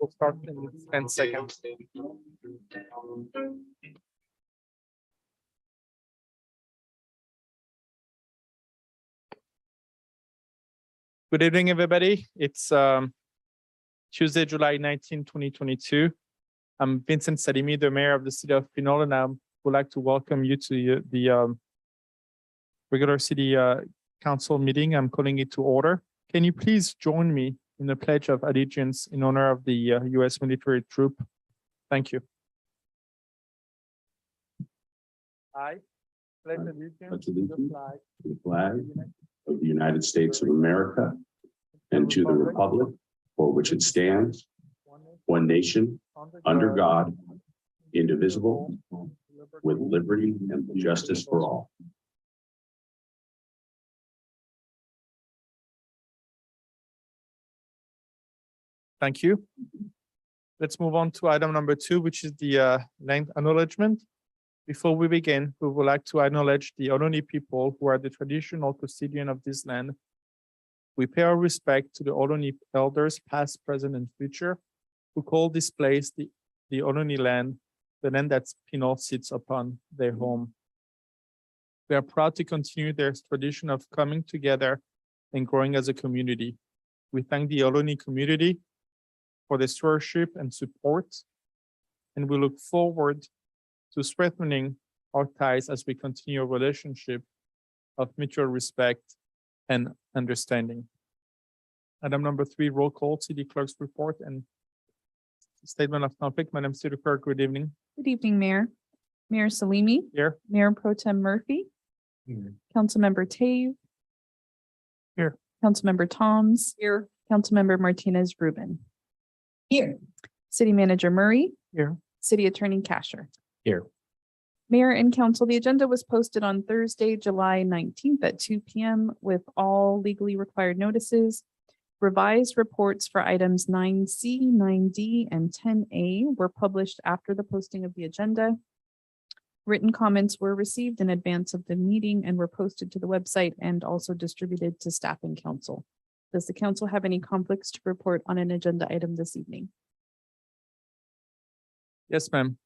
We'll start in 10 seconds. Good evening, everybody. It's Tuesday, July 19, 2022. I'm Vincent Salimi, the mayor of the city of Pinole, and I would like to welcome you to the regular city council meeting. I'm calling it to order. Can you please join me in the Pledge of Allegiance in honor of the U.S. military troop? Thank you. I pledge allegiance to the flag of the United States of America and to the republic for which it stands, one nation, under God, indivisible, with liberty and justice for all. Thank you. Let's move on to item number 2, which is the land acknowledgement. Before we begin, we would like to acknowledge the Ohlone people who are the traditional custodian of this land. We pay our respect to the Ohlone elders, past, present, and future, who call this place the Ohlone land, the land that Pinole sits upon their home. We are proud to continue their tradition of coming together and growing as a community. We thank the Ohlone community for the stewardship and support, and we look forward to strengthening our ties as we continue a relationship of mutual respect and understanding. Item number 3, roll call, city clerk's report and statement of conflict. Madam City Clerk, good evening. Good evening, Mayor. Mayor Salimi. Here. Mayor Pro Tem Murphy. Here. Councilmember Tave. Here. Councilmember Toms. Here. Councilmember Martinez Rubin. Here. City Manager Murray. Here. City Attorney Casher. Here. Mayor and Council, the agenda was posted on Thursday, July 19th at 2 p.m. with all legally required notices. Revised reports for items 9C, 9D, and 10A were published after the posting of the agenda. Written comments were received in advance of the meeting and were posted to the website and also distributed to staff and council. Does the council have any conflicts to report on an agenda item this evening? Yes, ma'am.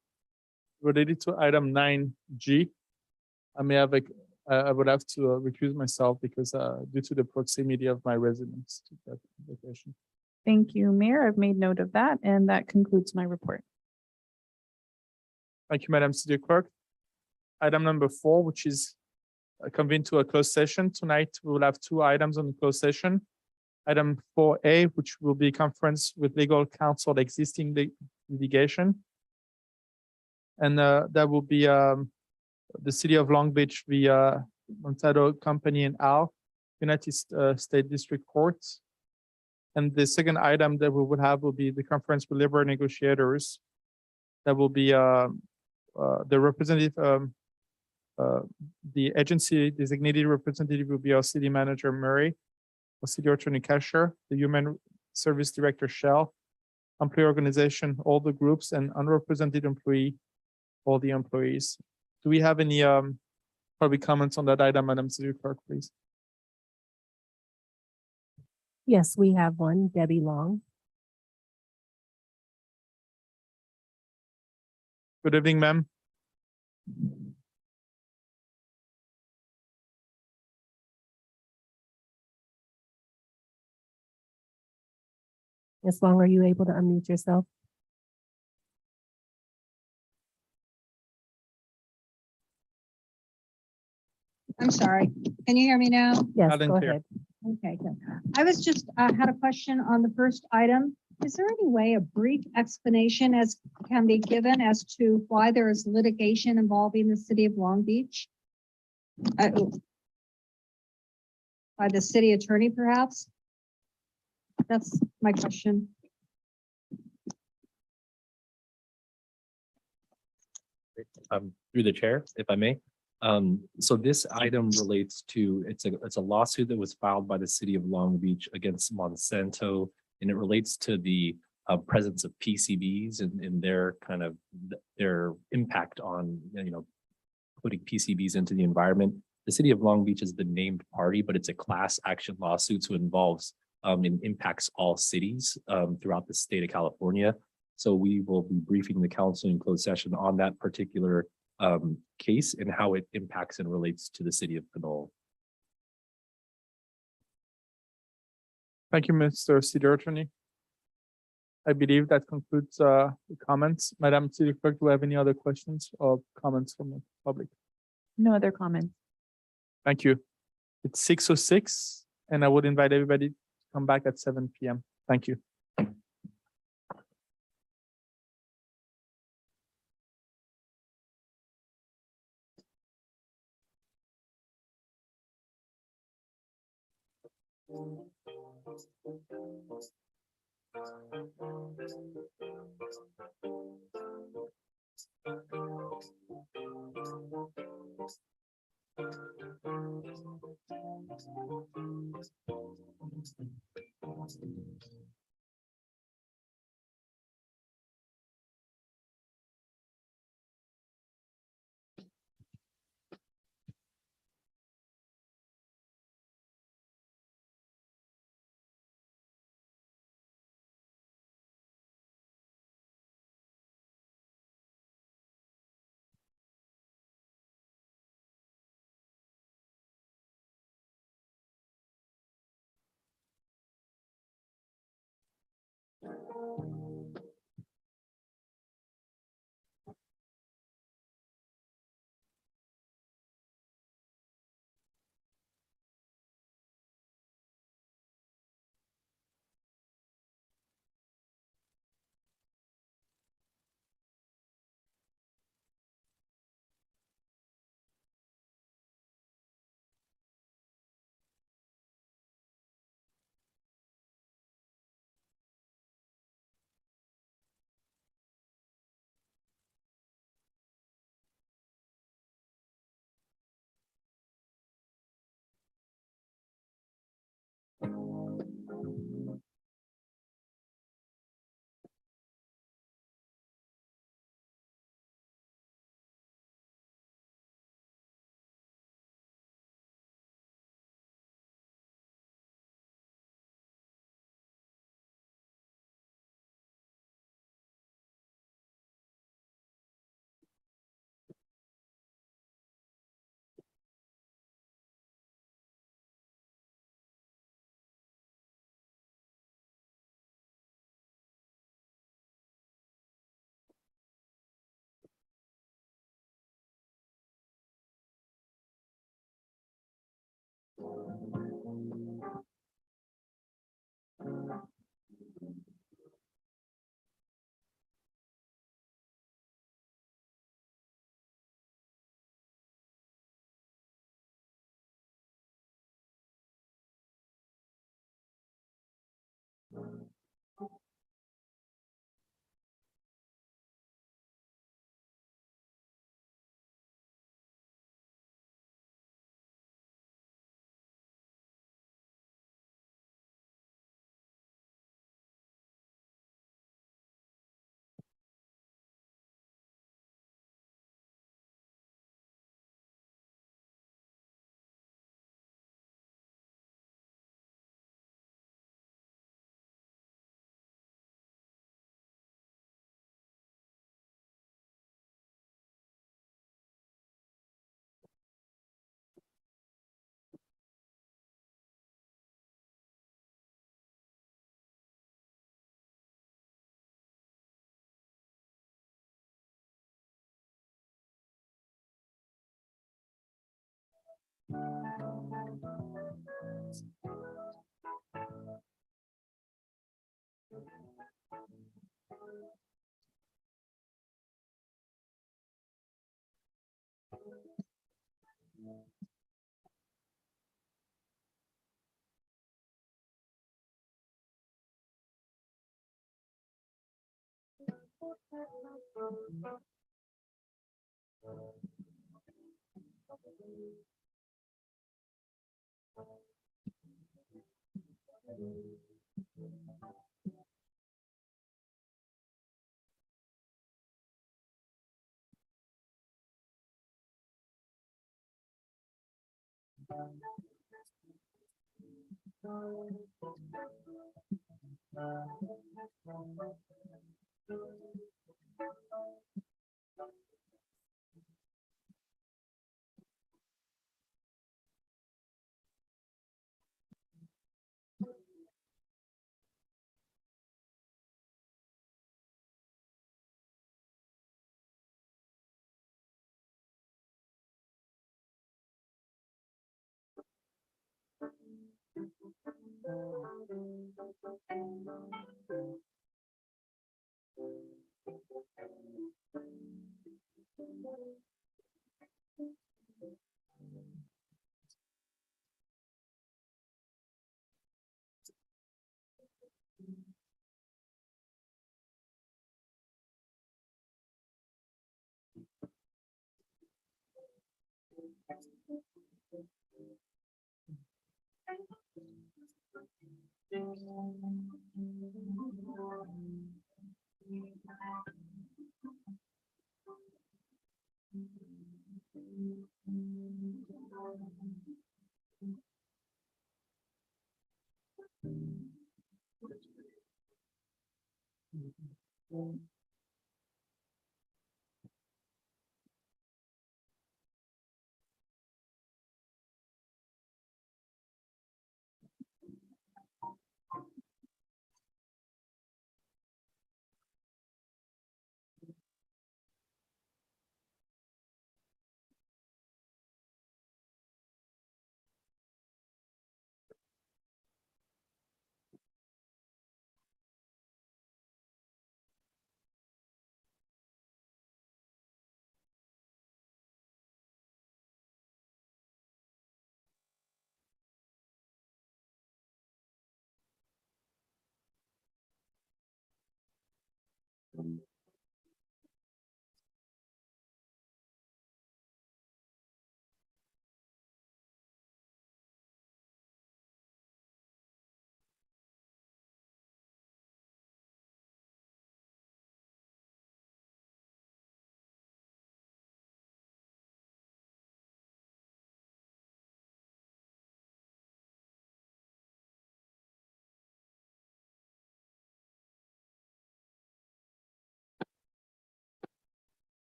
Related to item 9G, I may have, I would have to recuse myself because due to the proximity of my residence to that location. Thank you, Mayor. I've made note of that, and that concludes my report. Thank you, Madam City Clerk. Item number 4, which is convened to a closed session. Tonight, we will have 2 items on the closed session. Item 4A, which will be conference with legal counsel existing litigation. And that will be the City of Long Beach via Montado Company and Al, United States District Courts. And the second item that we would have will be the conference with labor negotiators. That will be the representative, the agency designated representative will be our city manager, Murray, our city attorney, Kasher, the human service director, Shell, employee organization, all the groups, and unrepresented employee, all the employees. Do we have any public comments on that item, Madam City Clerk, please? Yes, we have one, Debbie Long. Good evening, ma'am. Ms. Long, are you able to unmute yourself? I'm sorry. Can you hear me now? Yes, Loud and go clear. ahead. Okay, good. I was just, had a question on the first item. Is there any way a brief explanation as can be given as to why there is litigation involving the city of Long Beach? By the city attorney, perhaps? That's my question. Through the chair, if I may. So this item relates to, it's a lawsuit that was filed by the city of Long Beach against Monsanto, and it relates to the presence of PCBs and their kind of their impact on, putting PCBs into the environment. The city of Long Beach is the named party, but it's a class action lawsuit, so it involves and impacts all cities throughout the state of California. So we will be briefing the council in closed session on that particular case and how it impacts and relates to the city of Pinole. Thank you, Mr. City Attorney. I believe that concludes the comments. Madam City Clerk, do we have any other questions or comments from the public? No other comments. Thank you. It's 6:06, and I would invite everybody to come back at 7 p.m. Thank you.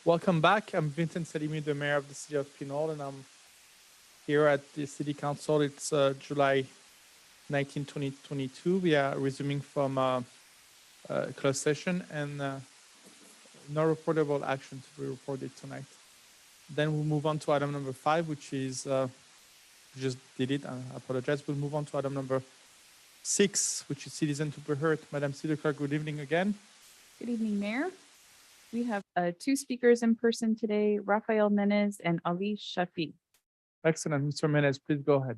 Welcome back. I'm Vincent Salimi, the mayor of the city of Pinole, and I'm here at the city council. It's July 19, 2022. We are resuming from closed session, and no reportable action to be reported tonight. Then we'll move on to item number 5, which is, just did it, I apologize. We'll move on to item number 6, which is citizen to be heard. Madam City Clerk, good evening again. Good evening, Mayor. We have two speakers in person today, Rafael Menez and Ali Shafi. Excellent. Mr. Menez, please go ahead.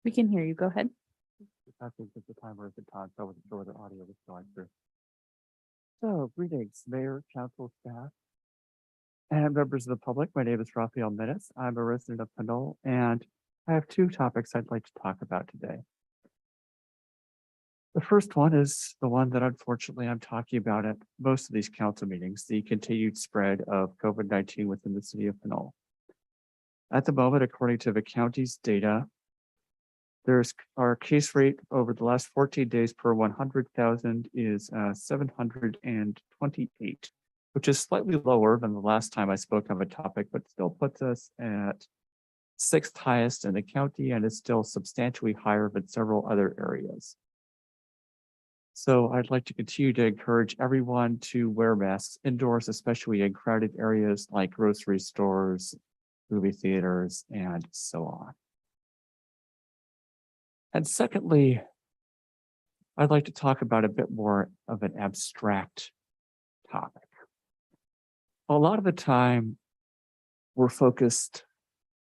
We can hear you. Go ahead. I think at the time we're at the time, so I wasn't sure whether audio was going through. So greetings, Mayor, Council, staff, and members of the public. My name is Rafael Menace. I'm a resident of Pinole, and I have two topics I'd like to talk about today. The first one is the one that unfortunately I'm talking about at most of these council meetings, the continued spread of COVID-19 within the city of Pinole. At the moment, according to the county's data, our case rate over the last 14 days per 100,000 is 728, which is slightly lower than the last time I spoke of a topic, but still puts us at 6th highest in the county and is still substantially higher than several other areas. So I'd like to continue to encourage everyone to wear masks indoors, especially in crowded areas like grocery stores, movie theaters, and so on. And secondly, I'd like to talk about a bit more of an abstract topic. A lot of the time, we're focused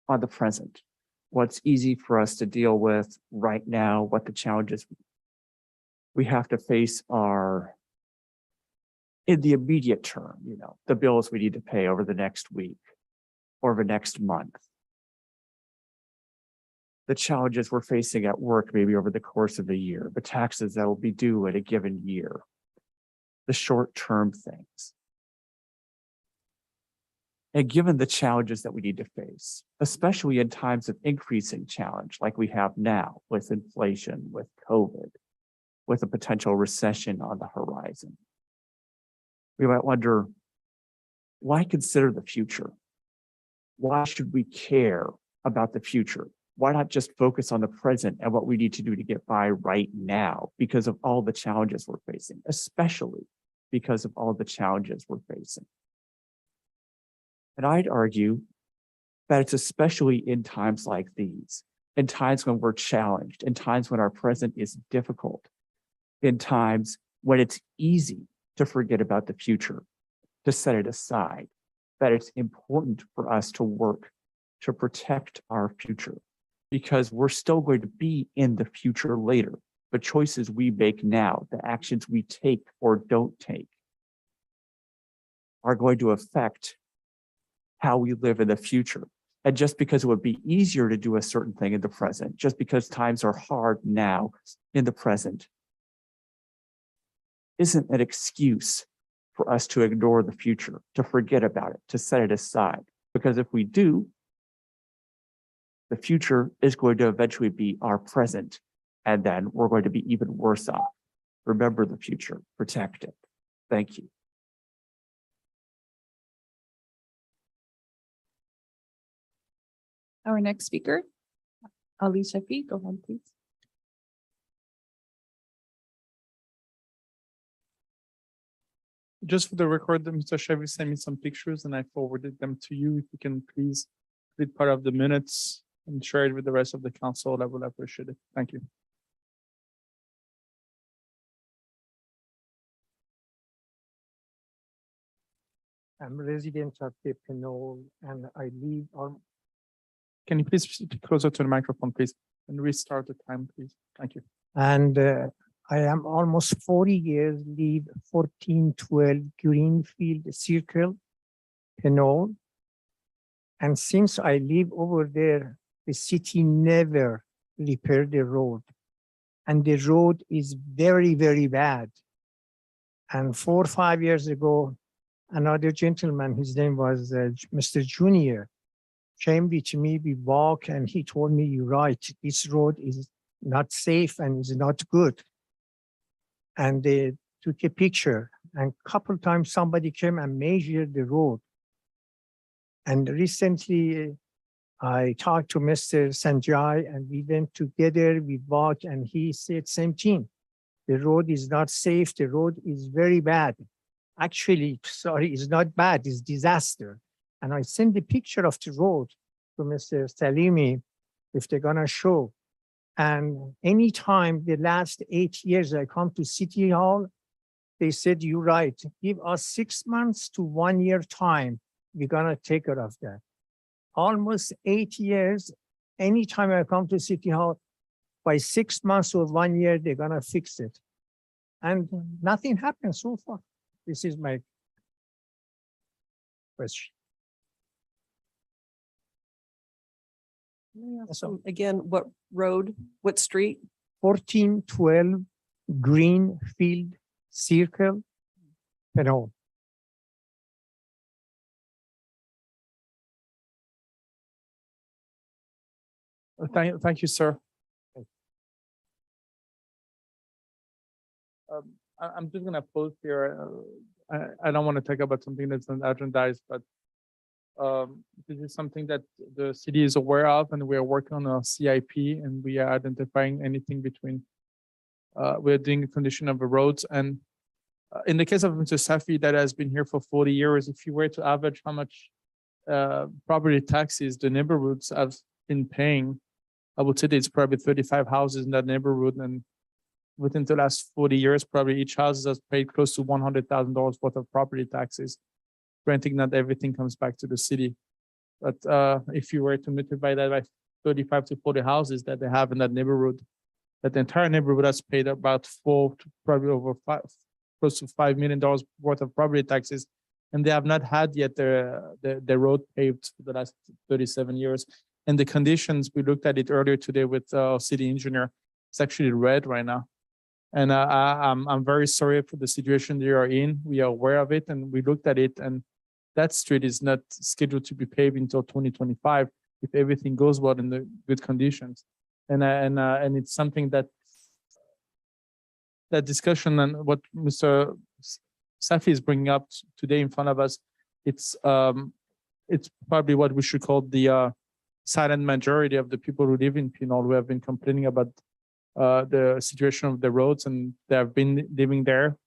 on the present, what's easy for us to deal with right now, what the challenges we have to face are in the immediate term, the bills we need to pay over the next week or the next month. The challenges we're facing at work, maybe over the course of the year, the taxes that will be due in a given year, the short-term things. And given the challenges that we need to face, especially in times of increasing challenge like we have now with inflation, with COVID, with a potential recession on the horizon, we might wonder, why consider the future? Why should we care about the future? Why not just focus on the present and what we need to do to get by right now because of all the challenges we're facing, especially because of all the challenges we're facing? And I'd argue that it's especially in times like these, in times when we're challenged, in times when our present is difficult, in times when it's easy to forget about the future, to set it aside, that it's important for us to work to protect our future, because we're still going to be in the future later. The choices we make now, the actions we take or don't take, are going to affect how we live in the future. And just because it would be easier to do a certain thing in the present, just because times are hard now in the present, isn't an excuse for us to ignore the future, to forget about it, to set it aside. Because if we do, the future is going to eventually be our present, and then we're going to be even worse off. Remember the future, protect it. Thank you. Our next speaker, Ali Shafi, go ahead, please. Just for the record, Mr. Chevy sent me some pictures and I forwarded them to you. If you can please read part of the minutes and share it with the rest of the council, I would appreciate it. Thank you. I'm a resident of the Pinole and I live on. Can you please speak closer to the microphone, please, and restart the time, please? Thank you. And I am almost 40 years, live 1412 Greenfield Circle, Pinole. And since I live over there, the city never repaired the road. And the road is very, very bad. And 4 or 5 years ago, another gentleman, his name was Mr. Junior, came with me, we walked, and he told me, you're right, this road is not safe and is not good. And they took a picture, and couple times somebody came and measured the road. And recently I talked to Mr. Sanjay and we went together, we walked, and he said same thing. The road is not safe, the road is very bad. Actually, sorry, it's not bad, it's disaster. And I sent the picture of the road to Mr. Salimi, if they're gonna show. And anytime the last 8 years I come to City Hall, they said, you're right, give us 6 months to 1 year time. We're gonna take care of that. Almost 8 years, anytime I come to City Hall, by 6 months or 1 year, they're gonna fix it. And nothing happened so far. This is my question. So again, what road, what street? 1412 Greenfield Circle, Pinole. Thank you, sir. I'm just gonna pause here. I don't want to talk about something that's not agendized, but this is something that the city is aware of, and we are working on a CIP, and we are identifying anything between. We're doing a condition of the roads, and in the case of Mr. Safi, that has been here for 40 years, if you were to average how much property taxes the neighborhoods have been paying, I would say that it's probably 35 houses in that neighborhood, and within the last 40 years, probably each house has paid close to $100,000 worth of property taxes. Granting not everything comes back to the city, but if you were to multiply that by 35 to 40 houses that they have in that neighborhood, that the entire neighborhood has paid about probably over close to $5 million worth of property taxes, and they have not had yet the road paved for the last 37 years. And the conditions, we looked at it earlier today with our city engineer, it's actually red right now. And I'm very sorry for the situation they are in. We are aware of it, and we looked at it, and that street is not scheduled to be paved until 2025 if everything goes well in the good conditions. And it's something that discussion and what Mr. Safi is bringing up today in front of us, it's probably what we should call the silent majority of the people who live in Pinole who have been complaining about the situation of the roads, and they have been living there,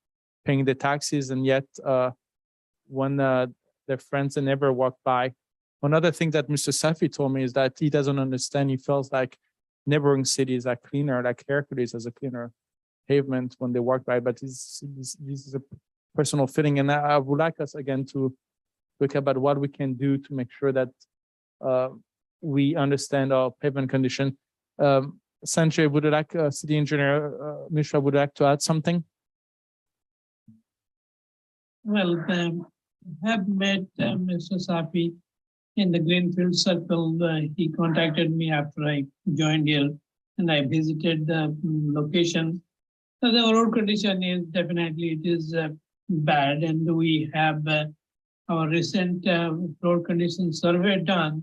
paying the taxes, and yet when their friends and neighbor walk by. One other thing that Mr. Safi told me is that he doesn't understand. He feels like neighboring cities are cleaner, like Hercules has a cleaner pavement when they walk by, but this is a personal feeling. And I would like us again to look about what we can do to make sure that we understand our pavement condition. Sanjay, would you like, city engineer Mishra, would you like to add something? Well, I have met Mr. Safi in the Greenfield Circle. He contacted me after I joined here, and I visited the location. So the road condition is definitely, it is bad, and we have our recent road condition survey done,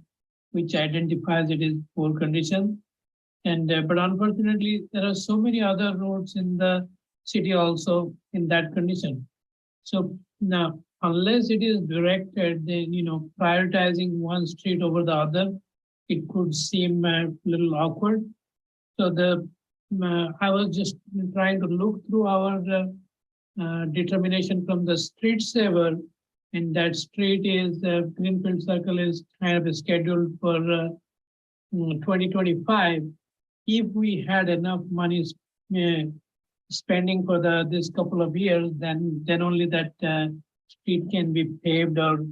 which identifies it is poor condition. And but unfortunately, there are so many other roads in the city also in that condition. So now, unless it is directed, then prioritizing one street over the other, it could seem a little awkward. So I was just trying to look through our determination from the street saver, and that street is Greenfield Circle is kind of scheduled for 2025. If we had enough money spending for this couple of years, then only that street can be paved or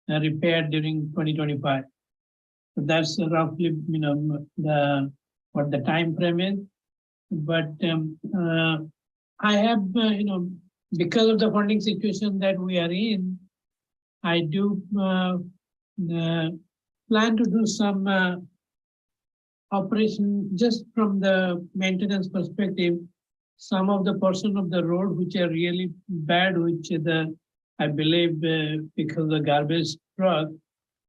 repaired during 2025. So that's roughly what the time frame is. But I have because of the funding situation that we are in, I do plan to do some operation just from the maintenance perspective. Some of the portion of the road which are really bad, which I believe because the garbage truck,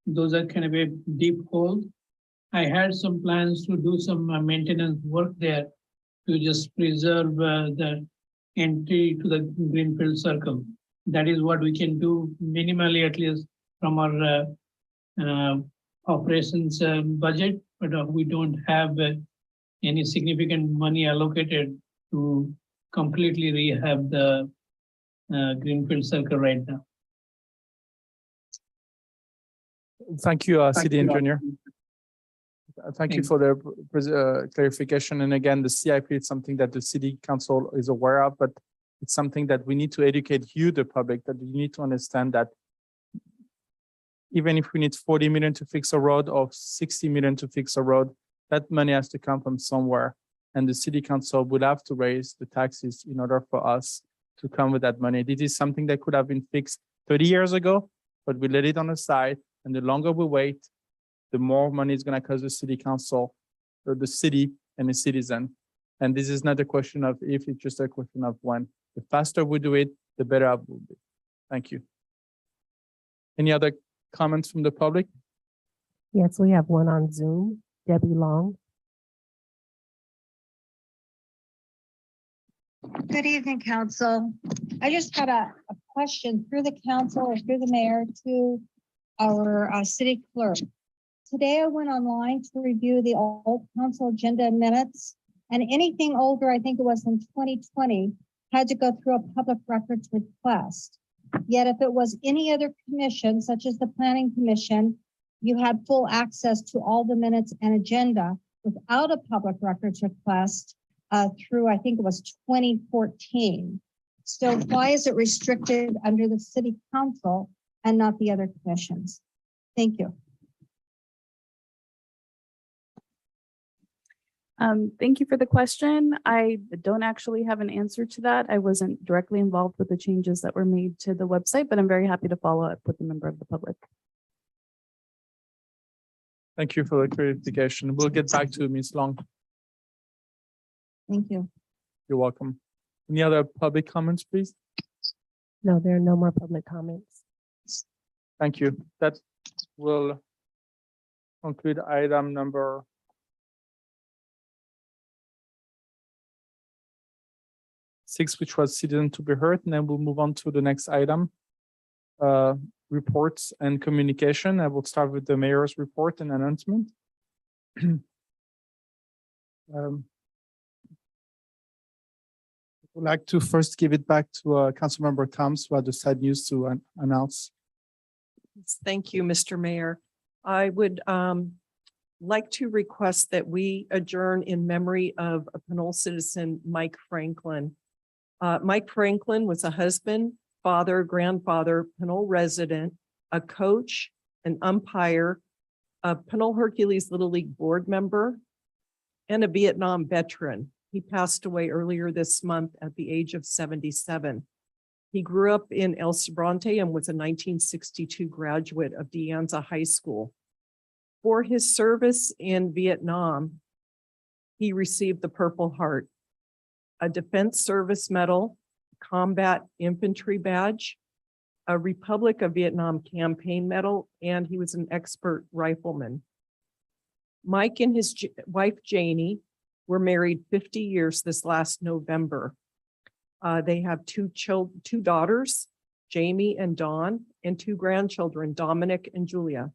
those are kind of a deep hole. I had some plans to do some maintenance work there to just preserve the entry to the Greenfield Circle. That is what we can do minimally, at least from our operations budget, but we don't have any significant money allocated to completely rehab the Greenfield Circle right now. Thank you, city engineer. Thank you for the clarification. And again, the CIP is something that the city council is aware of, but it's something that we need to educate you, the public, that you need to understand that even if we need 40 million to fix a road or 60 million to fix a road, that money has to come from somewhere. And the city council will have to raise the taxes in order for us to come with that money. This is something that could have been fixed 30 years ago, but we let it on the side. And the longer we wait, the more money is going to cost the city council, or the city and the citizen. And this is not a question of if, it's just a question of when. The faster we do it, the better it will be. Thank you. Any other comments from the public? Yes, we have one on Zoom, Debbie Long. Good evening, council. I just had a question through the council or through the mayor to our city clerk. Today I went online to review the old council agenda and minutes, and anything older, I think it was in 2020, had to go through a public records request. Yet if it was any other commission, such as the planning commission, you had full access to all the minutes and agenda without a public records request through, I think it was 2014. So why is it restricted under the city council and not the other commissions? Thank you. Thank you for the question. I don't actually have an answer to that. I wasn't directly involved with the changes that were made to the website, but I'm very happy to follow up with a member of the public. Thank you for the clarification. We'll get back to Ms. Long. Thank you. You're welcome. Any other public comments, please? No, there are no more public comments. Thank you. That will conclude item number 6, which was citizen to be heard, and then we'll move on to the next item, reports and communication. I will start with the mayor's report and announcement. I'd like to first give it back to Councilmember Thomas, who had the sad news to announce. Thank you, Mr. Mayor. I would like to request that we adjourn in memory of a Pinole citizen, Mike Franklin. Mike Franklin was a husband, father, grandfather, Pinole resident, a coach, an umpire, a Pinole Hercules Little League board member, and a Vietnam veteran. He passed away earlier this month at the age of 77. He grew up in El Sobrante and was a 1962 graduate of De Anza High School. For his service in Vietnam, he received the Purple Heart, a Defense Service Medal, Combat Infantry Badge, a Republic of Vietnam Campaign Medal, and he was an expert rifleman. Mike and his wife, Janie, were married 50 years this last November. They have two daughters, Jamie and Dawn, and 2 grandchildren, Dominic and Julia.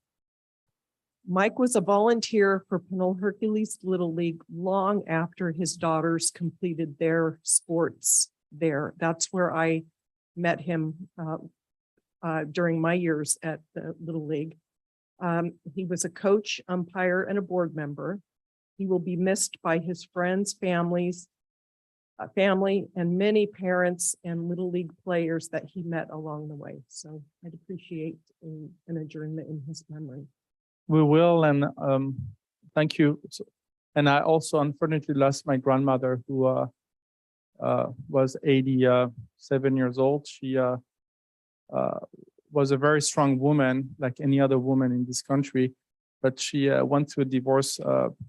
Mike was a volunteer for Pinole Hercules Little League long after his daughters completed their sports there. That's where I met him during my years at the Little League. He was a coach, umpire, and a board member. He will be missed by his friends, family, and many parents and Little League players that he met along the way. So I'd appreciate an adjournment in his memory. We will, and thank you. And I also unfortunately lost my grandmother, who was 87 years old. She was a very strong woman, like any other woman in this country, but she went through a divorce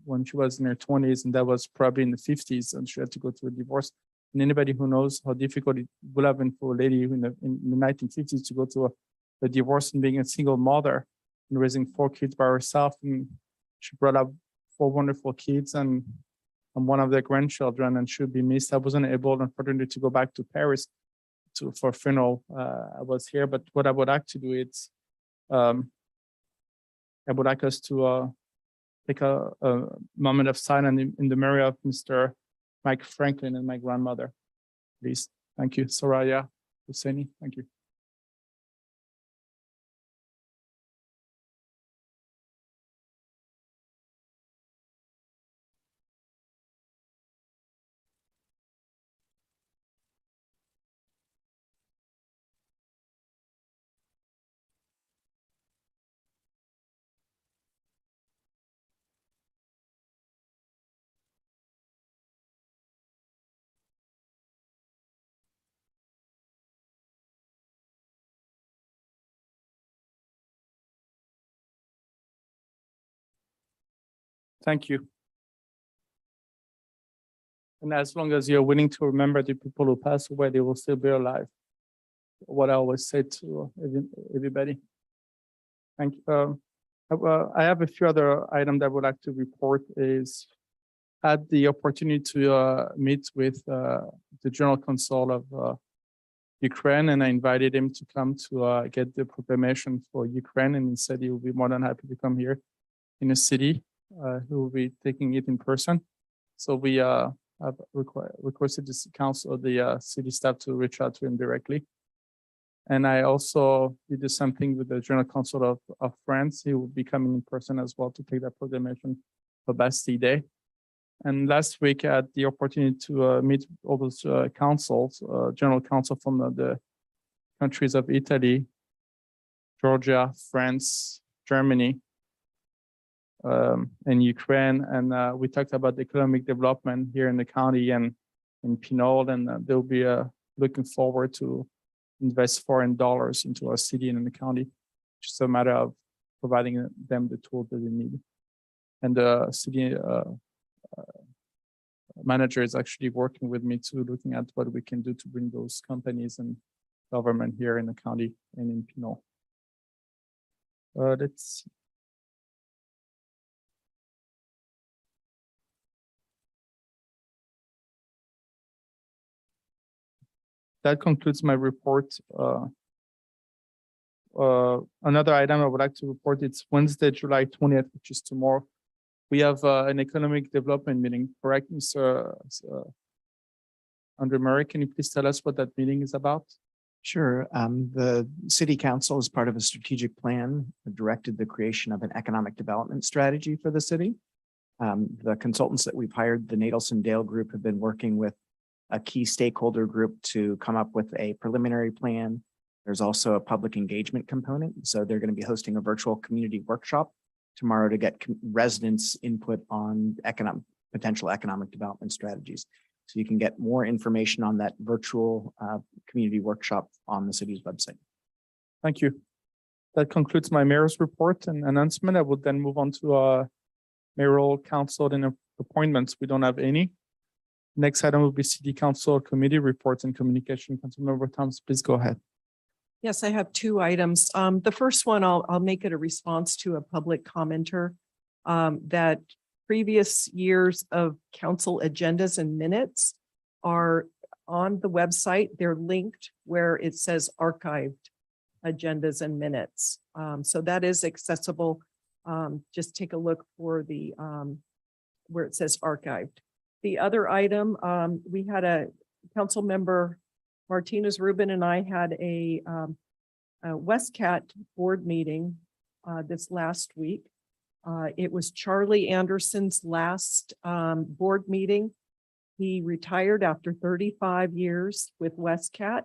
when she was in her 20s, and that was probably in the 50s, and she had to go through a divorce. And anybody who knows how difficult it would have been for a lady in the 1950s to go through a divorce and being a single mother and raising 4 kids by herself, and She brought up 4 wonderful kids, and I'm one of their grandchildren, and should be missed. I wasn't able, unfortunately, to go back to Paris for funeral. I was here, but what I would like to do is, I would like us to take a moment of silence in the memory of Mr. Mike Franklin and my grandmother. Please, thank you, Soraya Husseini. Thank you. Thank you. And as long as you're willing to remember the people who passed away, they will still be alive. What I always say to everybody. Thank you. I have a few other items that I would like to report. Is had the opportunity to meet with the General Counsel of Ukraine, and I invited him to come to get the proclamation for Ukraine, and he said he will be more than happy to come here in the city. He will be taking it in person. So we have requested the city staff to reach out to him directly. And I also did the same thing with the General Counsel of France. He will be coming in person as well to take that proclamation for Bastille Day. And last week I had the opportunity to meet all those councils, General Counsel from the countries of Italy, Georgia, France, Germany, and Ukraine. And we talked about the economic development here in the county and in Pinole, and they'll be looking forward to invest foreign dollars into our city and in the county. Just a matter of providing them the tools that they need. And the city manager is actually working with me too, looking at what we can do to bring those companies and government here in the county and in Pinole. Let's see. That concludes my report. Another item I would like to report, it's Wednesday, July 20th, which is tomorrow. We have an economic development meeting, correct, Mr. Andre Murray? Can you please tell us what that meeting is about? Sure. The city council, as part of a strategic plan, directed the creation of an economic development strategy for the city. The consultants that we've hired, the Nadelson Dale Group, have been working with a key stakeholder group to come up with a preliminary plan. There's also a public engagement component. So they're going to be hosting a virtual community workshop tomorrow to get residents' input on potential economic development strategies. So you can get more information on that virtual community workshop on the city's website. Thank you. That concludes my mayor's report and announcement. I would then move on to mayoral council and appointments. We don't have any. Next item will be city council committee reports and communication. Councilmember Thomas, please go ahead. Yes, I have 2 items. The first one, I'll make it a response to a public commenter that previous years of council agendas and minutes are on the website. They're linked where it says archived agendas and minutes. So that is accessible. Just take a look for the where it says archived. The other item, we had a council member, Martinez Rubin, and I had a Westcat board meeting this last week. It was Charlie Anderson's last board meeting. He retired after 35 years with Westcat,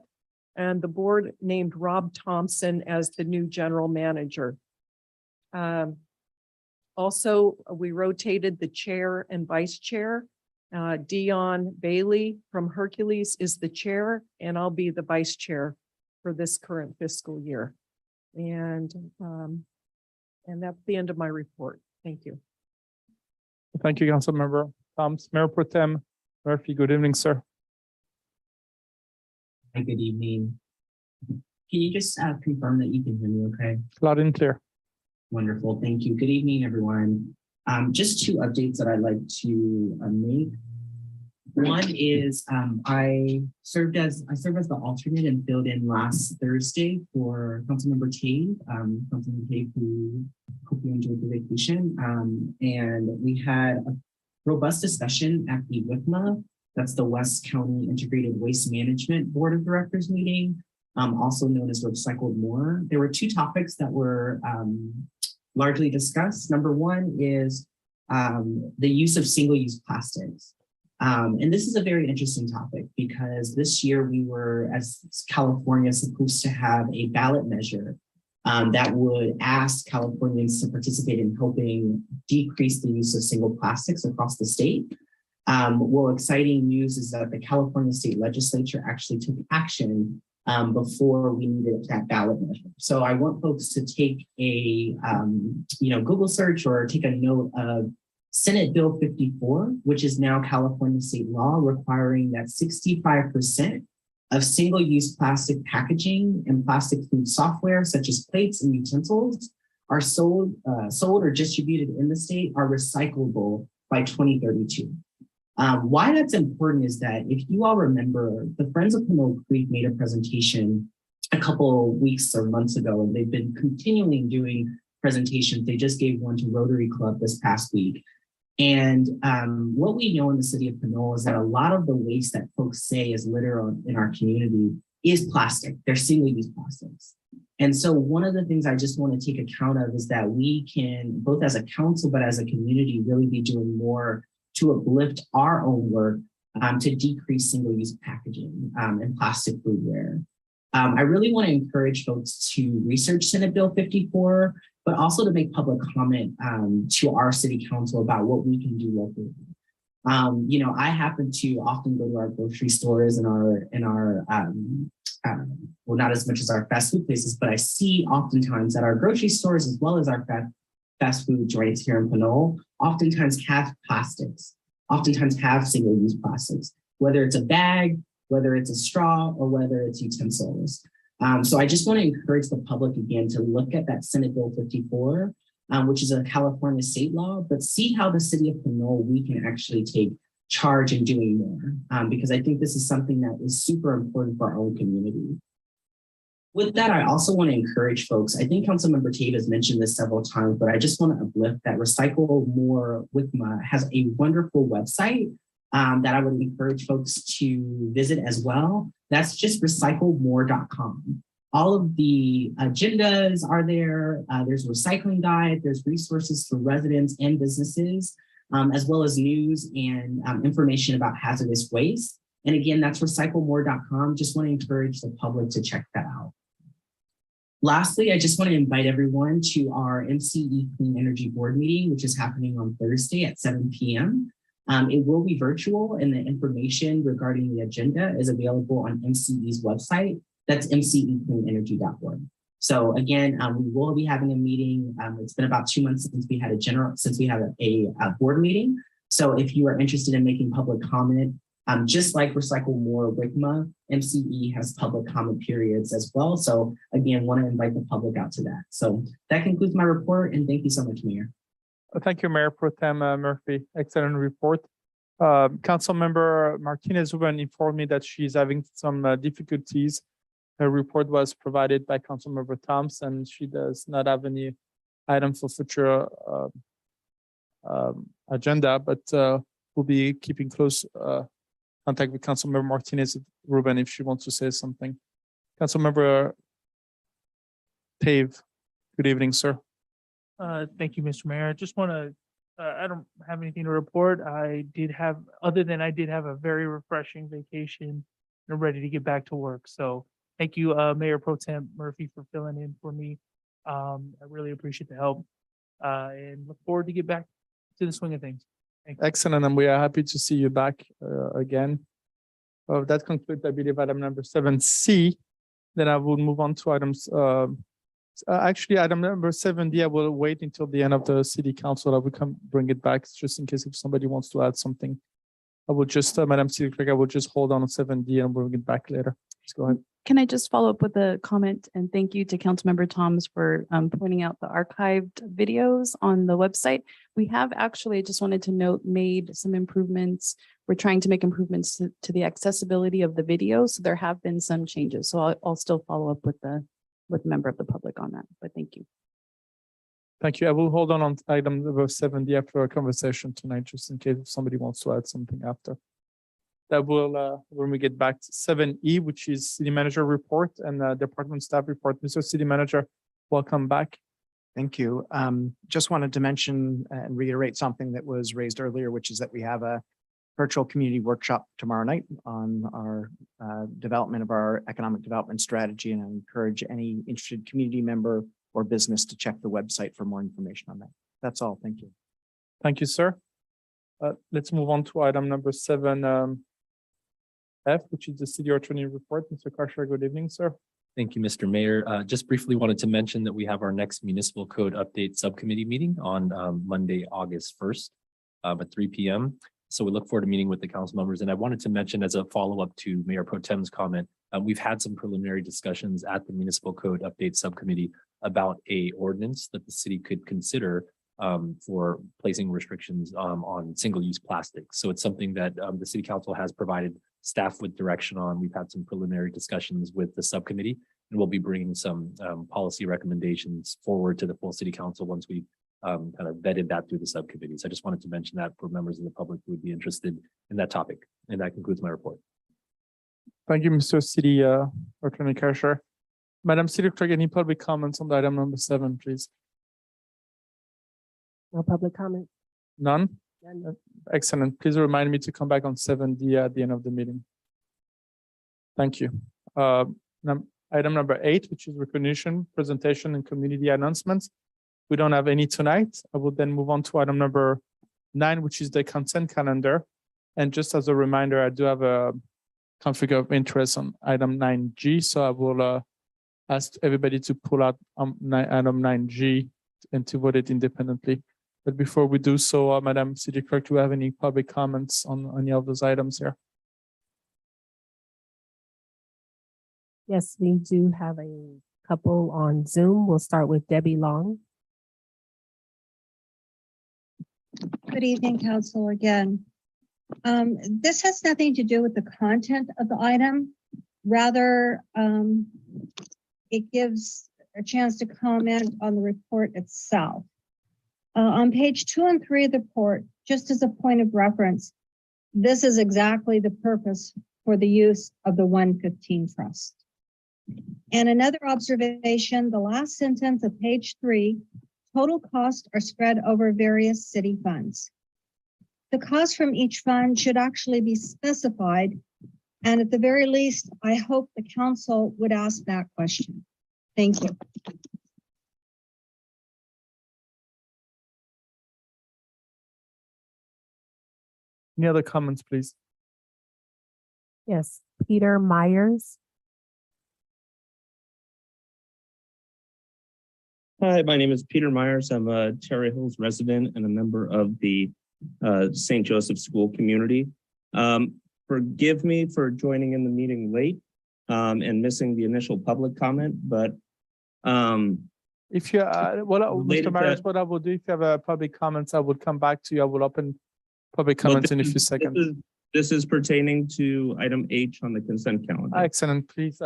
and the board named Rob Thompson as the new general manager. Also, we rotated the chair and vice chair. Dion Bailey from Hercules is the chair, and I'll be the vice chair for this current fiscal year. And that's the end of my report. Thank you. Thank you, Councilmember Thomas. Mayor Pro Tem Murphy, good evening, sir. Hi, good evening. Can you just confirm that you can hear me okay? Loud and clear. Wonderful, thank you. Good evening, everyone. Just two updates that I'd like to make. One is I served as the alternate and filled in last Thursday for Councilmember Cade. Councilmember Cade, who hope you enjoyed the vacation. And we had a robust discussion at the WICMA, that's the West County Integrated Waste Management Board of Directors meeting, also known as Recycled More. There were two topics that were largely discussed. Number one is the use of single-use plastics. And this is a very interesting topic because this year we were, as California, supposed to have a ballot measure that would ask Californians to participate in helping decrease the use of single plastics across the state. Well, exciting news is that the California State Legislature actually took action before we needed that ballot measure. So I want folks to take a Google search or take a note of Senate Bill 54, which is now California state law requiring that 65% of single-use plastic packaging and plastic food software, such as plates and utensils, are sold or distributed in the state are recyclable by 2032. Why that's important is that if you all remember, the Friends of Pinole Creek made a presentation a couple weeks or months ago, and they've been continuing doing presentations. They just gave one to Rotary Club this past week. And what we know in the city of Pinole is that a lot of the waste that folks say is litter in our community is plastic. They're single-use plastics. And so one of the things I just want to take account of is that we can, both as a council, but as a community, really be doing more to uplift our own work to decrease single-use packaging and plastic foodware. I really want to encourage folks to research Senate Bill 54, but also to make public comment to our city council about what we can do locally. I happen to often go to our grocery stores and our well, not as much as our fast food places, but I see oftentimes that our grocery stores, as well as our fast food joints here in Pinole, oftentimes have plastics, oftentimes have single-use plastics, whether it's a bag, whether it's a straw, or whether it's utensils. So I just want to encourage the public again to look at that Senate Bill 54, which is a California state law, but see how the city of Pinole, we can actually take charge in doing more, because I think this is something that is super important for our own community. With that, I also want to encourage folks, I think Councilmember Tate has mentioned this several times, but I just want to uplift that Recycle More WICMA has a wonderful website that I would encourage folks to visit as well. That's just recyclemore.com. All of the agendas are there. There's a recycling guide, there's resources for residents and businesses, as well as news and information about hazardous waste. And again, that's recyclemore.com. Just want to encourage the public to check that out. Lastly, I just want to invite everyone to our MCE Clean Energy Board meeting, which is happening on Thursday at 7 p.m. It will be virtual, and the information regarding the agenda is available on MCE's website. That's mcecleanenergy.org. So again, we will be having a meeting. It's been about 2 months since we had a board meeting. So if you are interested in making public comment, just like Recycle More WICMA, MCE has public comment periods as well. So again, want to invite the public out to that. So that concludes my report, and thank you so much, Mayor. Thank you, Mayor Pro Tem Murphy. Excellent report. Councilmember Martinez-Ruben informed me that she's having some difficulties. Her report was provided by Councilmember Thompson. She does not have any item for future agenda, but we'll be keeping close contact with Councilmember Martinez-Ruben if she wants to say something. Councilmember Tave, good evening, sir. Thank you, Mr. Mayor. I just want to, I don't have anything to report. I did have a very refreshing vacation and I'm ready to get back to work. So thank you, Mayor Pro Tem Murphy, for filling in for me. I really appreciate the help and look forward to get back to the swing of things. Excellent, and we are happy to see you back again. That concludes, I believe, item number 7C. Then I will move on to items. Actually, item number 7D, I will wait until the end of the city council. I will bring it back just in case if somebody wants to add something. I will just, Madam City Clerk, I will just hold on 7D and bring it back later. Please go ahead. Can I just follow up with a comment and thank you to Councilmember Thomas for pointing out the archived videos on the website. We have actually, I just wanted to note, made some improvements. We're trying to make improvements to the accessibility of the video. So there have been some changes. So I'll still follow up with a member of the public on that, but thank you. Thank you. I will hold on item number 70 after our conversation tonight, just in case if somebody wants to add something after. That will, when we get back to 7E, which is city manager report and department staff report. Mr. City Manager, welcome back. Thank you. Just wanted to mention and reiterate something that was raised earlier, which is that we have a virtual community workshop tomorrow night on our development of our economic development strategy. And I encourage any interested community member or business to check the website for more information on that. That's all. Thank you. Thank you, sir. Let's move on to item number 7F, which is the city attorney report. Mr. Karsher, good evening, sir. Thank you, Mr. Mayor. Just briefly wanted to mention that we have our next municipal code update subcommittee meeting on Monday, August 1st at 3 p.m. So we look forward to meeting with the council members. And I wanted to mention as a follow-up to Mayor Pro Tem's comment, we've had some preliminary discussions at the municipal code update subcommittee about a ordinance that the city could consider for placing restrictions on single-use plastics. So it's something that the city council has provided staff with direction on. We've had some preliminary discussions with the subcommittee, and we'll be bringing some policy recommendations forward to the full city council once we kind of vetted that through the subcommittee. So I just wanted to mention that for members of the public who would be interested in that topic. And that concludes my report. Thank you, Mr. City Attorney Karsher. Madam City Clerk, any public comments on the item number 7, please? No public comment? None? None. Excellent. Please remind me to come back on 7D at the end of the meeting. Thank you. Item number 8, which is recognition, presentation, and community announcements. We don't have any tonight. I will then move on to item number 9, which is the consent calendar. And just as a reminder, I do have a conflict of interest on item 9G. So I will ask everybody to pull out item 9G and to vote it independently. But before we do so, Madam City Clerk, do you have any public comments on any of those items here? Yes, we do have a couple on Zoom. We'll start with Debbie Long. Good evening, Council, again. This has nothing to do with the content of the item. Rather, it gives a chance to comment on the report itself. On page 2 and 3 of the report, just as a point of reference, this is exactly the purpose for the use of the 115 trust. And another observation, the last sentence of page 3, total costs are spread over various city funds. The cost from each fund should actually be specified. And at the very least, I hope the council would ask that question. Thank you. Any other comments, please? Yes, Peter Myers. Hi, my name is Peter Myers. I'm a Cherry Hills resident and a member of the St. Joseph School community. Forgive me for joining in the meeting late and missing the initial public comment, but if you, Mr. Myers, what I will do, if you have public comments, I would come back to you. I will open public comments in a few seconds. This is pertaining to item H on the consent calendar. Excellent. Please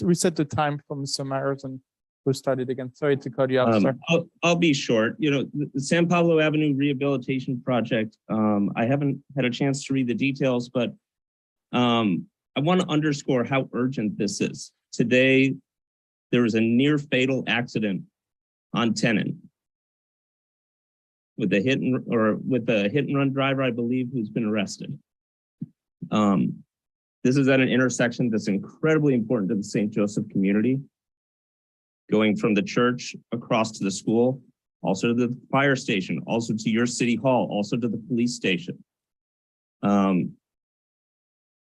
reset the time for Mr. Myers and we'll start it again. Sorry to cut you off, sir. I'll be short. You know, the San Pablo Avenue Rehabilitation Project, I haven't had a chance to read the details, but I want to underscore how urgent this is. Today, there was a near fatal accident on Tennant with a hit and run driver, I believe, who's been arrested. This is at an intersection that's incredibly important to the St. Joseph community, going from the church across to the school, also to the fire station, also to your city hall, also to the police station. And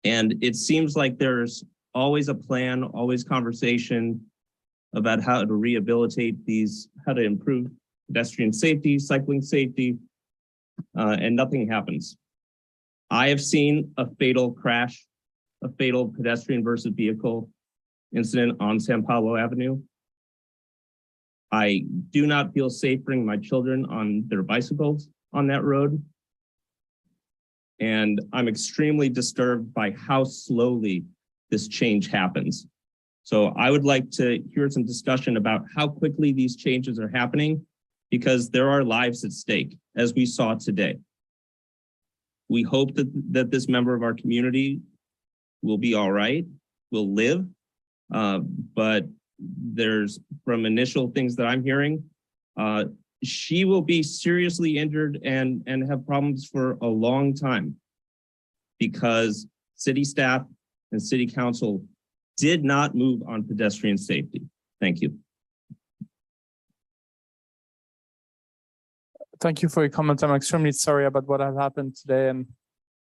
it seems like there's always a plan, always conversation about how to rehabilitate these, how to improve pedestrian safety, cycling safety, and nothing happens. I have seen a fatal crash a fatal pedestrian versus vehicle incident on San Pablo Avenue. I do not feel safe bringing my children on their bicycles on that road. And I'm extremely disturbed by how slowly this change happens. So I would like to hear some discussion about how quickly these changes are happening, because there are lives at stake, as we saw today. We hope that this member of our community will be all right, will live, but there's, from initial things that I'm hearing, she will be seriously injured and have problems for a long time, because city staff and city council did not move on pedestrian safety. Thank you. Thank you for your comments. I'm extremely sorry about what has happened today, and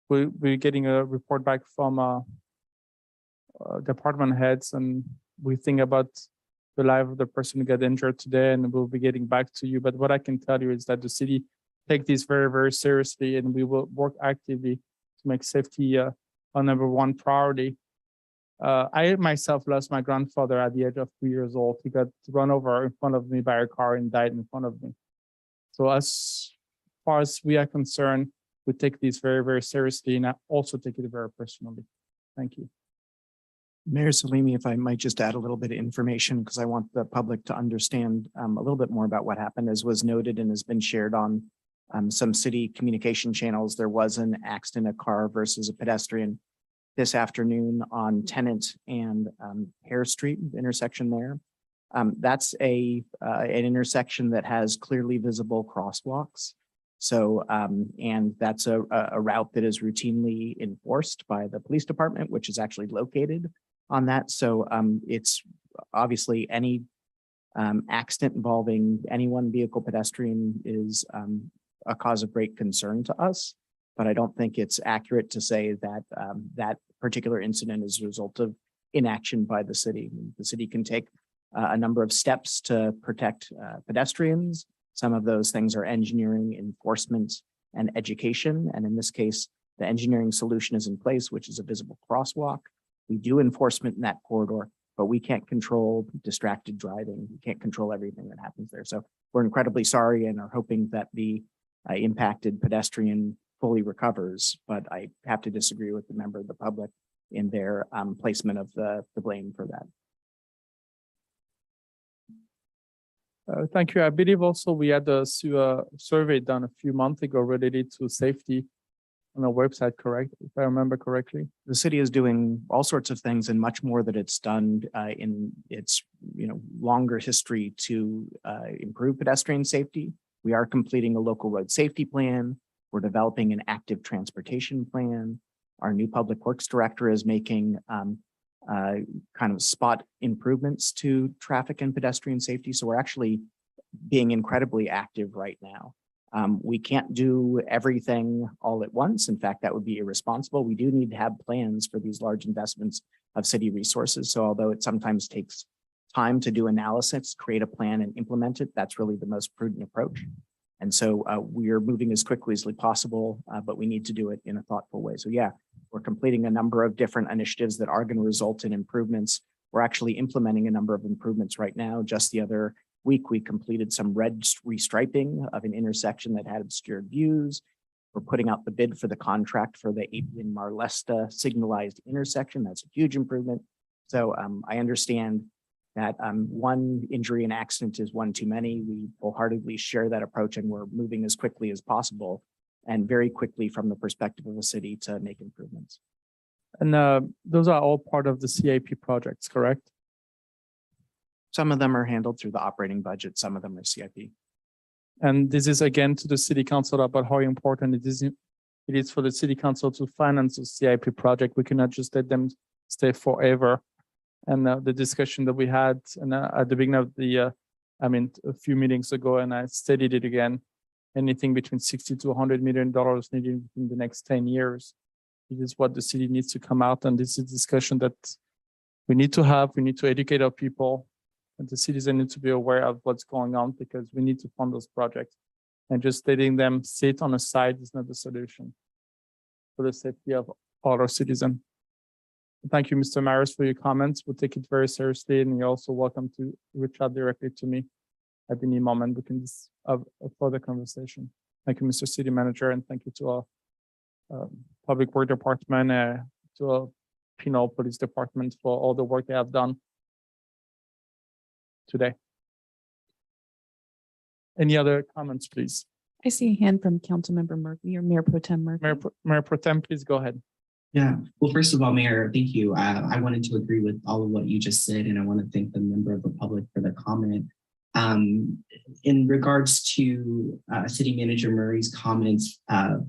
we're getting a report back from department heads, and we think about the life of the person who got injured today, and we'll be getting back to you. But what I can tell you is that the city take this very, very seriously, and we will work actively to make safety our #1 priority. I myself lost my grandfather at the age of 3 years old. He got run over in front of me by a car and died in front of me. So as far as we are concerned, we take this very, very seriously, and I also take it very personally. Thank you. Mayor Salimi, if I might just add a little bit of information, because I want the public to understand a little bit more about what happened. As was noted and has been shared on some city communication channels, there was an accident, a car versus a pedestrian this afternoon on Tennant and Hare Street, the intersection there. That's an intersection that has clearly visible crosswalks. So, and that's a route that is routinely enforced by the police department, which is actually located on that. So it's obviously any accident involving any one vehicle pedestrian is a cause of great concern to us. But I don't think it's accurate to say that that particular incident is a result of inaction by the city. The city can take a number of steps to protect pedestrians. Some of those things are engineering, enforcement, and education. And in this case, the engineering solution is in place, which is a visible crosswalk. We do enforcement in that corridor, but we can't control distracted driving. We can't control everything that happens there. So we're incredibly sorry and are hoping that the impacted pedestrian fully recovers, but I have to disagree with the member of the public in their placement of the blame for that. Thank you. I believe also we had a survey done a few months ago related to safety on our website, correct? If I remember correctly. The city is doing all sorts of things and much more that it's done in its longer history to improve pedestrian safety. We are completing a local road safety plan. We're developing an active transportation plan. Our new public works director is making kind of spot improvements to traffic and pedestrian safety. So we're actually being incredibly active right now. We can't do everything all at once. In fact, that would be irresponsible. We do need to have plans for these large investments of city resources. So although it sometimes takes time to do analysis, create a plan and implement it, that's really the most prudent approach. And so we're moving as quickly as possible, but we need to do it in a thoughtful way. So yeah, we're completing a number of different initiatives that are going to result in improvements. We're actually implementing a number of improvements right now. Just the other week, we completed some red restriping of an intersection that had obscured views. We're putting out the bid for the contract for the Apian Marlesta signalized intersection. That's a huge improvement. So I understand that one injury and accident is one too many. We wholeheartedly share that approach, and we're moving as quickly as possible and very quickly from the perspective of the city to make improvements. And those are all part of the CIP projects, correct? Some of them are handled through the operating budget. Some of them are CIP. And this is again to the city council about how important it is for the city council to finance the CIP project. We cannot just let them stay forever. And the discussion that we had at the beginning of the, a few meetings ago, and I stated it again, anything between $60 to $100 million needed in the next 10 years. It is what the city needs to come out. And this is a discussion that we need to have. We need to educate our people. And the citizens need to be aware of what's going on, because we need to fund those projects. And just letting them sit on a side is not the solution for the safety of all our citizens. Thank you, Mr. Maris, for your comments. We'll take it very seriously, and you're also welcome to reach out directly to me at any moment. We can just have a further conversation. Thank you, Mr. City Manager, and thank you to our Public Work Department, to our Pinole Police Department for all the work they have done today. Any other comments, please? I see a hand from Councilmember Murphy or Mayor Pro Tem Murphy. Mayor Pro Tem, please go ahead. Yeah, well, first of all, Mayor, thank you. I wanted to agree with all of what you just said, and I want to thank the member of the public for the comment. In regards to City Manager Murray's comments,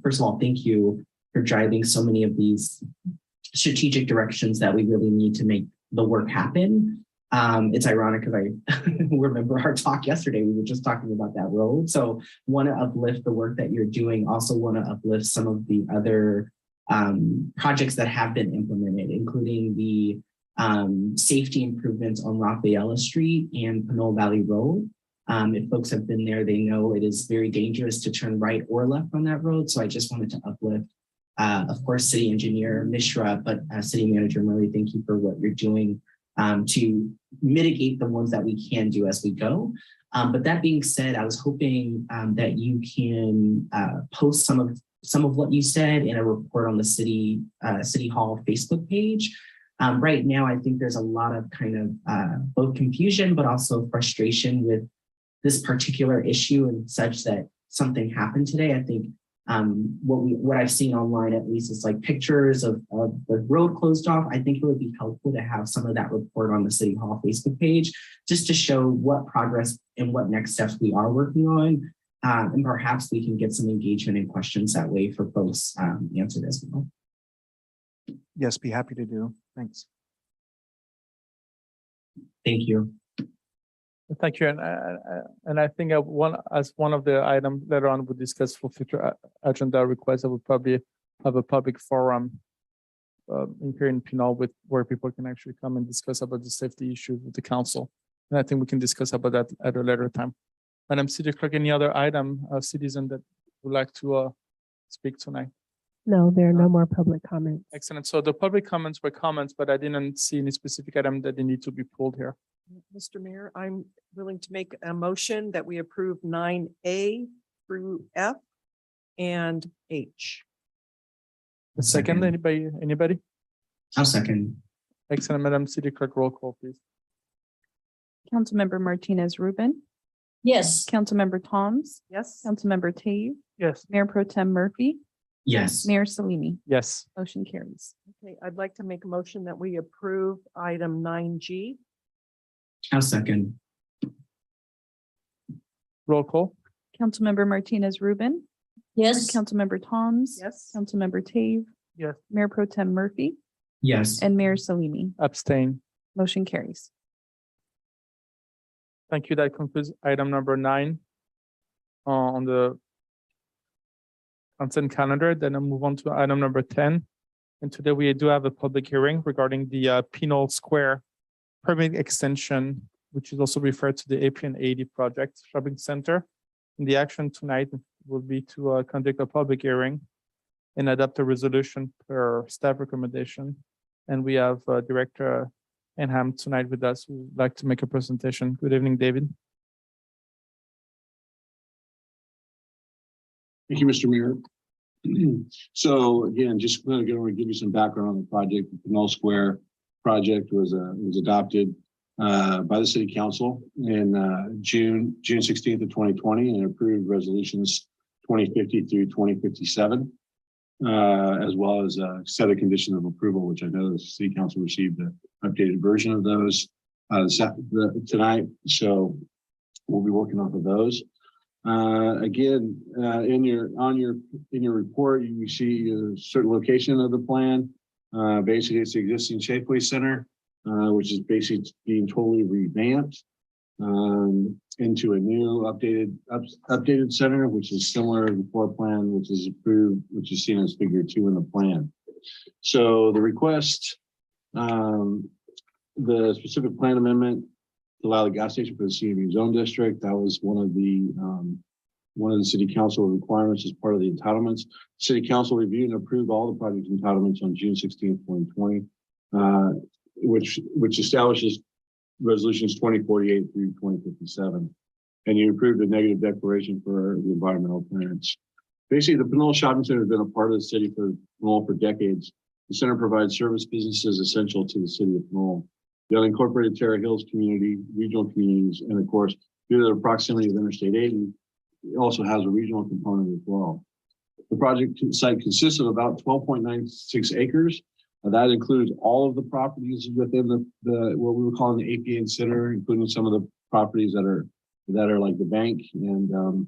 first of all, thank you for driving so many of these strategic directions that we really need to make the work happen. It's ironic because I remember our talk yesterday, we were just talking about that road. So want to uplift the work that you're doing, also want to uplift some of the other projects that have been implemented, including the safety improvements on Rafaela Street and Pinole Valley Road. If folks have been there, they know it is very dangerous to turn right or left on that road. So I just wanted to uplift, of course, City Engineer Mishra, but City Manager Murray, thank you for what you're doing to mitigate the ones that we can do as we go. But that being said, I was hoping that you can post some of what you said in a report on the City Hall Facebook page. Right now, I think there's a lot of kind of both confusion, but also frustration with this particular issue and such that something happened today. I think what I've seen online, at least, is like pictures of the road closed off. I think it would be helpful to have some of that report on the City Hall Facebook page, just to show what progress and what next steps we are working on. And perhaps we can get some engagement and questions that way for folks answered as well. Yes, be happy to do. Thanks. Thank you. Thank you. And I think as one of the items later on we'll discuss for future agenda requests, I would probably have a public forum here in Pinole where people can actually come and discuss about the safety issues with the council. And I think we can discuss about that at a later time. Madam City Clerk, any other item, citizen that would like to speak tonight? No, there are no more public comments. Excellent. So the public comments were comments, but I didn't see any specific item that they need to be pulled here. Mr. Mayor, I'm willing to make a motion that we approve 9A through F and H. A second, anybody? I'll second. Excellent. Madam City Clerk, roll call, please. Councilmember Martinez Rubin, Yes. Councilmember Toms, Yes. Councilmember Tave, Yes. Mayor Pro Tem Murphy, Yes. Mayor Salini. Yes. Motion carries. Okay, I'd like to make a motion that we approve item 9G. I'll second. Roll call. Councilmember Martinez Rubin, Yes. Councilmember Toms, Yes. Councilmember Tave, Yes. Mayor Pro Tem Murphy, Yes. and Mayor Salini. Abstain. Motion carries. Thank you. That concludes item number 9 on the consent calendar. Then I'll move on to item number 10. And today we do have a public hearing regarding the Pinole Square permit extension, which is also referred to the APN 80 project shopping center. And the action tonight will be to conduct a public hearing and adopt a resolution per staff recommendation. And we have Director Enham tonight with us who would like to make a presentation. Good evening, David. Thank you, Mr. Mayor. So again, just going to give you some background on the project. The Pinole Square project was adopted by the City Council in June 16th of 2020 and approved resolutions 2050 through 2057, as well as a set of conditions of approval, which I know the City Council received an updated version of those tonight. So we'll be working off of those. Again, in your report, you see a certain location of the plan. Basically, it's the existing Safeway Center, which is basically being totally revamped into a new updated center, which is similar to the floor plan, which is approved, which is seen as figure 2 in the plan. So the request, the specific plan amendment to allow the gas station for the CMU zone district, that was one of the City Council requirements as part of the entitlements. City Council reviewed and approved all the project entitlements on June 16th, 2020. which establishes resolutions 2048 through 2057. And you approved a negative declaration for the environmental clearance. Basically, the Pinole Shopping Center has been a part of the city for Pinole for decades. The center provides service businesses essential to the city of Pinole. The unincorporated Terra Hills community, regional communities, and of course, due to the proximity of Interstate 80, it also has a regional component as well. The project site consists of about 12.96 acres. That includes all of the properties within the what we would call the APA Center, including some of the properties that are like the bank and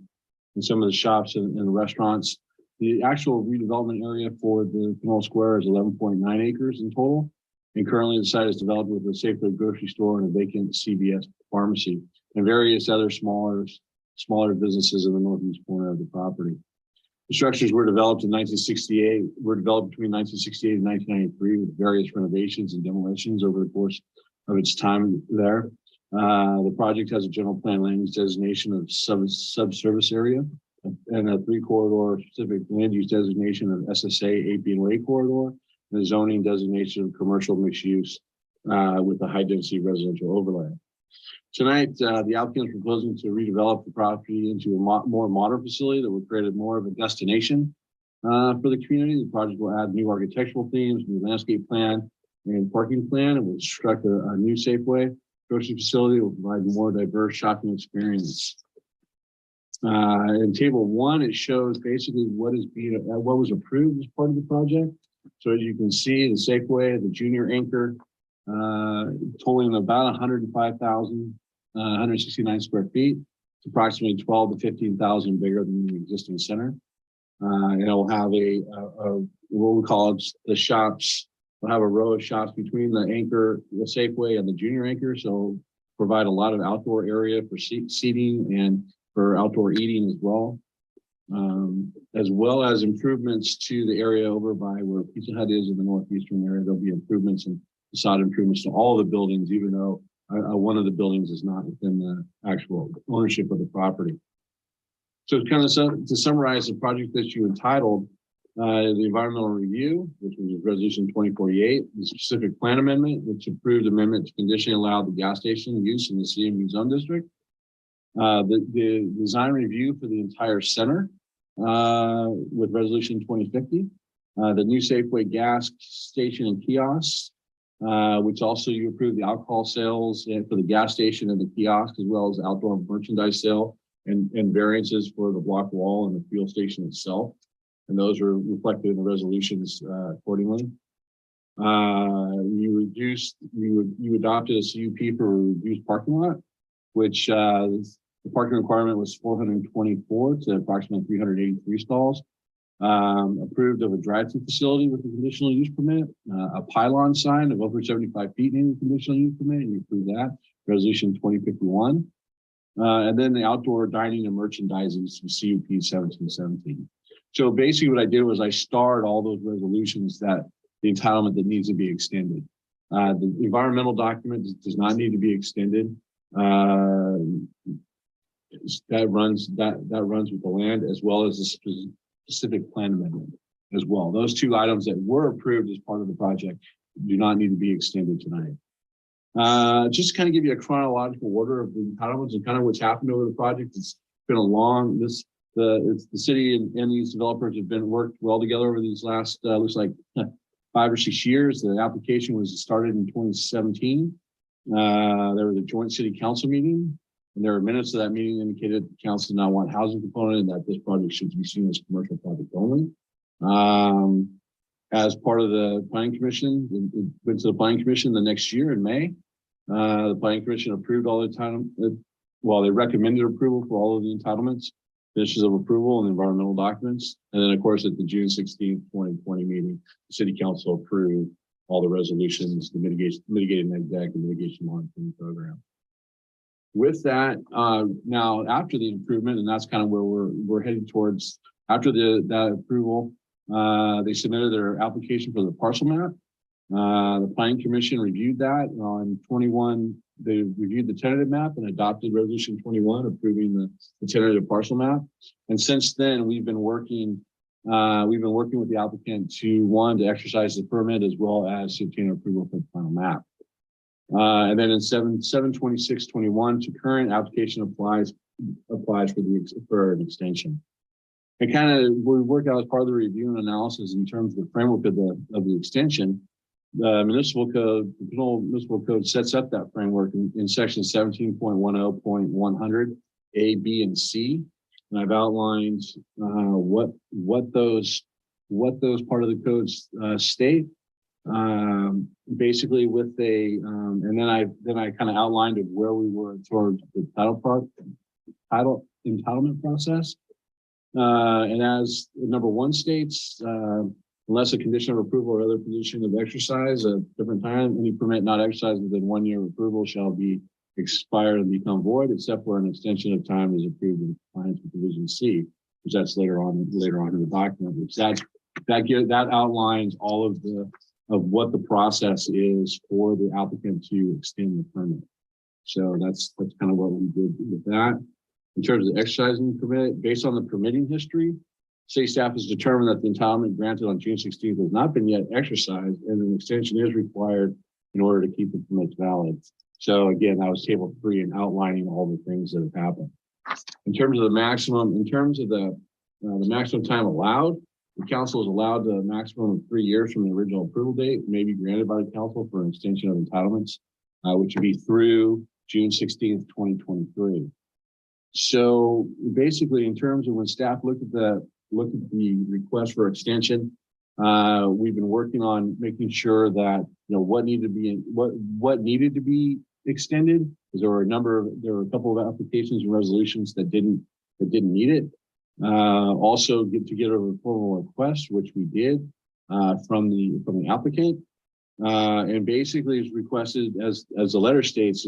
some of the shops and the restaurants. The actual redevelopment area for the Pinole Square is 11.9 acres in total. And currently the site is developed with a Safeway grocery store and a vacant CVS pharmacy and various other smaller businesses in the northeast corner of the property. The structures were developed in 1968, were developed between 1968 and 1993 with various renovations and demolitions over the course of its time there. The project has a general plan land use designation of subservice area and a 3-corridor specific land use designation of SSA, AP and Way corridor, and a zoning designation of commercial mixed use with a high density residential overlay. Tonight, the applicant is proposing to redevelop the property into a more modern facility that will create more of a destination for the community. The project will add new architectural themes, new landscape plan, and parking plan. It will construct a new Safeway grocery facility. Will provide more diverse shopping experience. In table 1, it shows basically what was approved as part of the project. So as you can see, the Safeway, the junior anchor, totaling about 169 square feet. It's approximately 12 to 15,000 bigger than the existing center. And it will have what we call it, the shops. We'll have a row of shops between the anchor, the Safeway, and the junior anchor. So provide a lot of outdoor area for seating and for outdoor eating as well as improvements to the area over by where Pizza Hut is in the northeastern area. There'll be improvements and facade improvements to all the buildings, even though one of the buildings is not within the actual ownership of the property. So kind of to summarize the project that you entitled, the environmental review, which was resolution 2048, the specific plan amendment, which approved amendment to conditionally allow the gas station use in the CMU zone district. The design review for the entire center with resolution 2050, the new Safeway gas station and kiosks, which also you approved the alcohol sales for the gas station and the kiosk, as well as outdoor merchandise sale and variances for the block wall and the fuel station itself. And those are reflected in the resolutions accordingly. You adopted a CUP for a reduced parking lot, which the parking requirement was 424 to approximately 383 stalls. Approved of a drive-through facility with a conditional use permit, a pylon sign of over 75 feet needing a conditional use permit, and you approved that, resolution 2051. And then the outdoor dining and merchandising, CUP 1717. So basically what I did was I starred all those resolutions that the entitlement that needs to be extended. The environmental document does not need to be extended. That runs with the land, as well as the specific plan amendment as well. Those two items that were approved as part of the project do not need to be extended tonight. Just to kind of give you a chronological order of the entitlements and kind of what's happened over the project. It's been a long, the city and these developers have worked well together over these last, looks like 5 or 6 years. The application was started in 2017. There was a joint city council meeting, and there were minutes of that meeting indicated the council did not want housing component and that this project should be seen as commercial project only. As part of the planning commission, it went to the planning commission the next year in May. The planning commission approved all the entitlements. Well, they recommended approval for all of the entitlements, finishes of approval and environmental documents. And then of course, at the June 16th, 2020 meeting, the city council approved all the resolutions, the mitigated neg deck, and mitigation monitoring program. With that, now after the improvement, and that's kind of where we're heading towards, after that approval, they submitted their application for the parcel map. The planning commission reviewed that on 21. They reviewed the tentative map and adopted resolution 21, approving the tentative parcel map. And since then, we've been working We've been working with the applicant to exercise the permit as well as to obtain approval for the final map. And then in 7/26/21 to current application applies for an extension. And we worked out as part of the review and analysis in terms of the framework of the extension. The Pinole Municipal Code sets up that framework in section 17.10.100 A, B, and C. And I've outlined what those part of the codes state. Basically with and then I kind of outlined of where we were towards the title entitlement process. And as number 1 states, unless a condition of approval or other condition of exercise at a different time, any permit not exercised within 1 year of approval shall be expired and become void, except where an extension of time is approved in compliance with provision C, which that's later on in the document, which that outlines all of what the process is for the applicant to extend the permit. So that's kind of what we did with that. In terms of exercising the permit, based on the permitting history, city staff has determined that the entitlement granted on June 16th has not been yet exercised, and an extension is required in order to keep the permits valid. So again, that was table 3 and outlining all the things that have happened. In terms of the maximum time allowed, the council is allowed a maximum of 3 years from the original approval date, may be granted by the council for an extension of entitlements, which would be through June 16th, 2023. So basically, in terms of when staff looked at the request for extension, we've been working on making sure that what needed to be extended, because there were a couple of applications and resolutions that didn't need it. Also to get a formal request, which we did from the applicant, and basically is requested as the letter states.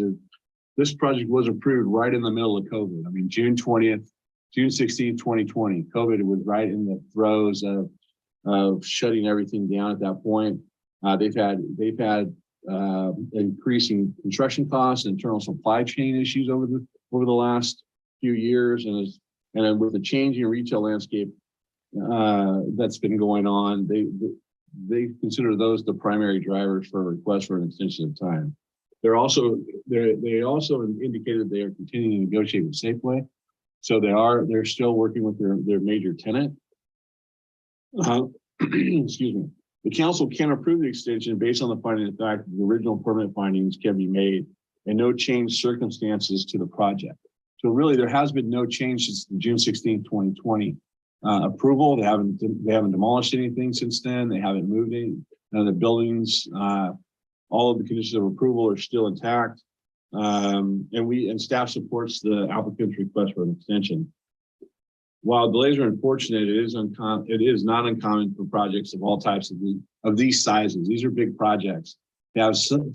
This project was approved right in the middle of COVID. I mean, June 16th, 2020, COVID was right in the throes of shutting everything down at that point. They've had increasing construction costs, internal supply chain issues over the last few years, and then with the changing retail landscape that's been going on, they consider those the primary drivers for a request for an extension of time. They also indicated they are continuing to negotiate with Safeway, so they're still working with their major tenant. Excuse me. The council can approve the extension based on the finding of fact that the original permit findings can be made and no change circumstances to the project. So really, there has been no change since the June 16th, 2020 approval. They haven't demolished anything since then. They haven't moved any. The buildings, all of the conditions of approval are still intact. And staff supports the applicant's request for an extension. While delays are unfortunate, it is not uncommon for projects of all types of these sizes. These are big projects to have some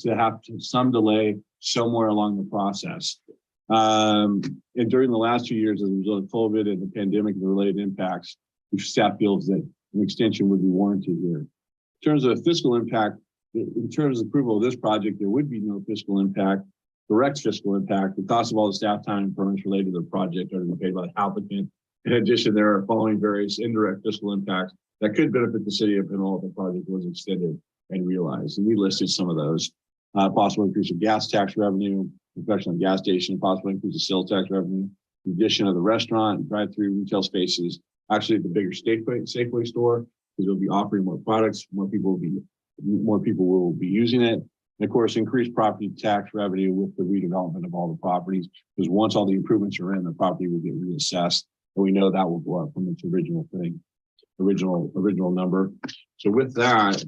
delay somewhere along the process. And during the last 2 years, as a result of COVID and the pandemic and the related impacts, which staff feels that an extension would be warranted here. In terms of fiscal impact, in terms of approval of this project, there would be no fiscal impact, direct fiscal impact. The cost of all the staff time and permits related to the project are to be paid by the applicant. In addition, there are following various indirect fiscal impacts that could benefit the city of Pinole if the project was extended and realized. And we listed some of those. Possible increase of gas tax revenue, inspection of gas station, possible increase of sales tax revenue, the addition of the restaurant, drive-through retail spaces, actually the bigger Safeway store, because it'll be offering more products, more people will be using it. And of course, increased property tax revenue with the redevelopment of all the properties, because once all the improvements are in, the property will get reassessed. And we know that will go up from its original number. So with that,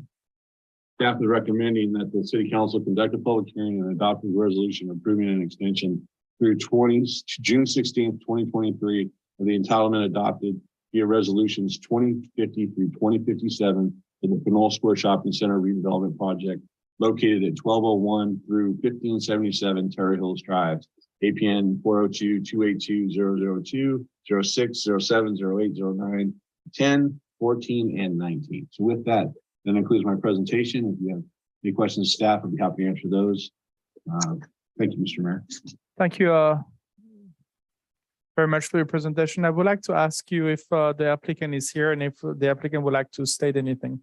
staff is recommending that the city council conduct a public hearing and adopt a resolution approving an extension through June 16th, 2023 of the entitlement adopted via resolutions 2050 through 2057 for the Pinole Square Shopping Center redevelopment project located at 1201 through 1577 Terry Hills Drive, APN 402-282-002, 06, 07, 08, 09, 10, 14, and 19. So with that includes my presentation. If you have any questions, staff, I'd be happy to answer those. Thank you, Mr. Mayor. Thank you, very much for your presentation. I would like to ask you if the applicant is here and if the applicant would like to state anything.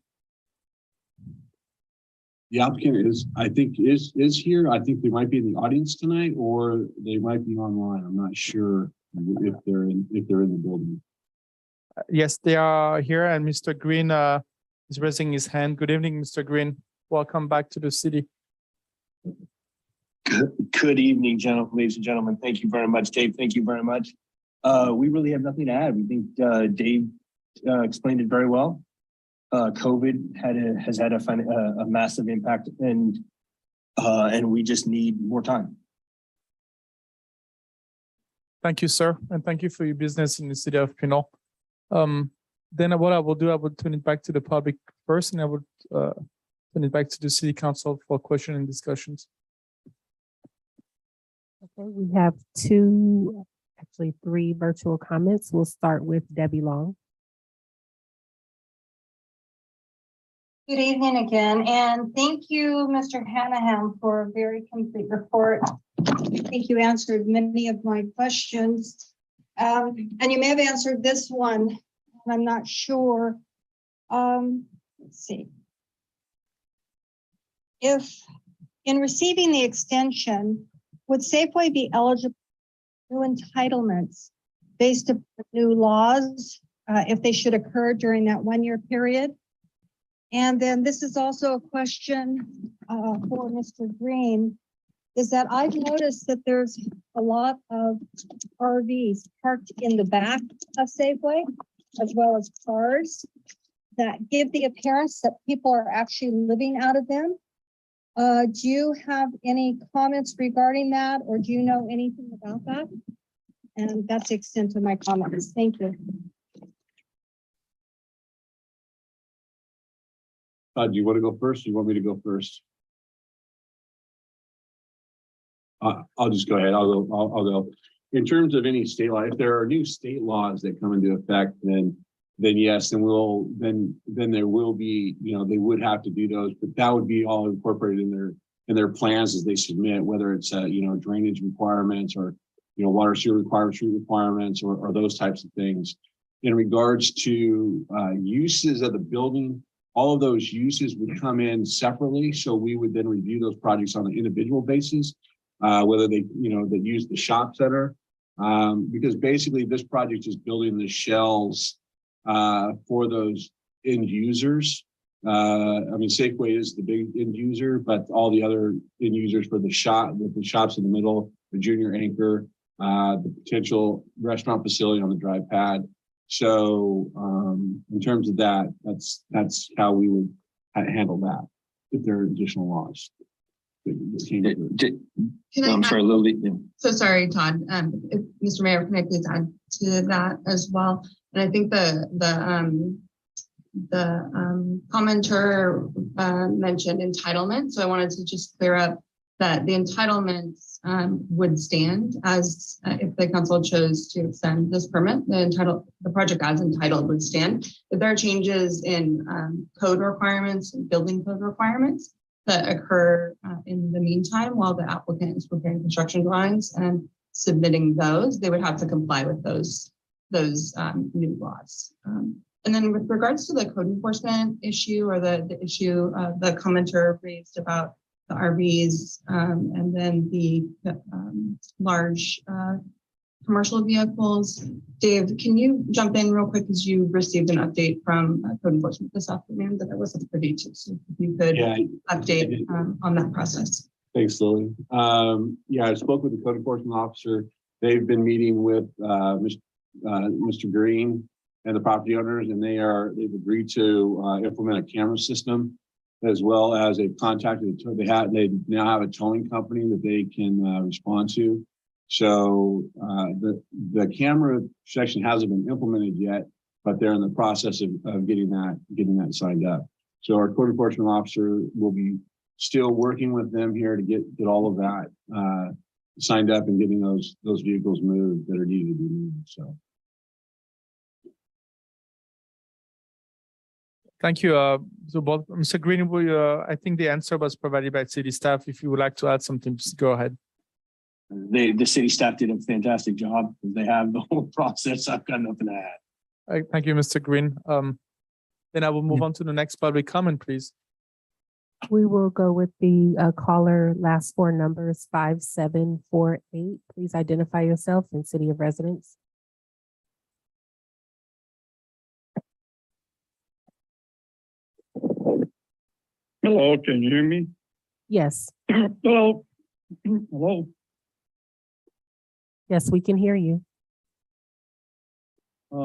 The applicant is, I think, is here. I think they might be in the audience tonight, or they might be online. I'm not sure if they're in the building. Yes, they are here, and Mr. Green is raising his hand. Good evening, Mr. Green. Welcome back to the city. Good evening, ladies and gentlemen. Thank you very much, Dave. Thank you very much. We really have nothing to add. We think Dave explained it very well. COVID has had a massive impact, and we just need more time. Thank you, sir, and thank you for your business in the city of Pinole. Then what I will do, I will turn it back to the public first, and I will turn it back to the city council for question and discussions. Okay, we have actually three virtual comments. We'll start with Debbie Long. Good evening again, and thank you, Mr. Hanahan, for a very complete report. I think you answered many of my questions, and you may have answered this one. I'm not sure. Let's see. If in receiving the extension, would Safeway be eligible for new entitlements based upon new laws if they should occur during that 1-year period? And then this is also a question for Mr. Green, is that I've noticed that there's a lot of RVs parked in the back of Safeway, as well as cars that give the appearance that people are actually living out of them. Do you have any comments regarding that, or do you know anything about that? And that's the extent of my comments. Thank you. Do you want to go first? Or you want me to go first? I'll just go ahead. I'll go. In terms of any state law, if there are new state laws that come into effect, then yes, then there will be, they would have to do those, but that would be all incorporated in their plans as they submit, whether it's drainage requirements or water sewer requirements or those types of things. In regards to uses of the building, all of those uses would come in separately, so we would then review those projects on an individual basis, whether they use the shop center, because basically this project is building the shells for those end users. Safeway is the big end user, but all the other end users for the shop, with the shops in the middle, the junior anchor, the potential restaurant facility on the drive pad. So in terms of that, that's how we would handle that if there are additional laws. I'm sorry, Lily. Yeah. So sorry, Todd. If Mr. Mayor, can I please add to that as well? And I think the commenter mentioned entitlement. So I wanted to just clear up that the entitlements would stand as if the council chose to extend this permit, the project as entitled would stand. If there are changes in code requirements, building code requirements that occur in the meantime while the applicant is preparing construction drawings and submitting those, they would have to comply with those new laws. And then with regards to the code enforcement issue or the issue the commenter raised about the RVs and then the large commercial vehicles, Dave, can you jump in real quick because you received an update from code enforcement this afternoon that I wasn't privy to, so if you could update on that process. Thanks, Lily. I spoke with the code enforcement officer. They've been meeting with Mr. Green and the property owners, and they've agreed to implement a camera system, as well as they've contacted. They now have a towing company that they can respond to. So the camera section hasn't been implemented yet, but they're in the process of getting that signed up. So our code enforcement officer will be still working with them here to get all of that signed up and getting those vehicles moved that are needed to be moved. So. Thank you. So both Mr. Green, I think the answer was provided by city staff. If you would like to add something, just go ahead. the city staff did a fantastic job. They have the whole process. I've got nothing to add. Thank you, Mr. Green. Then I will move on to the next public comment, please. We will go with the caller last four numbers 5748. Please identify yourself and city of residence. Hello, can you hear me? Yes, Hello. Hello. yes, we can hear you.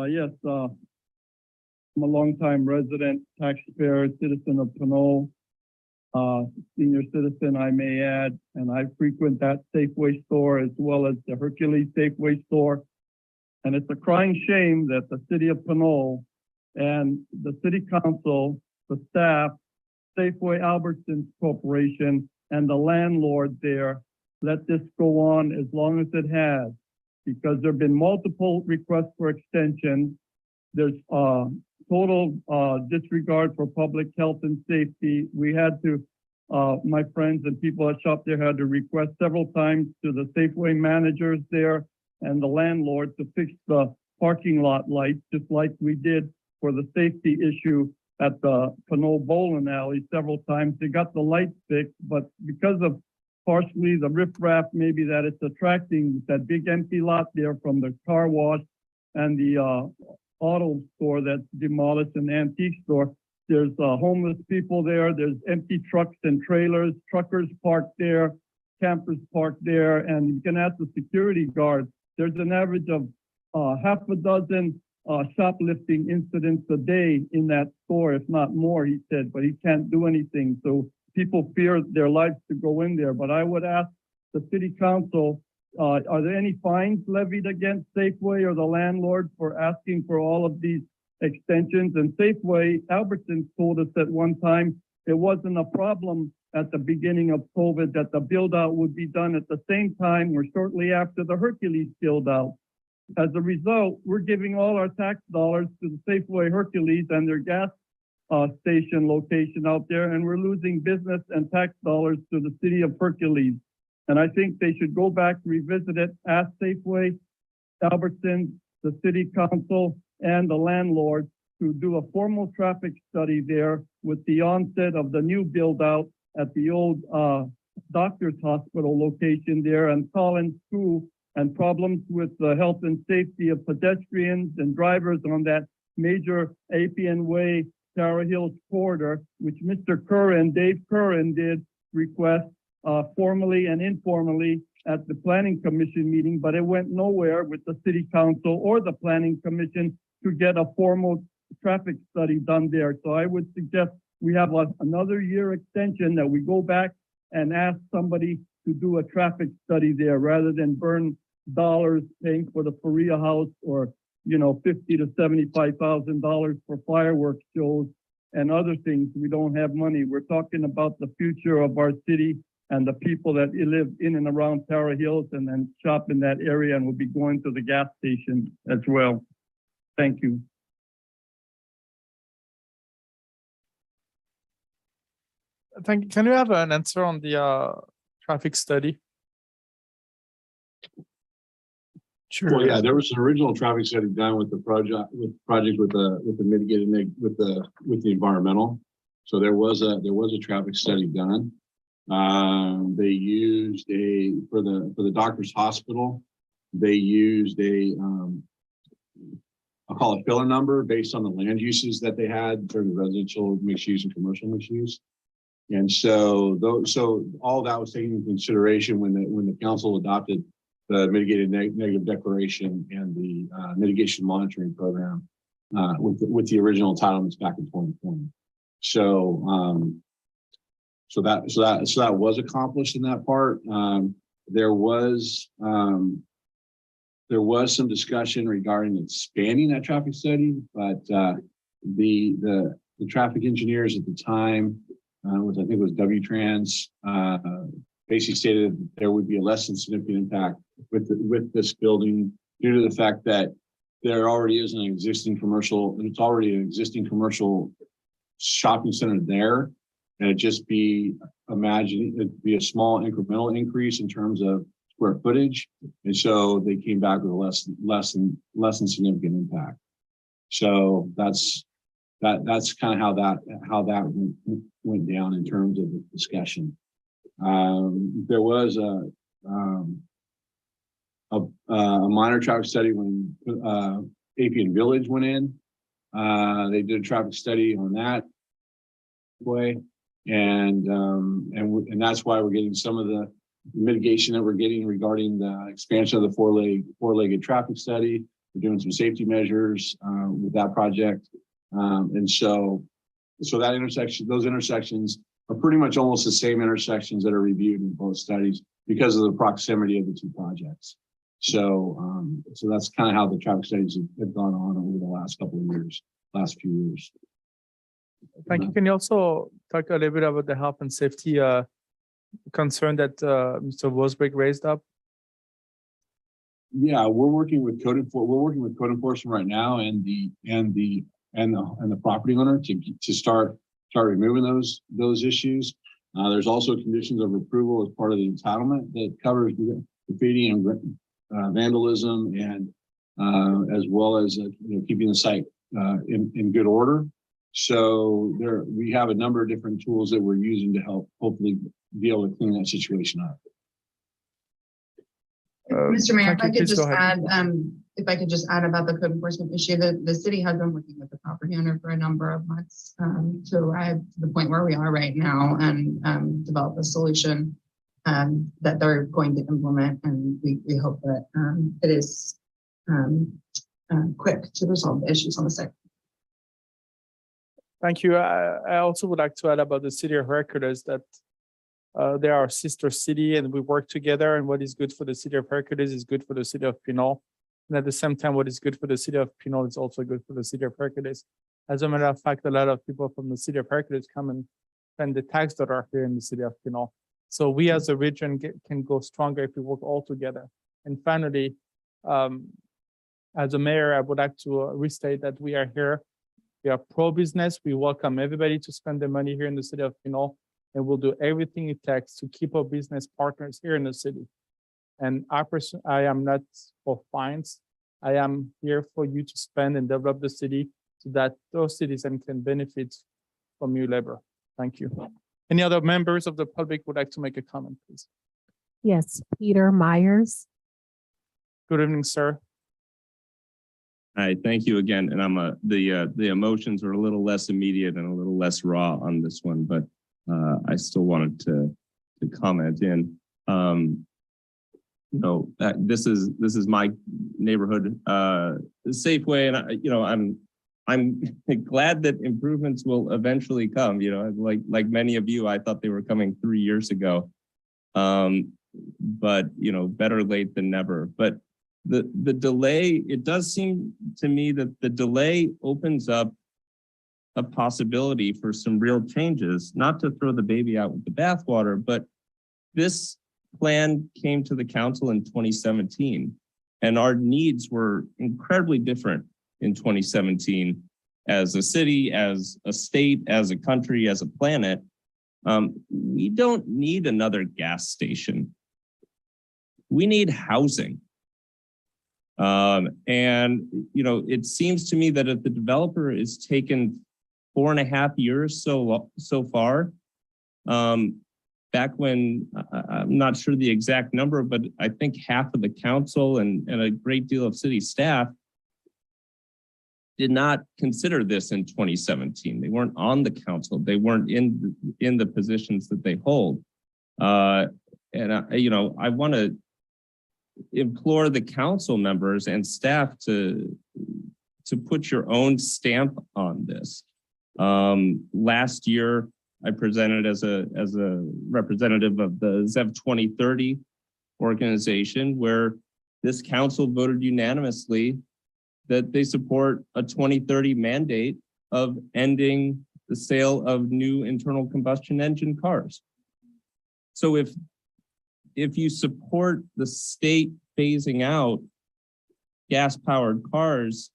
Yes, I'm a longtime resident, taxpayer, citizen of Pinole. Senior citizen, I may add, and I frequent that Safeway store as well as the Hercules Safeway store. And it's a crying shame that the city of Pinole and the city council, the staff, Safeway Albertsons Corporation, and the landlord there let this go on as long as it has, because there have been multiple requests for extensions. There's total disregard for public health and safety. We had to, my friends and people that shop there had to request several times to the Safeway managers there and the landlord to fix the parking lot lights, just like we did for the safety issue at the Pinole Bowling Alley several times. They got the lights fixed, but because of partially the riprap, maybe that it's attracting that big empty lot there from the car wash and the auto store that's demolished, an antique store. There's homeless people there. There's empty trucks and trailers, truckers parked there, campers parked there, and you can ask the security guard. There's an average of half a dozen shoplifting incidents a day in that store, if not more, he said, but he can't do anything. So people fear their lives to go in there. But I would ask the city council, are there any fines levied against Safeway or the landlord for asking for all of these extensions? And Safeway, Albertsons told us at one time, it wasn't a problem at the beginning of COVID that the build out would be done at the same time or shortly after the Hercules build out. As a result, we're giving all our tax dollars to the Safeway Hercules and their gas station location out there, and we're losing business and tax dollars to the city of Hercules. And I think they should go back, revisit it, ask Safeway, Albertsons, the city council, and the landlord to do a formal traffic study there with the onset of the new build out at the old doctor's hospital location there and Collins School, and problems with the health and safety of pedestrians and drivers on that major Appian Way, Tower Hills corridor, which Mr. Curran, Dave Curran did request formally and informally at the Planning Commission meeting, but it went nowhere with the City Council or the Planning Commission to get a formal traffic study done there. So I would suggest we have another year extension, that we go back and ask somebody to do a traffic study there rather than burn dollars paying for the Faria House or, you know, $50,000 to $75,000 for fireworks shows and other things. We don't have money. We're talking about the future of our city and the people that live in and around Tower Hills and then shop in that area and will be going to the gas station as well. Thank you. Can you have an answer on the traffic study? Sure. Well, yeah, there was an original traffic study done with the project with the mitigated with the environmental. So there was a traffic study done. They used for the doctor's hospital. They used I'll call it filler number based on the land uses that they had in terms of residential mixed use and commercial mixed use. And so all that was taken into consideration when the council adopted the mitigated negative declaration and the mitigation monitoring program with the original entitlements back in 2020. So that was accomplished in that part. There was some discussion regarding expanding that traffic study, but the traffic engineers at the time, I think it was W-Trans, basically stated that there would be a less than significant impact with this building due to the fact that there already is an existing commercial, and it's already an existing commercial shopping center there. And it'd just be, it'd be a small incremental increase in terms of square footage. And so they came back with a less than significant impact. So that's kind of how that went down in terms of the discussion. There was a minor traffic study when Apian Village went in. They did a traffic study on that way, and that's why we're getting some of the mitigation that we're getting regarding the expansion of the four-legged traffic study. We're doing some safety measures with that project, and so that intersection, those intersections are pretty much almost the same intersections that are reviewed in both studies because of the proximity of the two projects. So that's kind of how the traffic studies have gone on over the last few years. Thank you. Can you also talk a little bit about the health and safety concern that Mr. Wosbrick raised up? Yeah, we're working with code enforcement right now and the property owner to start removing those issues. There's also conditions of approval as part of the entitlement that covers graffiti and vandalism, and as well as keeping the site in good order. So we have a number of different tools that we're using to help hopefully be able to clean that situation up. Mr. Mayor, if I could just add about the code enforcement issue, the city has been working with the property owner for a number of months to arrive to the point where we are right now and develop a solution that they're going to implement. And we hope that it is quick to resolve the issues on the site. Thank you. I also would like to add about the city of Hercules that they are a sister city and we work together, and what is good for the city of Hercules is good for the city of Pinole. And at the same time, what is good for the city of Pinole is also good for the city of Hercules. As a matter of fact, a lot of people from the city of Hercules come and spend the tax dollar here in the city of Pinole. So we as a region can go stronger if we work all together. And finally, as a mayor, I would like to restate that we are here. We are pro-business. We welcome everybody to spend their money here in the city of Pinole, and we'll do everything it takes to keep our business partners here in the city. And I am not for fines. I am here for you to spend and develop the city so that those citizens can benefit from your labor. Thank you. Any other members of the public would like to make a comment, please? Yes, Peter Myers. Good evening, sir. Hi, thank you again. And the emotions were a little less immediate and a little less raw on this one, but I still wanted to comment in. This is my neighborhood Safeway, and I'm glad that improvements will eventually come. Like many of you, I thought they were coming 3 years ago, but better late than never. But the delay, it does seem to me that the delay opens up a possibility for some real changes, not to throw the baby out with the bathwater, but this plan came to the council in 2017, and our needs were incredibly different in 2017 as a city, as a state, as a country, as a planet. We don't need another gas station. We need housing. It seems to me that if the developer is taken 4.5 years so far, back when, I'm not sure the exact number, but I think half of the council and a great deal of city staff did not consider this in 2017. They weren't on the council. They weren't in the positions that they hold. I want to implore the council members and staff to put your own stamp on this. Last year, I presented as a representative of the ZEV 2030 organization, where this council voted unanimously that they support a 2030 mandate of ending the sale of new internal combustion engine cars. So if you support the state phasing out gas-powered cars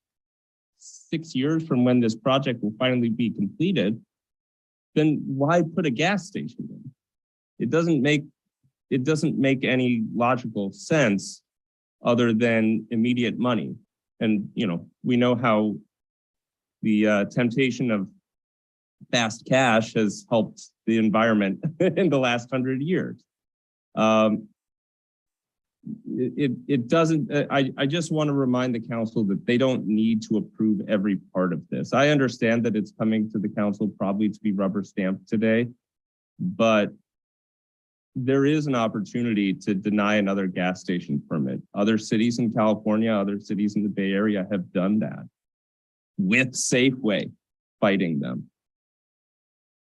6 years from when this project will finally be completed, then why put a gas station in? It doesn't make it doesn't make any logical sense other than immediate money. And, you know, we know how the temptation of fast cash has helped the environment in the last 100 years. It doesn't, I just want to remind the council that they don't need to approve every part of this. I understand that it's coming to the council probably to be rubber stamped today, but there is an opportunity to deny another gas station permit. Other cities in California, other cities in the Bay Area have done that with Safeway fighting them.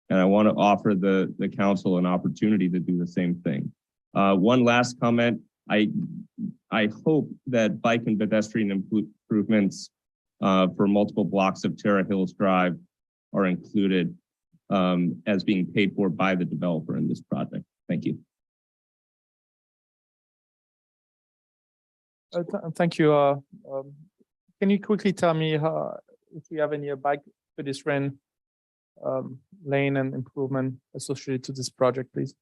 And I want to offer the council an opportunity to do the same thing. One last comment. I hope that bike and pedestrian improvements for multiple blocks of Terra Hills Drive are included as being paid for by the developer in this project. Thank you. Thank you. Can you quickly tell me if we have any bike pedestrian lane and improvement associated to this project, please?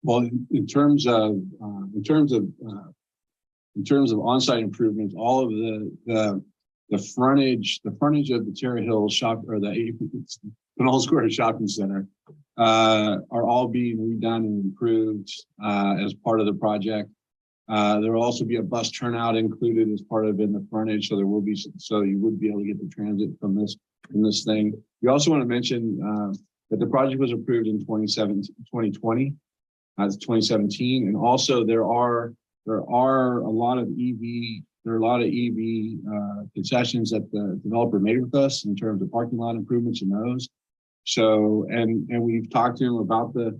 Well, in terms of on-site improvements, all of the frontage of the Terra Hills shop or the Pinole Square Shopping Center are all being redone and improved as part of the project. There will also be a bus turnout included as part of in the frontage, so there will be so you would be able to get the transit from this thing. We also want to mention that the project was approved in 2020. It's 2017, and also there are a lot of EV concessions that the developer made with us in terms of parking lot improvements and those. So and we've talked to him about the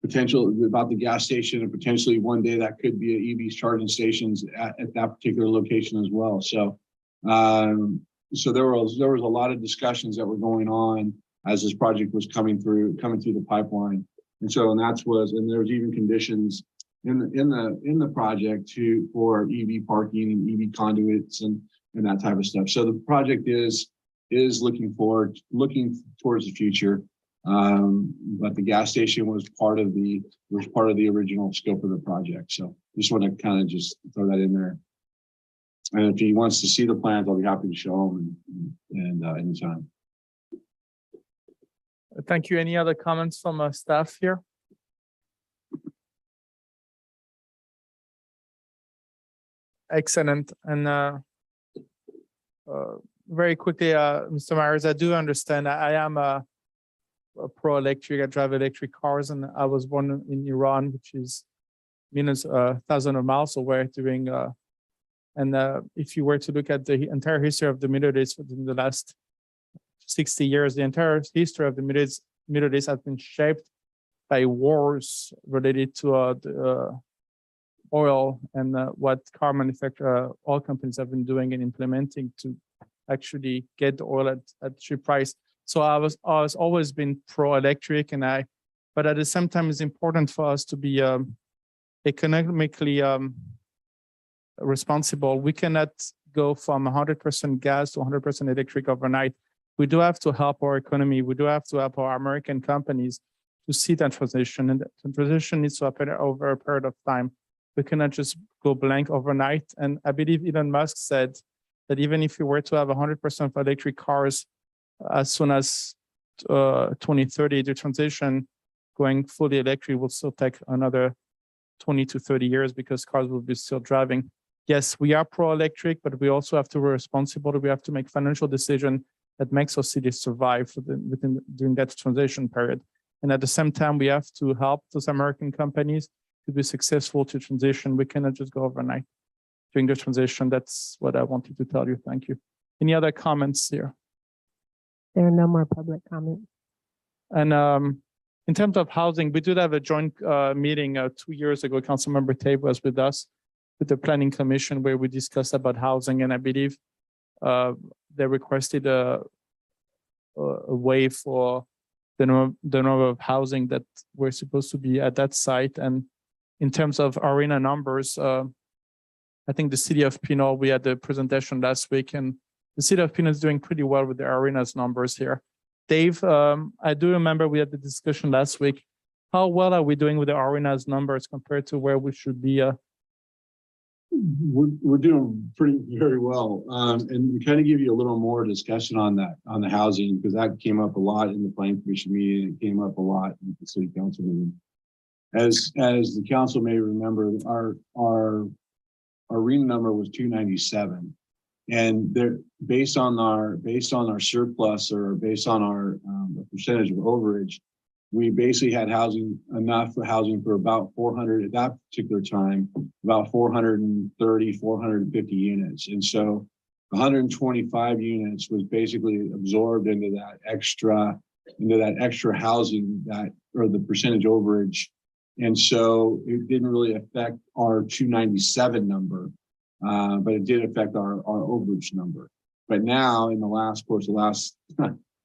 potential about the gas station, and potentially one day that could be an EV charging stations at that particular location as well. So so there was a lot of discussions that were going on as this project was coming through the pipeline. And so, and there's even conditions in the project for EV parking and EV conduits and that type of stuff. So the project is looking towards the future. But the gas station was part of the original scope of the project. So just want to kind of just throw that in there. And if he wants to see the plans, I'll be happy to show him and anytime. Thank you. Any other comments from staff here? Excellent. And very quickly, Mr. Myers, I do understand. I am a pro-electric. I drive electric cars, and I was born in Iran, which is thousands of miles away. If you were to look at the entire history of the Middle East within the last 60 years, the entire history of the Middle East has been shaped by wars related to the oil and what car oil companies have been doing and implementing to actually get the oil at cheap price. So I was always been pro-electric, but at the same time, it's important for us to be economically responsible. We cannot go from 100% gas to 100% electric overnight. We do have to help our economy. We do have to help our American companies to see that transition, and the transition needs to happen over a period of time. We cannot just go blank overnight. And I believe Elon Musk said that even if we were to have 100% of electric cars as soon as 2030, the transition going fully electric will still take another 20 to 30 years because cars will be still driving. Yes, we are pro-electric, but we also have to be responsible. We have to make financial decisions that makes our cities survive during that transition period. And at the same time, we have to help those American companies to be successful to transition. We cannot just go overnight during the transition. That's what I wanted to tell you. Thank you. Any other comments here? There are no more public comments. And in terms of housing, we did have a joint meeting 2 years ago. Councilmember Tate was with us with the Planning Commission where we discussed about housing, and I believe they requested a way for the number of housing that were supposed to be at that site. And in terms of arena numbers, I think the city of Pinole, we had the presentation last week, and the city of Pinole is doing pretty well with the arenas numbers here. Dave, I do remember we had the discussion last week. How well are we doing with the arenas numbers compared to where we should be? We're doing very well. And we kind of give you a little more discussion on that, on the housing, because that came up a lot in the planning commission meeting. It came up a lot in the city council meeting. As the council may remember, our arena number was 297. And they're based on our surplus, or based on our percentage of overage, we basically had enough housing for about 400 at that particular time, about 430, 450 units. And so 125 units was basically absorbed into that extra housing, or the percentage overage. And so it didn't really affect our 297 number, but it did affect our overage number. But now in the last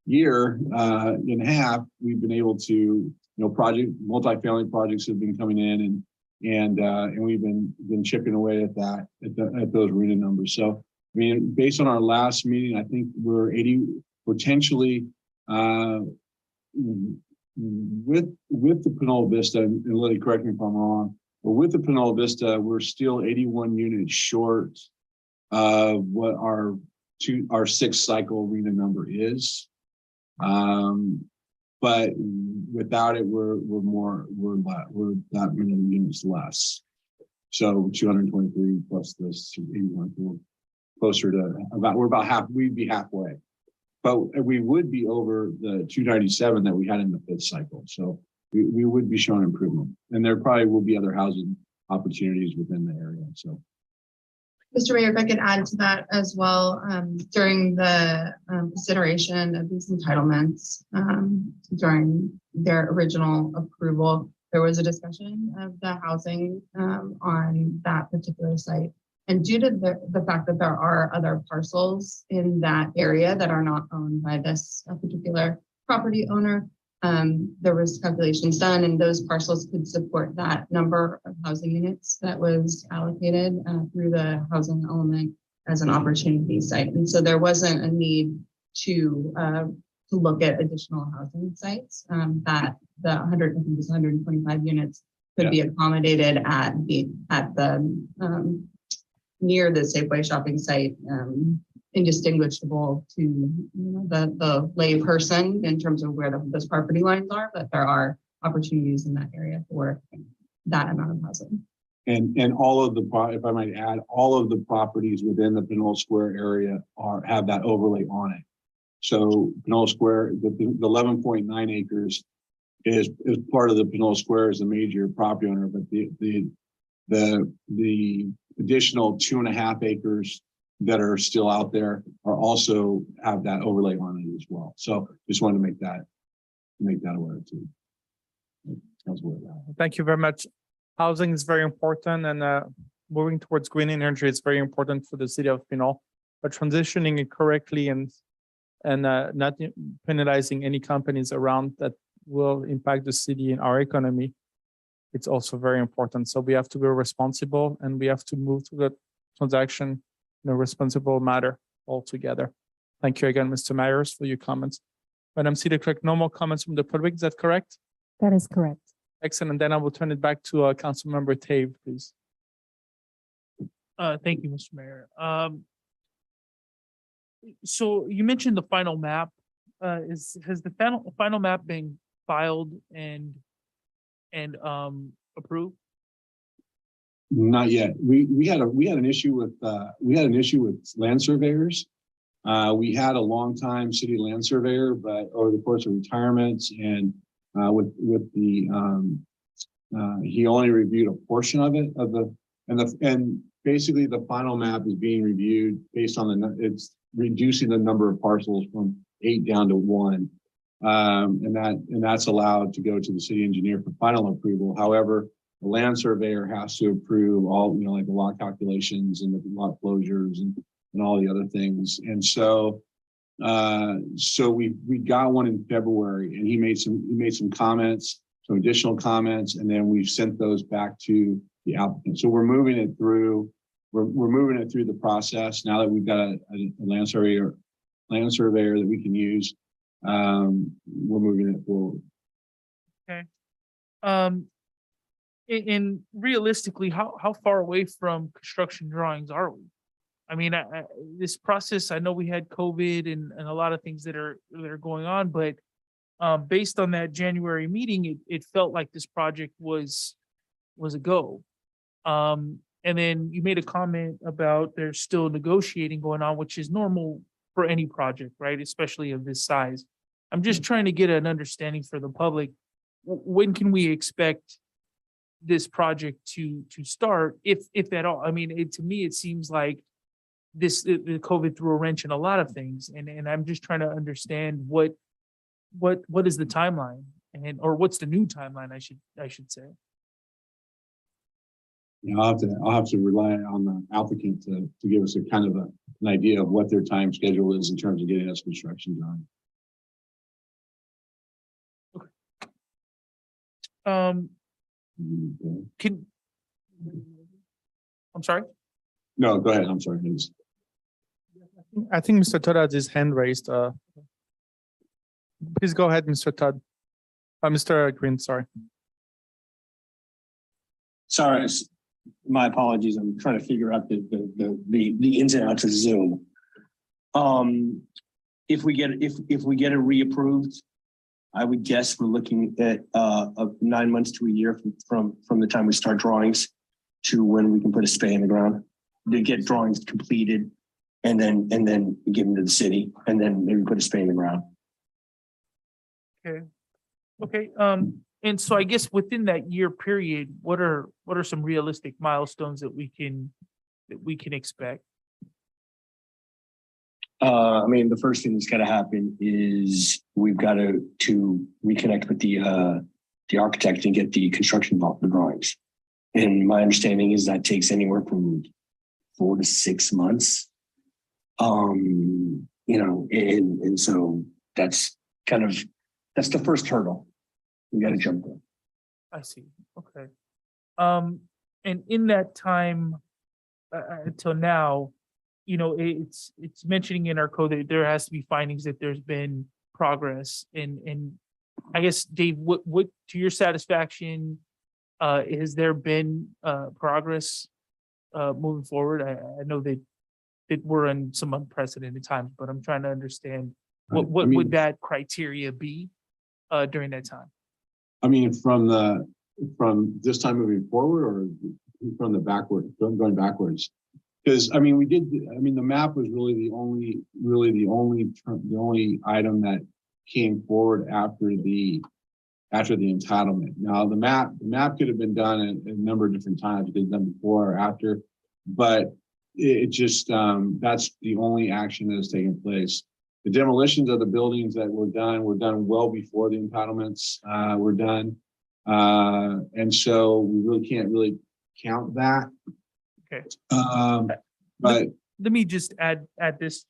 year and a half, we've been able to, multifamily projects have been coming in, and we've been chipping away at those arena numbers. So, I mean, based on our last meeting, I think we're potentially with the Pinole Vista, and Lily, correct me if I'm wrong, but with the Pinole Vista, we're still 81 units short of what our 6 cycle arena number is. But without it, we're that many units less. So 223 plus this 81, we're closer to we'd be halfway. But we would be over the 297 that we had in the 5th cycle. So we would be showing improvement. And there probably will be other housing opportunities within the area. So, Mr. Mayor, if I could add to that as well, during the consideration of these entitlements, during their original approval, there was a discussion of the housing on that particular site. And due to the fact that there are other parcels in that area that are not owned by this particular property owner, there was calculations done, and those parcels could support that number of housing units that was allocated through the housing element as an opportunity site. And so there wasn't a need to look at additional housing sites, that the 125 units could be accommodated at the near the Safeway shopping site, indistinguishable to the lay person in terms of where those property lines are, but there are opportunities in that area for that amount of housing. And all of if I might add, all of the properties within the Pinole Square area have that overlay on it. So Pinole Square, the 11.9 acres is part of the Pinole Square as a major property owner, but the additional 2.5 acres that are still out there are also have that overlay on it as well. So just wanted to make that aware too. Thank you very much. Housing is very important, and moving towards green energy is very important for the city of Pinole. But transitioning it correctly and not penalizing any companies around that will impact the city and our economy, it's also very important. So we have to be responsible, and we have to move to the transaction in a responsible matter altogether. Thank you again, Mr. Myers, for your comments. Madam City Clerk, no more comments from the public. Is that correct? That is correct. Excellent. Then I will turn it back to Councilmember Tave, please. Thank you, Mr. Mayor. So you mentioned the final map. Has the final map been filed and approved? Not yet. We had an issue with land surveyors. We had a long time city land surveyor, but over the course of retirements and he only reviewed a portion of it and basically the final map is being reviewed based on it's reducing the number of parcels from 8 down to 1. And that's allowed to go to the city engineer for final approval. However, the land surveyor has to approve all, like the lot calculations and the lot closures and all the other things. And so we got one in February, and he made some comments, some additional comments, and then we've sent those back to the applicant. So we're moving it through the process now that we've got a land surveyor that we can use. We're moving it forward. Okay. And realistically, how far away from construction drawings are we? I mean, this process, I know we had COVID and a lot of things that are going on, but based on that January meeting, it felt like this project was a go. And then you made a comment about there's still negotiating going on, which is normal for any project, right? Especially of this size. I'm just trying to get an understanding for the public. When can we expect this project to start, if at all? I mean, to me, it seems like the COVID threw a wrench in a lot of things, and I'm just trying to understand what is the timeline, or what's the new timeline, I should say. You know, I'll have to rely on the applicant to give us a kind of an idea of what their time schedule is in terms of getting us construction done. I'm sorry? No, go ahead. I'm sorry. I think Mr. Todd has his hand raised. Please go ahead, Mr. Todd. Mr. Green, sorry. Sorry, my apologies. I'm trying to figure out the ins and outs of Zoom. If we get it reapproved, I would guess we're looking at 9 months to a year from the time we start drawings to when we can put a spade in the ground to get drawings completed, and then give them to the city, and then maybe put a spade in the ground. Okay. And so I guess within that year period, what are some realistic milestones that we can expect? I mean, the first thing that's got to happen is we've got to reconnect with the architect and get the construction drawings. And my understanding is that takes anywhere from 4 to 6 months. You know, and so that's the first hurdle we got to jump through. I see. Okay. And in that time until now, you know, it's mentioning in our code that there has to be findings that there's been progress. And I guess, Dave, what to your satisfaction, has there been progress moving forward? I know that we're in some unprecedented times, but I'm trying to understand what would that criteria be during that time? I mean, from this time moving forward, or from the going backwards? Because I mean, the map was really the only item that came forward after the entitlement. Now the map could have been done a number of different times. It could have been done before or after, but it just that's the only action that has taken place. The demolitions of the buildings that were done well before the entitlements were done. And so we really can't count that. Okay. But let me just add this,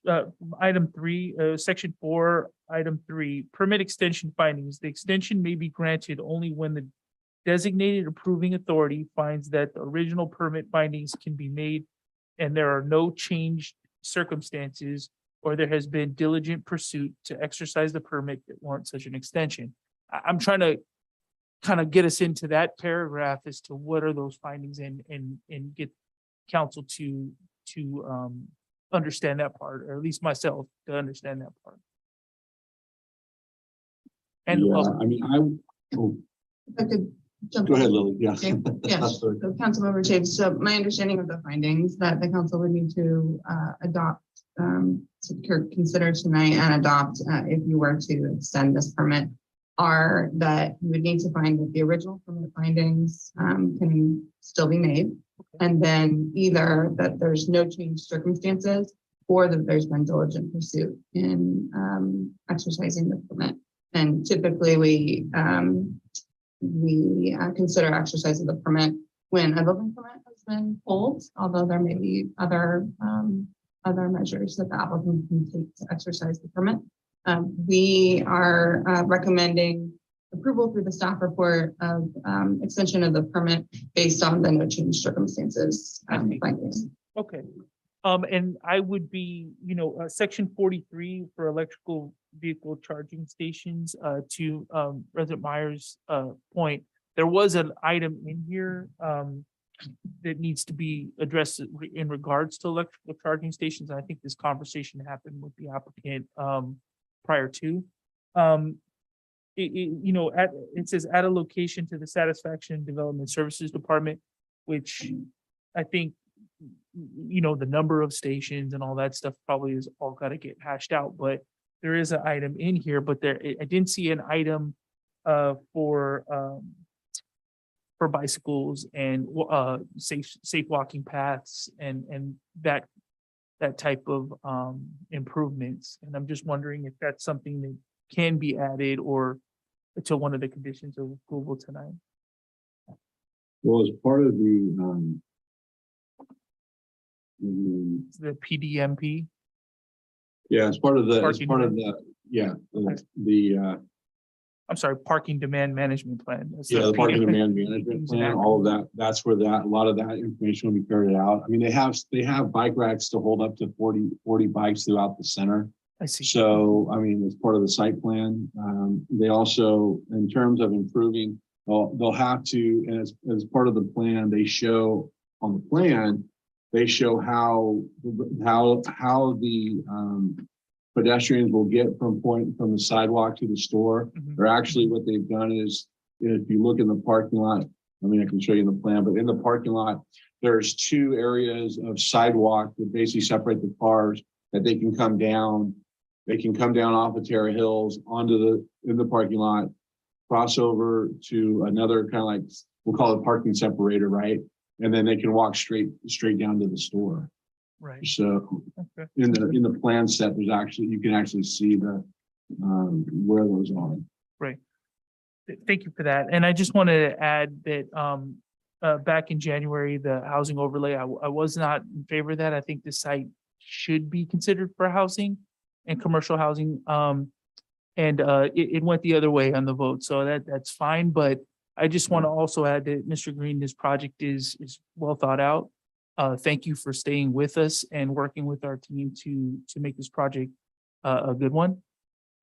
item 3, section 4, item 3, permit extension findings. The extension may be granted only when the designated approving authority finds that the original permit findings can be made and there are no changed circumstances, or there has been diligent pursuit to exercise the permit that warrants such an extension. I'm trying to kind of get us into that paragraph as to what are those findings, and get council to understand that part, or at least myself to understand that part. And yeah, I mean, If I could jump go in. ahead, Lily. Yeah. Okay, yeah. So Councilmember Chaves, so my understanding of the findings that the council would need to adopt, consider tonight and adopt if you were to extend this permit, are that you would need to find that the original permit findings can still be made, and then either that there's no changed circumstances, or that there's been diligent pursuit in exercising the permit. And typically we consider exercise of the permit when a building permit has been pulled, although there may be other measures that the applicant can take to exercise the permit. We are recommending approval through the staff report of extension of the permit based on the no change circumstances findings. Okay. And I would be, section 43 for electrical vehicle charging stations, to President Myers' point, there was an item in here that needs to be addressed in regards to electrical charging stations. I think this conversation happened with the applicant prior to. You know, it says at a location to the Satisfaction and Development Services Department, which I think, you know, the number of stations and all that stuff probably is all got to get hashed out, but there is an item in here, but I didn't see an item for bicycles and safe walking paths and that type of improvements. And I'm just wondering if that's something that can be added or to one of the conditions of approval tonight. Well, as part of the PDMP. yeah, as part of the I'm sorry, parking demand management plan. That's the parking PDMP. demand management plan, all of that, that's where a lot of that information will be carried out. I mean, they have bike racks to hold up to 40 bikes throughout the center. I see. So, I mean, as part of the site plan, they also, in terms of improving, they'll have to, and as part of the plan, they show on the plan, they show how the pedestrians will get from the sidewalk to the store. Mhm. Or actually what they've done is, if you look in the parking lot, I mean, I can show you in the plan, but in the parking lot, there's 2 areas of sidewalk that basically separate the cars that they can come down. They can come down off of Terra Hills in the parking lot, cross over to another kind of like, we'll call it parking separator, right? And then they can walk straight down to the store. Right. So Okay. in the plan set, you can actually see where those are. Right. Thank you for that. And I just wanted to add that back in January, the housing overlay, I was not in favor of that. I think the site should be considered for housing and commercial housing. It went the other way on the vote, so that's fine. But I just want to also add that Mr. Green, this project is well thought out. Thank you for staying with us and working with our team to make this project a good one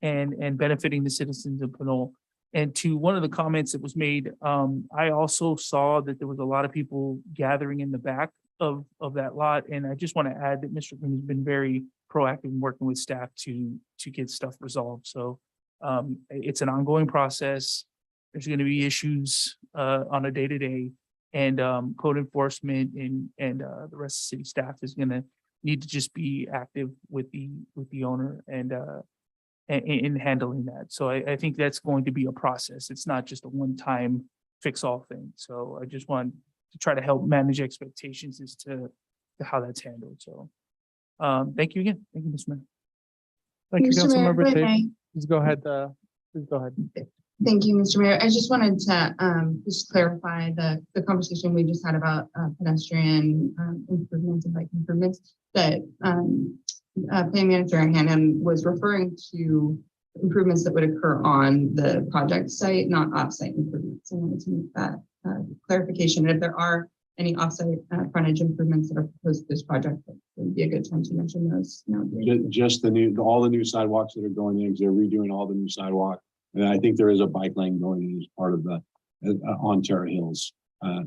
and benefiting the citizens of Pinole. And to one of the comments that was made, I also saw that there was a lot of people gathering in the back of that lot. And I just want to add that Mr. Green has been very proactive in working with staff to get stuff resolved. So it's an ongoing process. There's going to be issues on a day-to-day, and code enforcement and the rest of city staff is going to need to just be active with the owner and in handling that. So I think that's going to be a process. It's not just a one-time fix-all thing. So I just want to try to help manage expectations as to how that's handled. So thank you again. Thank you, Mr. Mayor. Thank you, Mr. Mayor, Councilmember if I Tate. may. Please go ahead. Please go ahead. Thank you, Mr. Mayor. I just wanted to just clarify the conversation we just had about pedestrian improvements and bike improvements, that Plan Manager Hannum was referring to improvements that would occur on the project site, not off-site improvements. I wanted to make that clarification. If there are any off-site frontage improvements that are proposed to this project, it would be a good time to mention those. Just all the new sidewalks that are going in, because they're redoing all the new sidewalk. And I think there is a bike lane going in as part of the on Terra Hills.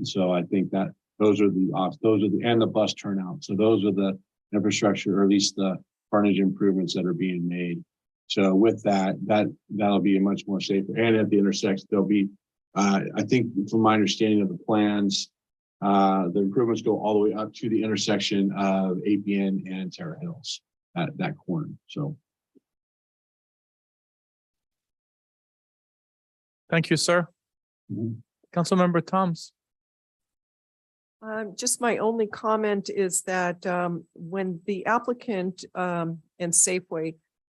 So I think that those are and the bus turnout. So those are the infrastructure, or at least the frontage improvements that are being made. So with that'll be a much more safer. And at the intersection, there'll be, I think from my understanding of the plans, the improvements go all the way up to the intersection of APN and Terra Hills at that corner. So. Thank you, sir. Councilmember Thoms. Just my only comment is that when the applicant and Safeway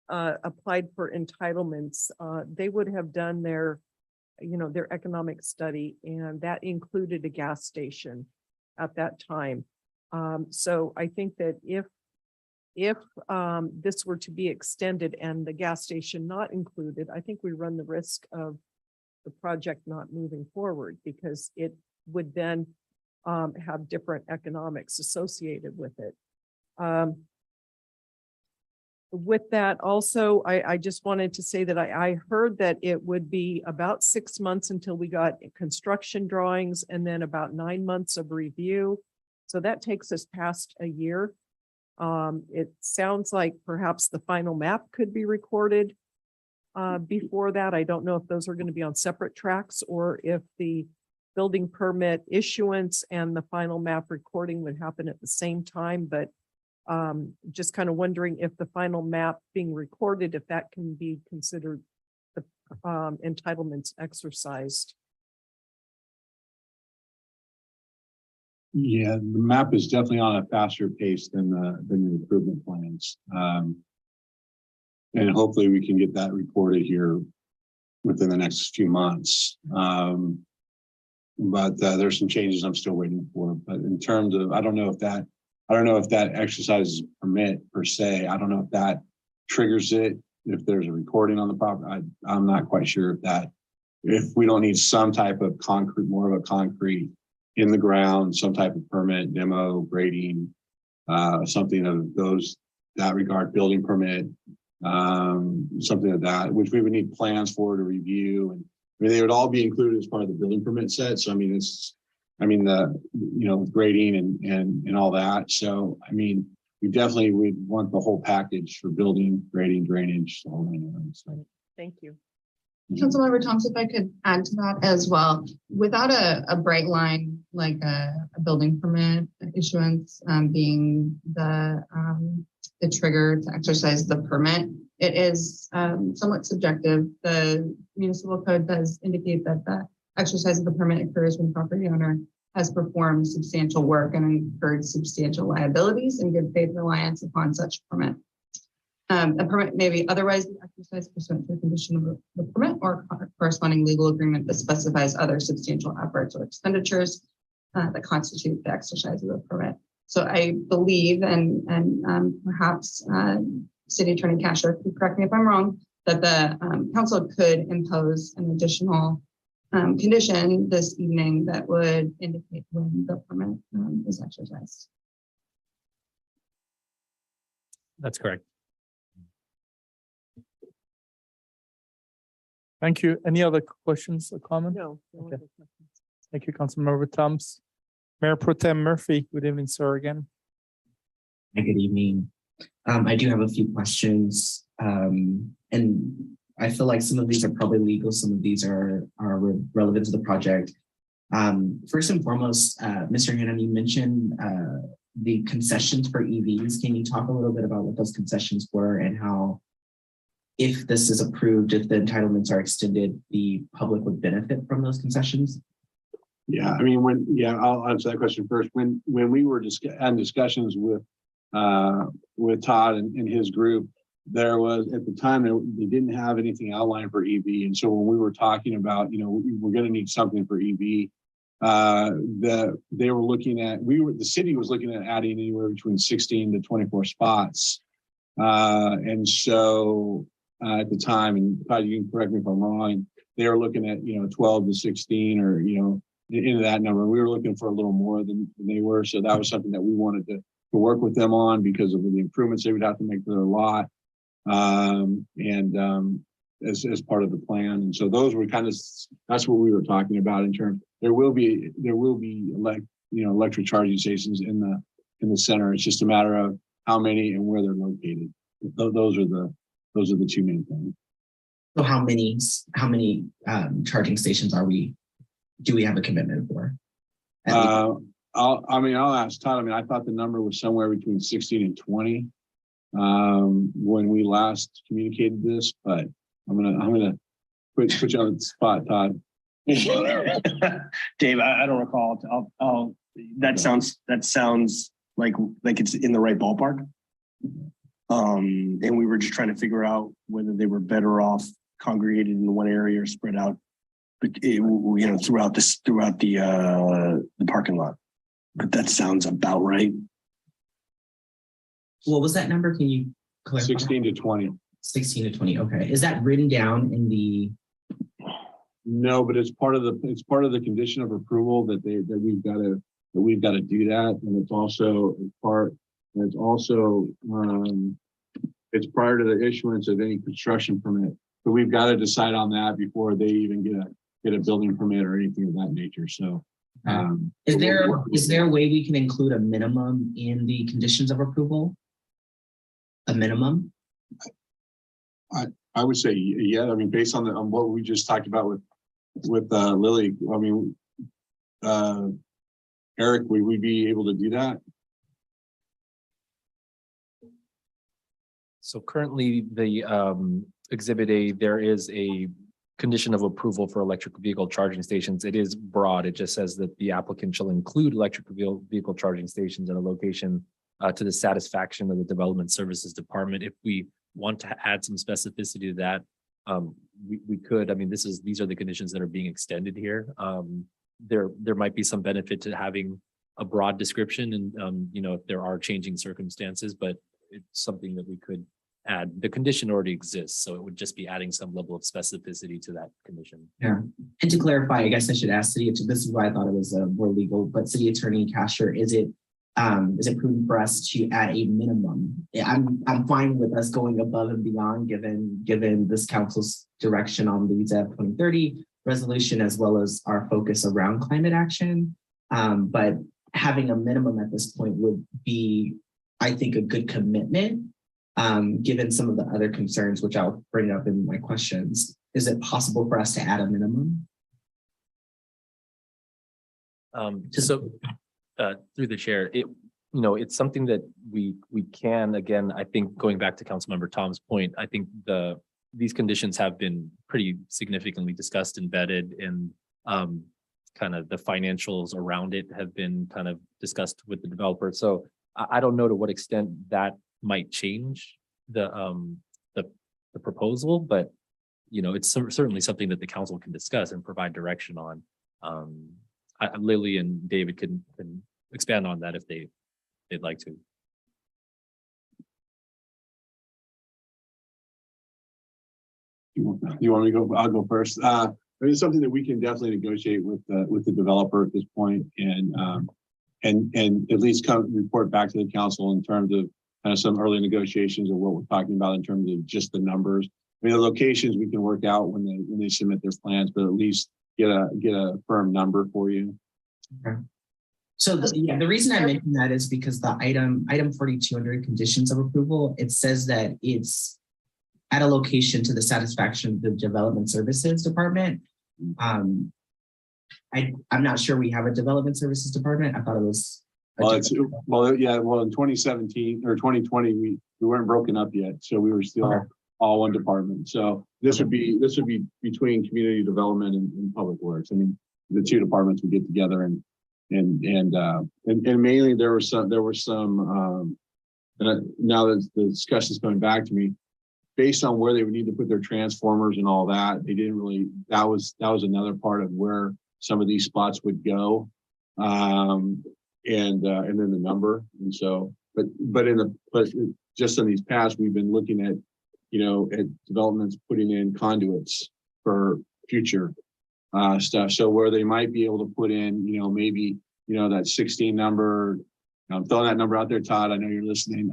applied for entitlements, they would have done their economic study, and that included a gas station at that time. So I think that if this were to be extended and the gas station not included, I think we run the risk of the project not moving forward, because it would then have different economics associated with it. With that also, I just wanted to say that I heard that it would be about 6 months until we got construction drawings and then about 9 months of review. So that takes us past a year. It sounds like perhaps the final map could be recorded before that. I don't know if those are going to be on separate tracks or if the building permit issuance and the final map recording would happen at the same time, but just kind of wondering if the final map being recorded, if that can be considered the entitlements exercised. Yeah, the map is definitely on a faster pace than the improvement plans. And hopefully we can get that recorded here within the next few months. But there's some changes I'm still waiting for. But in terms of, I don't know if that exercises permit per se. I don't know if that triggers it, if there's a recording on the property. I'm not quite sure if we don't need some type of concrete, more of a concrete in the ground, some type of permit, demo, grading, something of that regard, building permit, something like that, which we would need plans for to review. And I mean, they would all be included as part of the building permit set. So, I mean, with grading and all that. So, I mean, we definitely would want the whole package for building, grading, drainage. So. Thank you. Councilmember Thompson, if I could add to that as well, without a bright line, like a building permit issuance being the trigger to exercise the permit, it is somewhat subjective. The municipal code does indicate that the exercise of the permit occurs when property owner has performed substantial work and incurred substantial liabilities in good faith reliance upon such permit. A permit may be otherwise exercised pursuant to a condition of the permit or corresponding legal agreement that specifies other substantial efforts or expenditures that constitute the exercise of the permit. So I believe, and perhaps City Attorney Casher could correct me if I'm wrong, that the council could impose an additional condition this evening that would indicate when the permit is exercised. That's correct. Thank you. Any other questions or comments? No. Okay. Thank you, Councilmember Thomas. Mayor Pro Tem Murphy, good evening, sir, again. Hi, good evening. I do have a few questions, and I feel like some of these are probably legal, some of these are relevant to the project. First and foremost, Mr. Hannon, you mentioned the concessions for EVs. Can you talk a little bit about what those concessions were and how, if this is approved, if the entitlements are extended, the public would benefit from those concessions? Yeah, I mean, I'll answer that question first. When we were having discussions with Todd and his group, there was, at the time, they didn't have anything outlined for EV. And so when we were talking about, we're going to need something for EV, they were looking at, the city was looking at adding anywhere between 16 to 24 spots. And so at the time, and Todd, you can correct me if I'm wrong, they were looking at, 12 to 16 or, into that number. We were looking for a little more than they were. So that was something that we wanted to work with them on because of the improvements they would have to make to their lot. As part of the plan. And so those were that's what we were talking about in terms, there will be electric charging stations in the center. It's just a matter of how many and where they're located. Those are the two main things. So how many charging stations do we have a commitment for? I'll ask Todd. I mean, I thought the number was somewhere between 16 and 20 when we last communicated this, but I'm gonna put you on the spot, Todd. Dave, I don't recall. That sounds like it's in the right ballpark. And we were just trying to figure out whether they were better off congregated in one area or spread out, but throughout the parking lot. But that sounds about right. What was that number? Can you clarify? 16 to 20. 16 to 20. Okay. Is that written down in the? No, but it's part of the condition of approval that we've got to do that, and it's also it's prior to the issuance of any construction permit. But we've got to decide on that before they even get a building permit or anything of that nature. So is there a way we can include a minimum in the conditions of approval? A minimum? I would say, yeah, I mean, based on what we just talked about with Lily, I mean, Eric, would we be able to do that? So currently the Exhibit A, there is a condition of approval for electric vehicle charging stations. It is broad. It just says that the applicant shall include electric vehicle charging stations at a location to the satisfaction of the Development Services Department. If we want to add some specificity to that, we could. I mean, these are the conditions that are being extended here. There might be some benefit to having a broad description, and you know, if there are changing circumstances, but it's something that we could add. The condition already exists, so it would just be adding some level of specificity to that condition. Yeah, and to clarify, I guess I should ask city. This is why I thought it was more legal. But city attorney Casher, is it prudent for us to add a minimum? I'm fine with us going above and beyond, given this council's direction on the 2030 resolution, as well as our focus around climate action. But having a minimum at this point would be, I think, a good commitment, given some of the other concerns, which I'll bring up in my questions. Is it possible for us to add a minimum? Through the chair, it's something that we can, again, I think going back to Councilmember Tom's point, I think these conditions have been pretty significantly discussed and vetted, and kind of the financials around it have been kind of discussed with the developer. So I don't know to what extent that might change the proposal, but it's certainly something that the council can discuss and provide direction on. Lily and David can expand on that if they'd like to. You want me to go? I'll go first. It's something that we can definitely negotiate with the developer at this point, and at least report back to the council in terms of kind of some early negotiations of what we're talking about in terms of just the numbers. I mean, the locations we can work out when they submit their plans, but at least get a firm number for you. Okay. So the reason I mentioned that is because the item 4200 conditions of approval, it says that it's at a location to the satisfaction of the Development Services Department. I'm not sure we have a Development Services Department. I thought it was. Well, in 2017 or 2020, we weren't broken up yet, so we were still all one department. So this would be between community development and public works. I mean, the two departments would get together and mainly there were some now that the discussion is coming back to me, based on where they would need to put their transformers and all that, they didn't really, that was another part of where some of these spots would go. And then the number. And so, but just in these past, we've been looking at, at developments putting in conduits for future stuff. So where they might be able to put in, maybe, that 16 number. I'm throwing that number out there, Todd. I know you're listening.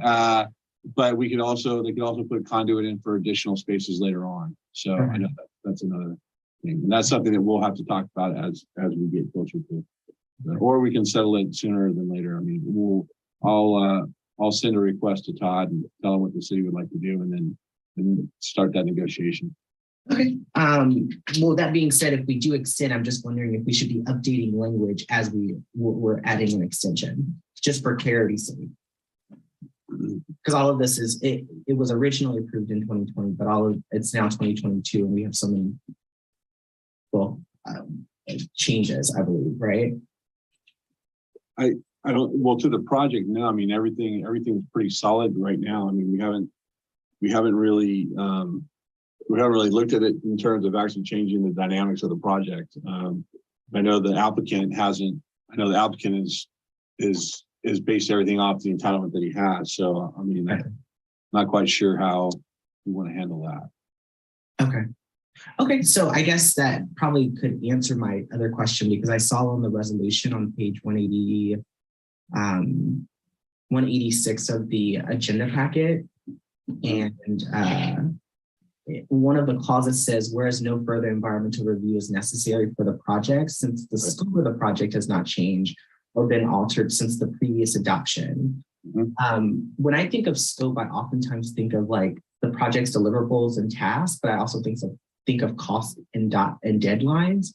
But they could also put conduit in for additional spaces later on. So I know that's another thing. And that's something that we'll have to talk about as we get closer to it. Or we can settle it sooner than later. I mean, I'll send a request to Todd and tell him what the city would like to do, and then start that negotiation. Okay. Well, that being said, if we do extend, I'm just wondering if we should be updating language as we're adding an extension, just for clarity's sake. Because all of this it was originally approved in 2020, but it's now 2022, and we have so many changes, I believe, right? I don't, to the project, no. I mean, everything's pretty solid right now. I mean, we haven't really looked at it in terms of actually changing the dynamics of the project. I know the applicant is based everything off the entitlement that he has. So, I mean, I'm not quite sure how we want to handle that. Okay. So I guess that probably could answer my other question, because I saw on the resolution on page 186 of the agenda packet, And one of the clauses says, whereas no further environmental review is necessary for the project, since the scope of the project has not changed or been altered since the previous adoption. When I think of scope, I oftentimes think of like the project's deliverables and tasks, but I also think of costs and deadlines.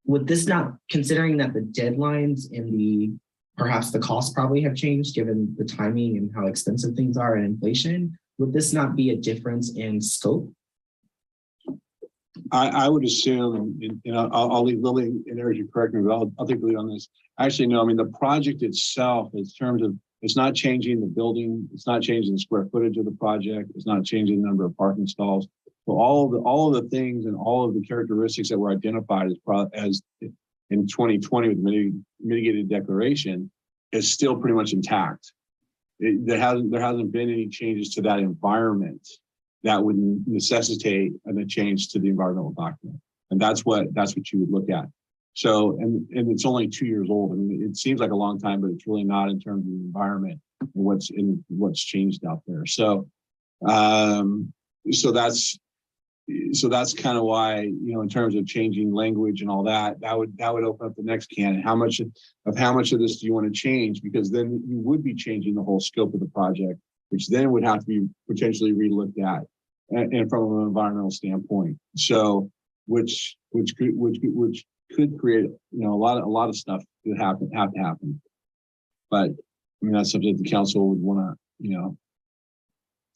Would this not, considering that the deadlines and perhaps the costs probably have changed given the timing and how expensive things are and inflation, would this not be a difference in scope? I would assume, and I'll leave Lily and Eric to correct me, but I'll take the lead on this. Actually, no, I mean, the project itself, in terms of, it's not changing the building, it's not changing the square footage of the project, it's not changing the number of parking stalls. So all of the things and all of the characteristics that were identified as in 2020 with the mitigated declaration is still pretty much intact. There hasn't been any changes to that environment that would necessitate a change to the environmental document. And that's what you would look at. So, and it's only 2 years old. I mean, it seems like a long time, but it's really not in terms of the environment and what's changed out there. So, so that's kind of why, you know, in terms of changing language and all that, that would open up the next can. How much of this do you want to change? Because then you would be changing the whole scope of the project, which then would have to be potentially relooked at and from an environmental standpoint. So, which could create, you know, a lot of stuff that have to happen. But I mean, that's something the council would want to, you know,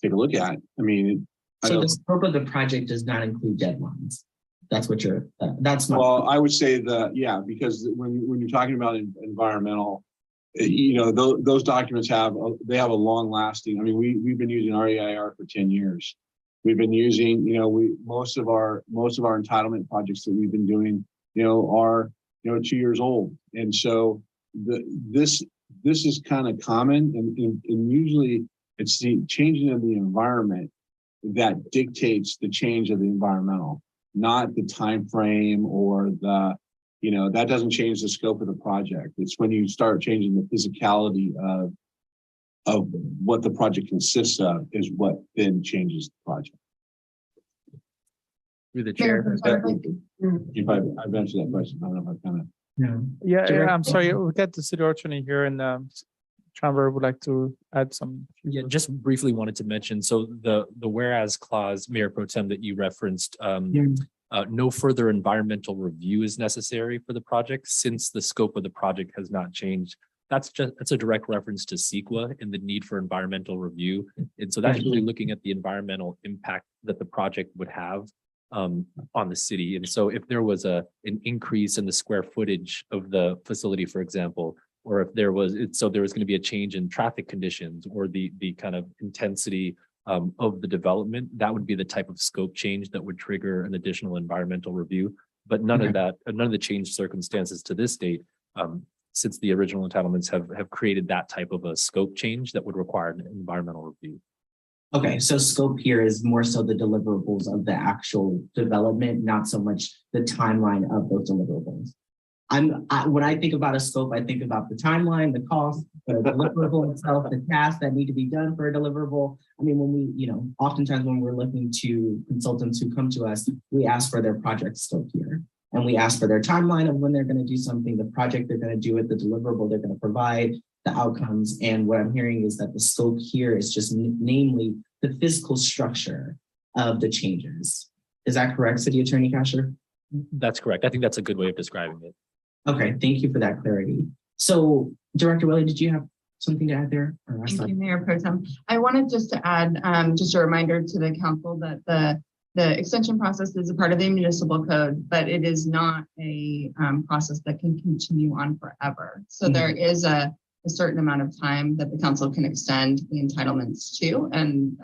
take a look at. I mean, so the scope of the project does not include deadlines. That's what you're, that's my. Well, I would say yeah, because when you're talking about environmental, you know, those documents have a long lasting. I mean, we've been using REIR for 10 years. We've been using, you know, most of our entitlement projects that we've been doing, you know, are, you know, 2 years old. And so this is kind of common, and usually it's the changing of the environment that dictates the change of the environmental, not the time frame or the, you know, that doesn't change the scope of the project. It's when you start changing the physicality of what the project consists of is what then changes the project. Through the chair. I've answered that question. I don't know if I kind of. Yeah, I'm sorry. We got the city attorney here, and Chamber would like to add some. Yeah, just briefly wanted to mention, so the whereas clause, Mayor Pro Tem, that you referenced, no further environmental review is necessary for the project since the scope of the project has not changed. That's a direct reference to CEQA and the need for environmental review. And so that's really looking at the environmental impact that the project would have on the city. And so if there was an increase in the square footage of the facility, for example, or if there was going to be a change in traffic conditions or the kind of intensity of the development, that would be the type of scope change that would trigger an additional environmental review. But none of the changed circumstances to this date, since the original entitlements have created that type of a scope change that would require an environmental review. Okay, so scope here is more so the deliverables of the actual development, not so much the timeline of those deliverables. When I think about a scope, I think about the timeline, the cost, the deliverable itself, the tasks that need to be done for a deliverable. I mean, when we, you know, oftentimes when we're looking to consultants who come to us, we ask for their project scope here. And we ask for their timeline of when they're going to do something, the project they're going to do it, the deliverable they're going to provide, the outcomes. And what I'm hearing is that the scope here is just namely the physical structure of the changes. Is that correct, City Attorney Kasher? That's correct. I think that's a good way of describing it. Okay, thank you for that clarity. So, Director Welly, did you have something to add there? Thank you, Mayor Pro Tem. I wanted just to add just a reminder to the council that the extension process is a part of the municipal code, but it is not a process that can continue on forever. So there is a certain amount of time that the council can extend the entitlements to, and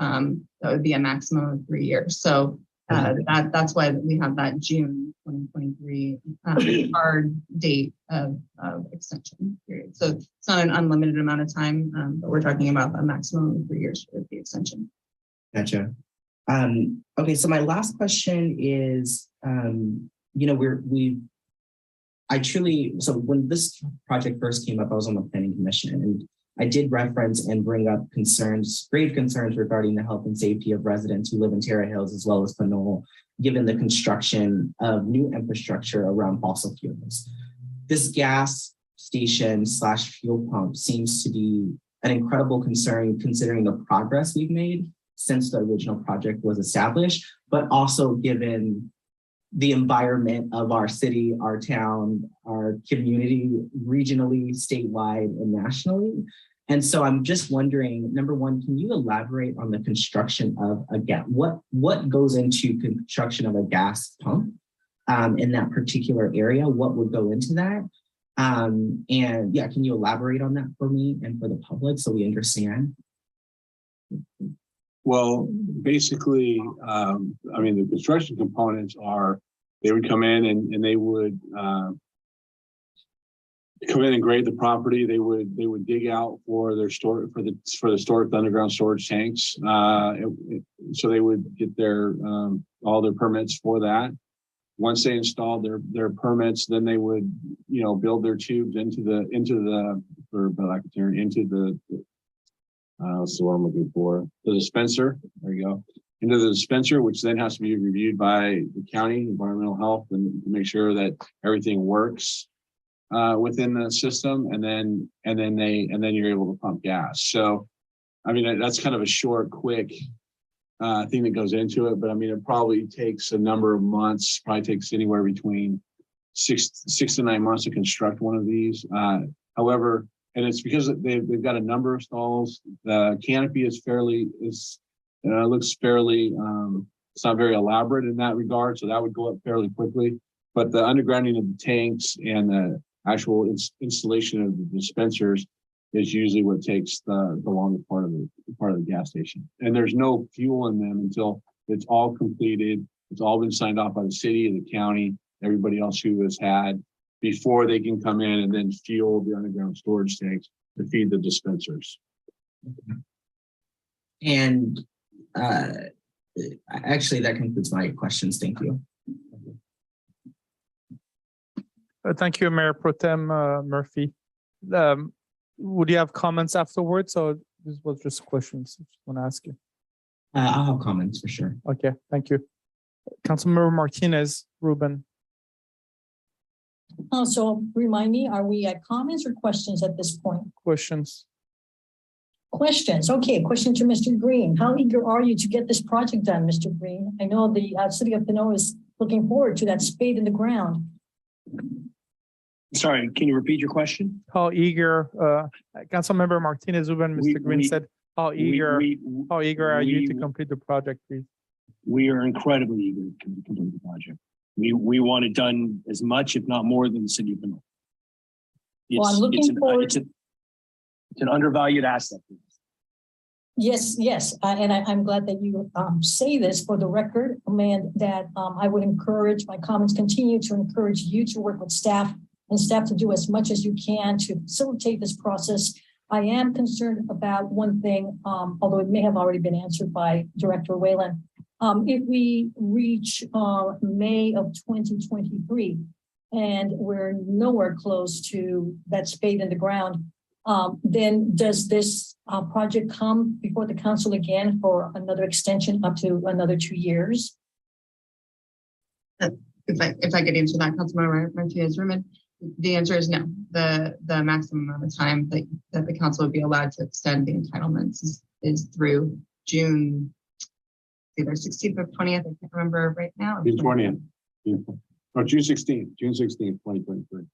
that would be a maximum of 3 years. So that's why we have that June 2023 hard date of extension period. So it's not an unlimited amount of time, but we're talking about a maximum of 3 years for the extension. Gotcha. Okay, so my last question is, you know, so when this project first came up, I was on the planning commission, and I did reference and bring up grave concerns regarding the health and safety of residents who live in Terra Hills as well as Pinole, given the construction of new infrastructure around fossil fuels. This gas station / fuel pump seems to be an incredible concern considering the progress we've made since the original project was established, but also given the environment of our city, our town, our community, regionally, statewide, and nationally. And so I'm just wondering, number one, can you elaborate on the construction of a gas? What goes into construction of a gas pump in that particular area? What would go into that? And yeah, can you elaborate on that for me and for the public so we understand? Well, basically, I mean, the construction components are, they would come in and they would come in and grade the property. They would dig out for their storage for the storage underground storage tanks. So they would get their all their permits for that. Once they installed their permits, then they would, you know, build their tubes into the what's the one I'm looking for? The dispenser. There you go. Into the dispenser, which then has to be reviewed by the county environmental health and to make sure that everything works within the system, and then you're able to pump gas. So, I mean, that's kind of a short, quick thing that goes into it. But I mean, it probably takes a number of months. Probably takes anywhere between six to 9 months to construct one of these. However, and it's because they've got a number of stalls. The canopy is looks fairly, it's not very elaborate in that regard. So that would go up fairly quickly. But the undergrounding of the tanks and the actual installation of the dispensers is usually what takes the longest part of the gas station. And there's no fuel in them until it's all completed. It's all been signed off by the city, the county, everybody else who has had, before they can come in and then fuel the underground storage tanks to feed the dispensers. And actually, that concludes my questions. Thank you. Thank you, Mayor Pro Tem Murphy. Would you have comments afterwards, or this was just questions? I just want to ask you. I'll have comments for sure. Okay, thank you. Councilmember Martinez, Ruben. So remind me, are we at comments or questions at this point? Questions. Questions. Okay, question to Mr. Green. How eager are you to get this project done, Mr. Green? I know the city of Pinole is looking forward to that spade in the ground. Sorry, can you repeat your question? How eager, Councilmember Martinez, Ruben, Mr. Green said, how eager are you to complete the project, please? We are incredibly eager to complete the project. We want it done as much, if not more, than the city of Pinole. Well, I'm looking forward. It's an undervalued asset. Yes, and I'm glad that you say this for the record, and that I would encourage, my comments continue to encourage you to work with staff and staff to do as much as you can to facilitate this process. I am concerned about one thing, although it may have already been answered by Director Whalen. If we reach May of 2023 and we're nowhere close to that spade in the ground, then does this project come before the council again for another extension up to another 2 years? If I could answer that, Councilmember Martinez-Ruben, the answer is no. The maximum amount of time that the council would be allowed to extend the entitlements is through June, either 16th or 20th. I can't remember right now. June 20th. Or June 16th, 2023.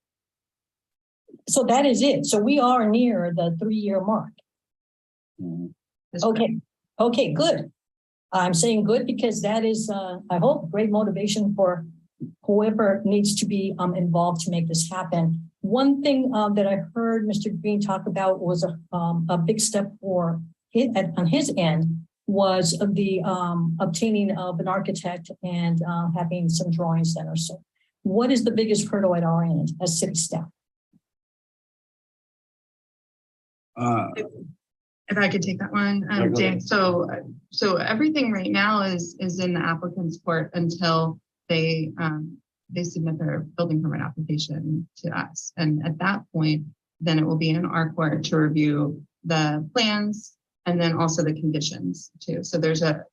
So that is it. So we are near the 3-year mark. Okay, good. I'm saying good because that is, I hope, great motivation for whoever needs to be involved to make this happen. One thing that I heard Mr. Green talk about was a big step for on his end was the obtaining of an architect and having some drawings done or so. What is the biggest hurdle at our end as city staff? If I could take that one, Dan. So everything right now is in the applicant's court until they submit their building permit application to us, and at that point, then it will be in our court to review the plans, and then also the conditions too. So there's a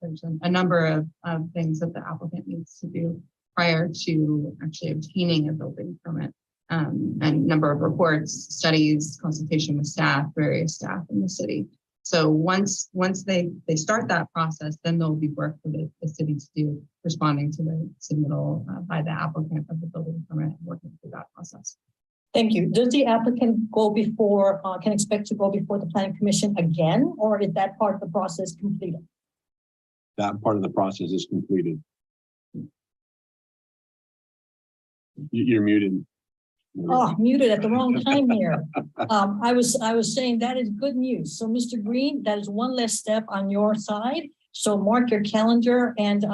number of things that the applicant needs to do prior to actually obtaining a building permit. And number of reports, studies, consultation with staff, various staff in the city. So once they start that process, then there'll be work for the city to do, responding to the submittal by the applicant of the building permit and working through that process. Thank you. Does the applicant go before, can expect to go before the planning commission again, or is that part of the process completed? That part of the process is completed. You're muted. Oh, muted at the wrong time here. I was saying that is good news. So Mr. Green, that is one less step on your side. So mark your calendar, and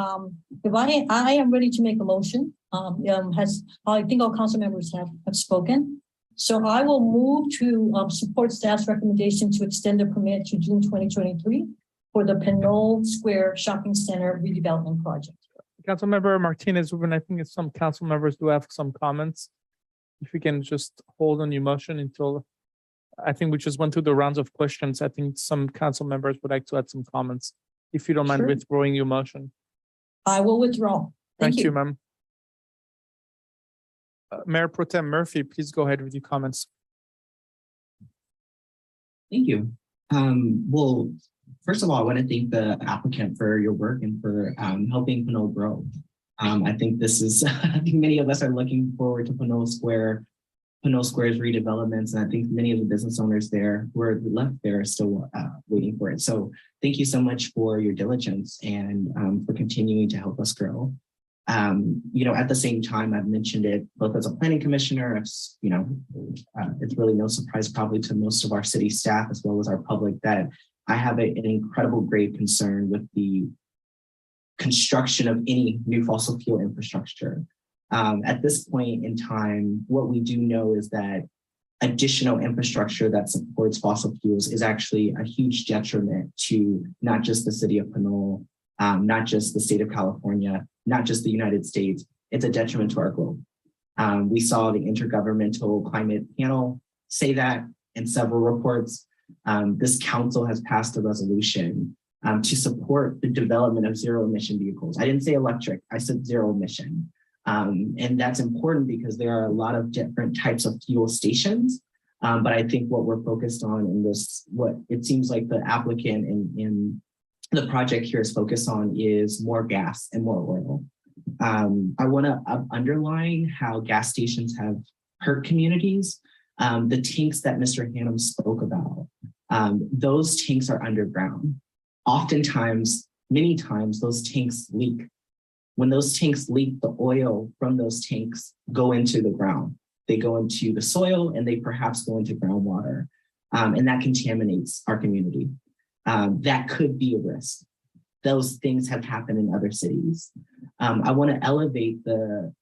if I am ready to make a motion. I think all council members have spoken. So I will move to support staff's recommendation to extend the permit to June 2023 for the Pinole Square Shopping Center redevelopment project. Councilmember Martinez, when I think some council members do have some comments. If you can just hold on your motion until, I think we just went through the rounds of questions. I think some council members would like to add some comments. If you don't mind Sure. withdrawing your motion. I will withdraw. Thank you, ma'am. Mayor Pro Tem Murphy, please go ahead with your comments. Thank you. Well, first of all, I want to thank the applicant for your work and for helping Pinole grow. I think this is, I think many of us are looking forward to Pinole Square's redevelopments. And I think many of the business owners there who are left there are still waiting for it. So thank you so much for your diligence and for continuing to help us grow. At the same time, I've mentioned it both as a planning commissioner, it's really no surprise probably to most of our city staff as well as our public that I have an incredible grave concern with the construction of any new fossil fuel infrastructure. At this point in time, what we do know is that additional infrastructure that supports fossil fuels is actually a huge detriment to not just the city of Pinole, not just the state of California, not just the United States. It's a detriment to our globe. We saw the Intergovernmental Climate Panel say that in several reports. This council has passed a resolution to support the development of zero emission vehicles. I didn't say electric, I said zero emission. And that's important because there are a lot of different types of fuel stations. But I think what we're focused on in this, what it seems like the applicant in the project here is focused on is more gas and more oil. I want to underline how gas stations have hurt communities. The tanks that Mr. Hannum spoke about, those tanks are underground. Oftentimes, many times, those tanks leak. When those tanks leak, the oil from those tanks go into the ground. They go into the soil and they perhaps go into groundwater. And that contaminates our community. That could be a risk. Those things have happened in other cities. I want to elevate the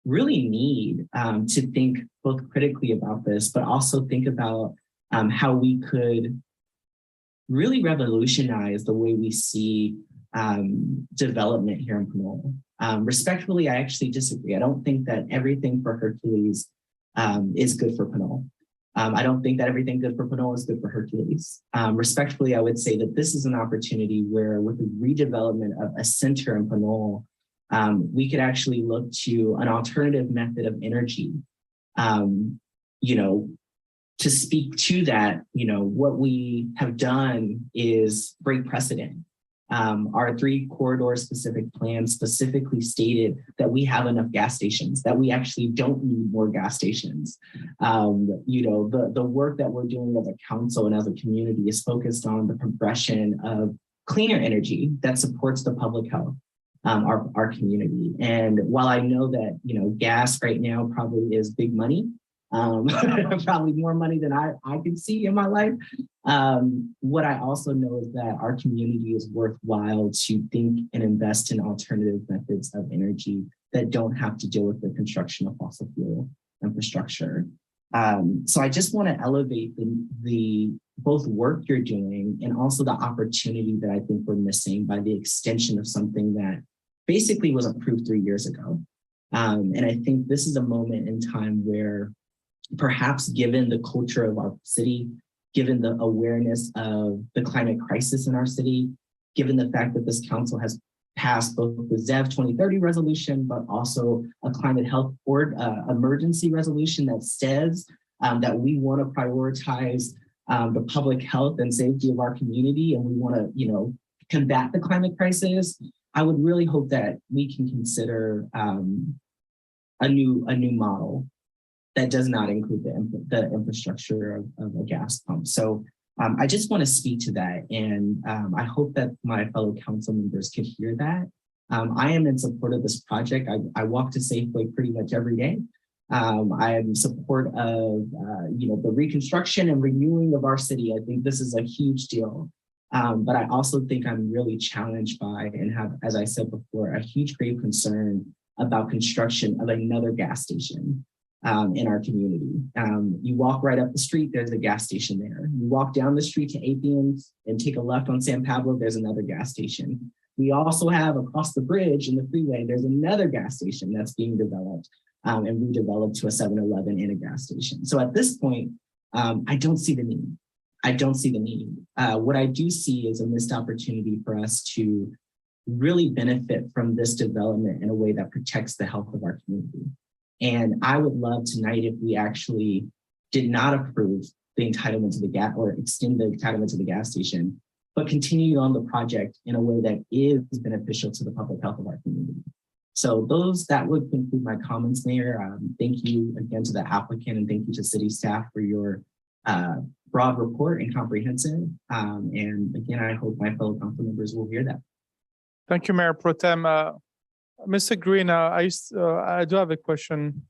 really need to think both critically about this, but also think about how we could really revolutionize the way we see development here in Pinole. Respectfully, I actually disagree. I don't think that everything for Hercules is good for Pinole. I don't think that everything good for Pinole is good for Hercules. Respectfully, I would say that this is an opportunity where with the redevelopment of a center in Pinole, we could actually look to an alternative method of energy. To speak to that, what we have done is break precedent. Our 3 corridor specific plan specifically stated that we have enough gas stations, that we actually don't need more gas stations. The work that we're doing as a council and as a community is focused on the progression of cleaner energy that supports the public health, our community. And while I know that, gas right now probably is big money, probably more money than I could see in my life. What I also know is that our community is worthwhile to think and invest in alternative methods of energy that don't have to deal with the construction of fossil fuel infrastructure. So I just want to elevate the both work you're doing and also the opportunity that I think we're missing by the extension of something that basically was approved 3 years ago. And I think this is a moment in time where perhaps given the culture of our city, given the awareness of the climate crisis in our city, given the fact that this council has passed both the ZEV 2030 resolution, but also a climate health board emergency resolution that says that we want to prioritize the public health and safety of our community, and we want to, you know, combat the climate crisis. I would really hope that we can consider a new model that does not include the infrastructure of a gas pump. So I just want to speak to that, and I hope that my fellow council members could hear that. I am in support of this project. I walk to Safeway pretty much every day. I am in support of you know, the reconstruction and renewing of our city. I think this is a huge deal. But I also think I'm really challenged by and have, as I said before, a huge grave concern about construction of another gas station in our community. You walk right up the street, there's a gas station there. You walk down the street to Athens and take a left on San Pablo, there's another gas station. We also have across the bridge in the freeway, there's another gas station that's being developed and redeveloped to a 7-Eleven and a gas station. So at this point, I don't see the need. I don't see the need. What I do see is a missed opportunity for us to really benefit from this development in a way that protects the health of our community. And I would love tonight if we actually did not approve the entitlement to the gas or extend the entitlement to the gas station, but continue on the project in a way that is beneficial to the public health of our community. So that would conclude my comments, Mayor. Thank you again to the applicant, and thank you to city staff for your broad report and comprehensive. And again, I hope my fellow council members will hear that. Thank you, Mayor Pro Tem. Mr. Green, I do have a question,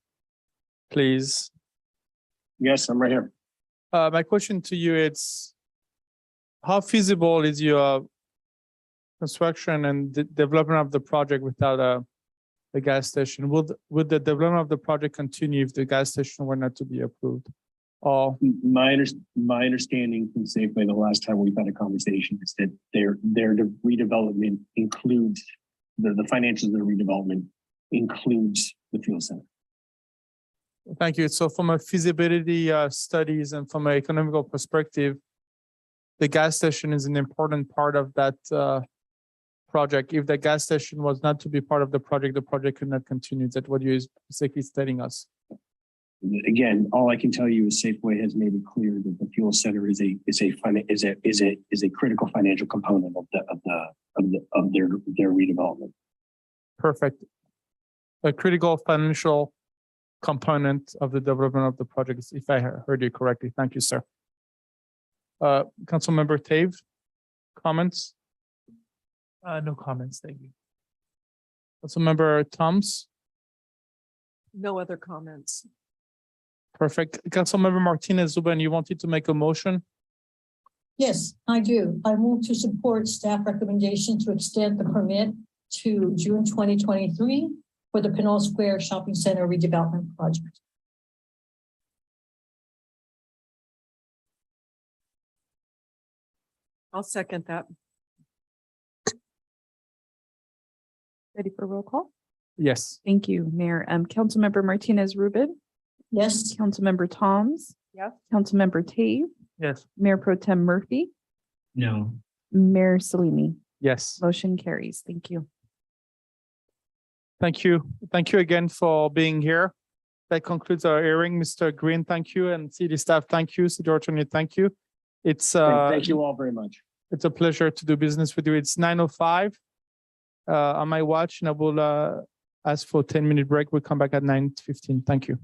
please. Yes, I'm right here. My question to you is, how feasible is your construction and the development of the project without a gas station? Would the development of the project continue if the gas station were not to be approved? Or My understanding from Safeway the last time we've had a conversation is that their redevelopment includes the financials of the redevelopment includes the fuel center. Thank you. So from a feasibility studies and from an economical perspective, the gas station is an important part of that project. If the gas station was not to be part of the project could not continue. Is that what you're basically stating us? Again, all I can tell you is Safeway has made it clear that the fuel center is a critical financial component of their redevelopment. Perfect. A critical financial component of the development of the project, if I heard you correctly. Thank you, sir. Councilmember Tave, comments? No comments, thank you. Councilmember Toms? No other comments. Perfect. Councilmember Martinez Zuban, you wanted to make a motion? Yes, I do. I move to support staff recommendation to extend the permit to June 2023 for the Pinole Square Shopping Center redevelopment project. I'll second that. Ready for roll call? Yes. Thank you, Mayor. Councilmember Martinez Rubin, Yes. Councilmember Toms. Yes. Councilmember Tave, Yes. Mayor Pro Tem Murphy, No. Mayor Salimi. Yes. Motion carries. Thank you. Thank you. Thank you again for being here. That concludes our hearing. Mr. Green, thank you. And city staff, thank you. City Attorney, thank you. It's Thank you all very much. It's a pleasure to do business with you. It's 9:05 on my watch, and I will ask for a 10-minute break. We'll come back at 9:15. Thank you.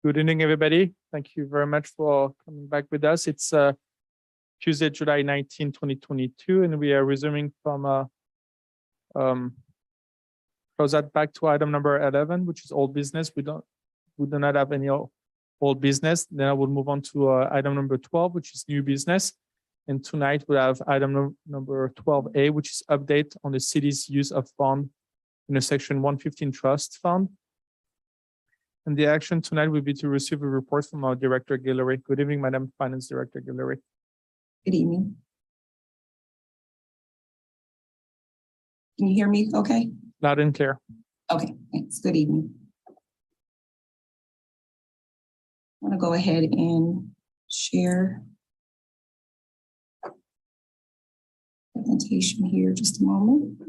Good evening, everybody. Thank you very much for coming back with us. It's Tuesday, July 19, 2022, and we are resuming from close that back to item number 11, which is old business. We do not have any old business. Then I will move on to item number 12, which is new business. And tonight we'll have item number 12A, which is update on the city's use of fund in the section 115 trust fund. And the action tonight will be to receive a report from our Director Guillory. Good evening, Madam Finance Director Guillory. Good evening. Can you hear me okay? Loud and clear. Okay, thanks. Good evening. I'm going to go ahead and share presentation here just a moment.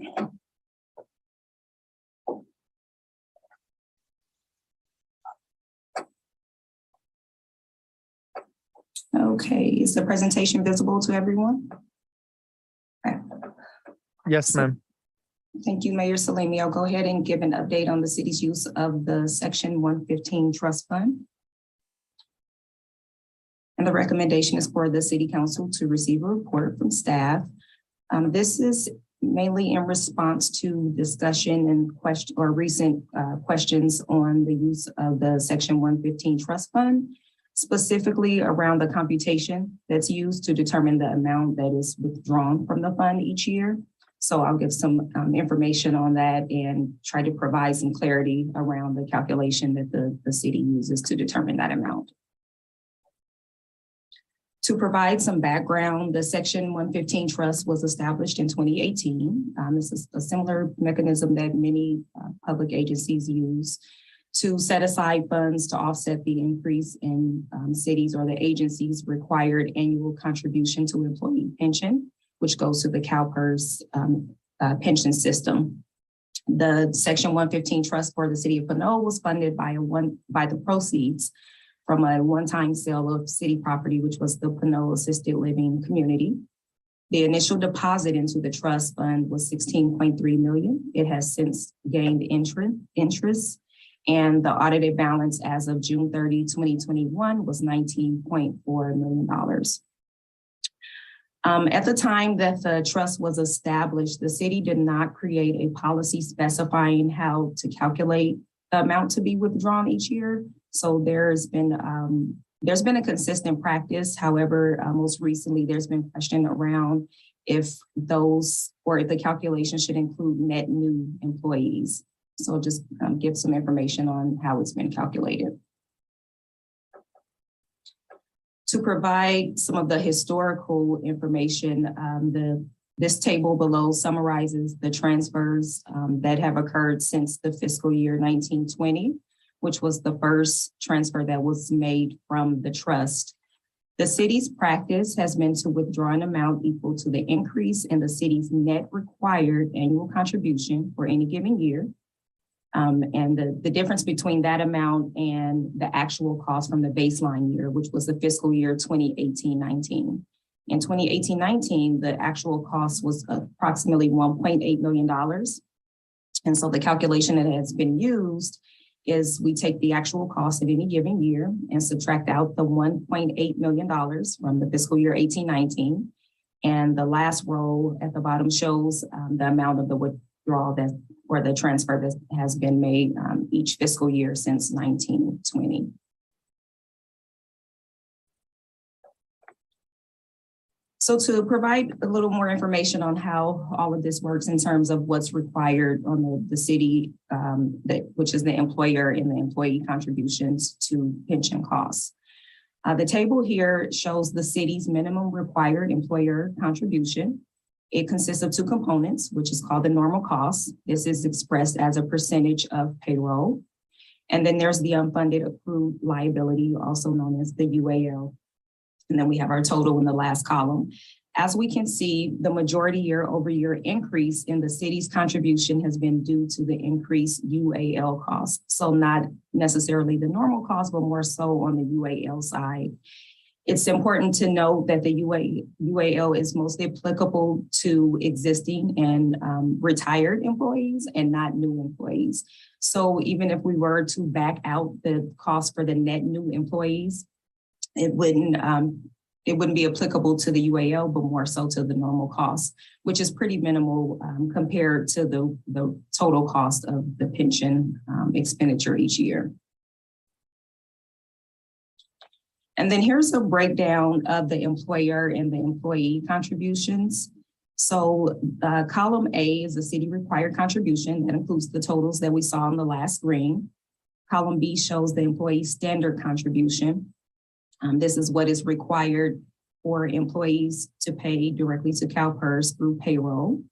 Okay, is the presentation visible to everyone? Okay. Yes, ma'am. Thank you, Mayor Salemi. I'll go ahead and give an update on the city's use of the Section 115 Trust Fund. And the recommendation is for the City Council to receive a report from staff. This is mainly in response to discussion and recent questions on the use of the Section 115 Trust Fund, specifically around the computation that's used to determine the amount that is withdrawn from the fund each year. So I'll give some information on that and try to provide some clarity around the calculation that the city uses to determine that amount. To provide some background, the Section 115 Trust was established in 2018. This is a similar mechanism that many public agencies use to set aside funds to offset the increase in cities or the agency's required annual contribution to employee pension, which goes to the CalPERS pension system. The Section 115 Trust for the City of Pinole was funded by the proceeds from a one-time sale of city property, which was the Pinole Assisted Living Community. The initial deposit into the trust fund was $16.3 million. It has since gained interest, and the audited balance as of June 30, 2021 was $19.4 million. At the time that the trust was established, the city did not create a policy specifying how to calculate the amount to be withdrawn each year. So there's been a consistent practice. However, most recently, there's been question around if the calculation should include net new employees. So I'll just give some information on how it's been calculated. To provide some of the historical information, this table below summarizes the transfers that have occurred since the fiscal year 1920, which was the first transfer that was made from the trust. The city's practice has been to withdraw an amount equal to the increase in the city's net required annual contribution for any given year. And the difference between that amount and the actual cost from the baseline year, which was the fiscal year 2018-19. In 2018-19, the actual cost was approximately $1.8 million. And so the calculation that has been used is we take the actual cost of any given year and subtract out the $1.8 million from the fiscal year 18-19. And the last row at the bottom shows the amount of the withdrawal or the transfer that has been made each fiscal year since 1920. So to provide a little more information on how all of this works in terms of what's required on the city, which is the employer and the employee contributions to pension costs. The table here shows the city's minimum required employer contribution. It consists of two components, which is called the normal cost. This is expressed as a percentage of payroll. And then there's the unfunded accrued liability, also known as the UAL. And then we have our total in the last column. As we can see, the majority year-over-year increase in the city's contribution has been due to the increased UAL cost. So not necessarily the normal cost, but more so on the UAL side. It's important to note that the UAL is mostly applicable to existing and retired employees and not new employees. So even if we were to back out the cost for the net new employees, it wouldn't be applicable to the UAL, but more so to the normal cost, which is pretty minimal compared to the total cost of the pension expenditure each year. And then here's a breakdown of the employer and the employee contributions. So column A is the city required contribution that includes the totals that we saw on the last screen. Column B shows the employee standard contribution. This is what is required for employees to pay directly to CalPERS through payroll.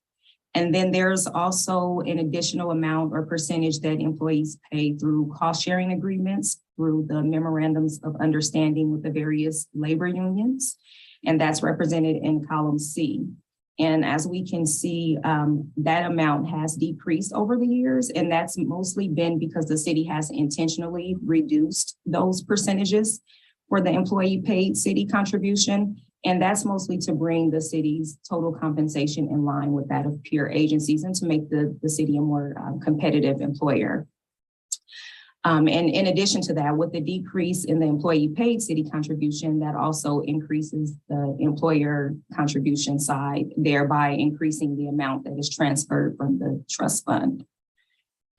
And then there's also an additional amount or percentage that employees pay through cost sharing agreements, through the memorandums of understanding with the various labor unions. And that's represented in column C. And as we can see, that amount has decreased over the years, and that's mostly been because the city has intentionally reduced those percentages for the employee paid city contribution. And that's mostly to bring the city's total compensation in line with that of peer agencies and to make the city a more competitive employer. And in addition to that, with the decrease in the employee paid city contribution, that also increases the employer contribution side, thereby increasing the amount that is transferred from the trust fund.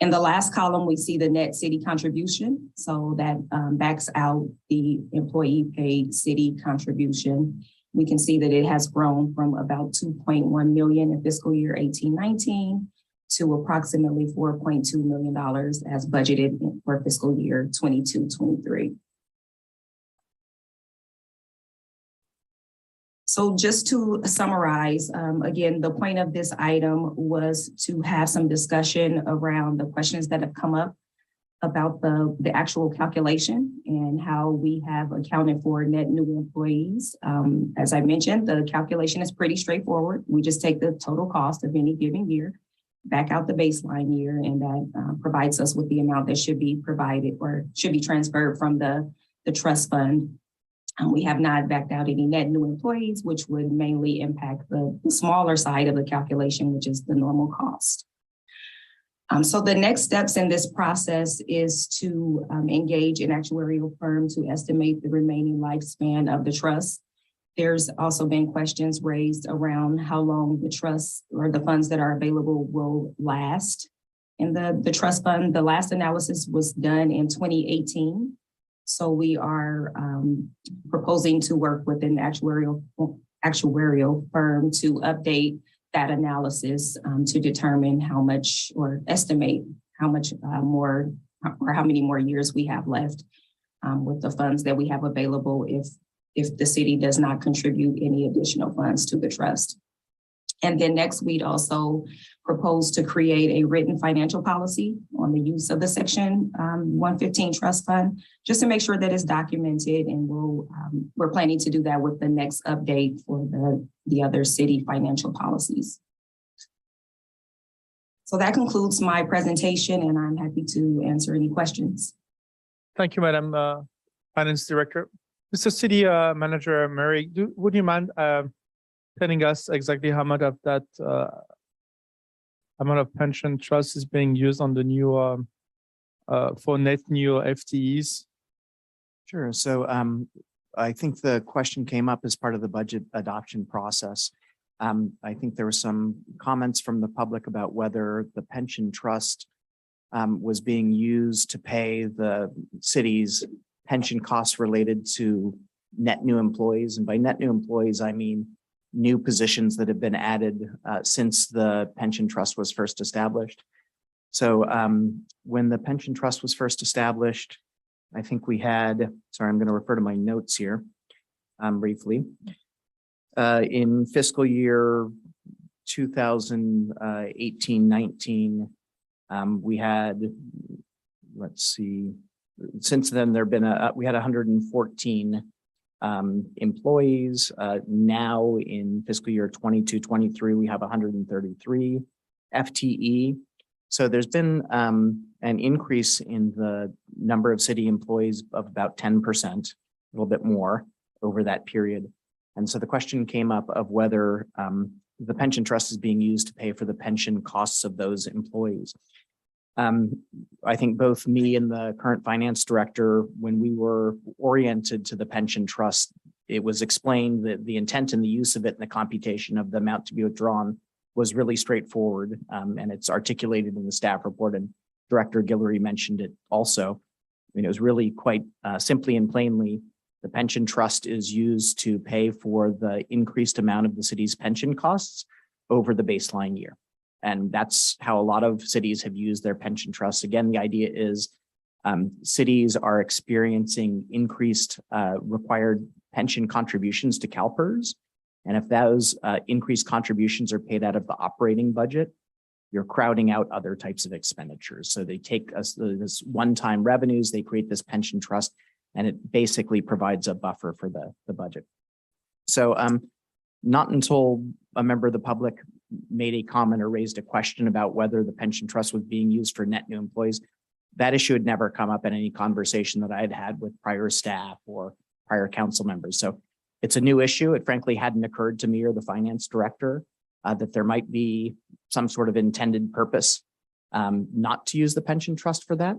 In the last column, we see the net city contribution. So that backs out the employee paid city contribution. We can see that it has grown from about 2.1 million in fiscal year 18-19 to approximately $4.2 million as budgeted for fiscal year 22-23. So just to summarize, again, the point of this item was to have some discussion around the questions that have come up about the actual calculation and how we have accounted for net new employees. As I mentioned, the calculation is pretty straightforward. We just take the total cost of any given year, back out the baseline year, and that provides us with the amount that should be provided or should be transferred from the trust fund. We have not backed out any net new employees, which would mainly impact the smaller side of the calculation, which is the normal cost. So the next steps in this process is to engage an actuarial firm to estimate the remaining lifespan of the trust. There's also been questions raised around how long the trust or the funds that are available will last. In the trust fund, the last analysis was done in 2018. So we are proposing to work with an actuarial firm to update that analysis to determine how much or estimate how much more or how many more years we have left with the funds that we have available if the city does not contribute any additional funds to the trust. And then next, we'd also propose to create a written financial policy on the use of the Section 115 Trust Fund, just to make sure that it's documented. And we're planning to do that with the next update for the other city financial policies. So that concludes my presentation, and I'm happy to answer any questions. Thank you, Madam Finance Director. Mr. City Manager Murray, would you mind telling us exactly how much of that amount of pension trust is being used on the new for net new FTEs? Sure. So I think the question came up as part of the budget adoption process. I think there were some comments from the public about whether the pension trust was being used to pay the city's pension costs related to net new employees. And by net new employees, I mean new positions that have been added since the pension trust was first established. So when the pension trust was first established, I think we had, sorry, I'm going to refer to my notes here briefly. In fiscal year 2018-19, we had, let's see, since then there have been we had 114 employees. Now in fiscal year 22-23, we have 133 FTE. So there's been an increase in the number of city employees of about 10%, a little bit more over that period. And so the question came up of whether the pension trust is being used to pay for the pension costs of those employees. I think both me and the current finance director, when we were oriented to the pension trust, it was explained that the intent and the use of it and the computation of the amount to be withdrawn was really straightforward. And it's articulated in the staff report, and Director Guillory mentioned it also. I mean, it was really quite simply and plainly, the pension trust is used to pay for the increased amount of the city's pension costs over the baseline year. And that's how a lot of cities have used their pension trusts. Again, the idea is Cities are experiencing increased required pension contributions to CalPERS. And if those increased contributions are paid out of the operating budget, you're crowding out other types of expenditures. So they take us this one-time revenues, they create this pension trust, and it basically provides a buffer for the budget. So not until a member of the public made a comment or raised a question about whether the pension trust was being used for net new employees, that issue had never come up in any conversation that I had had with prior staff or prior council members. So it's a new issue. It frankly hadn't occurred to me or the finance director that there might be some sort of intended purpose not to use the pension trust for that.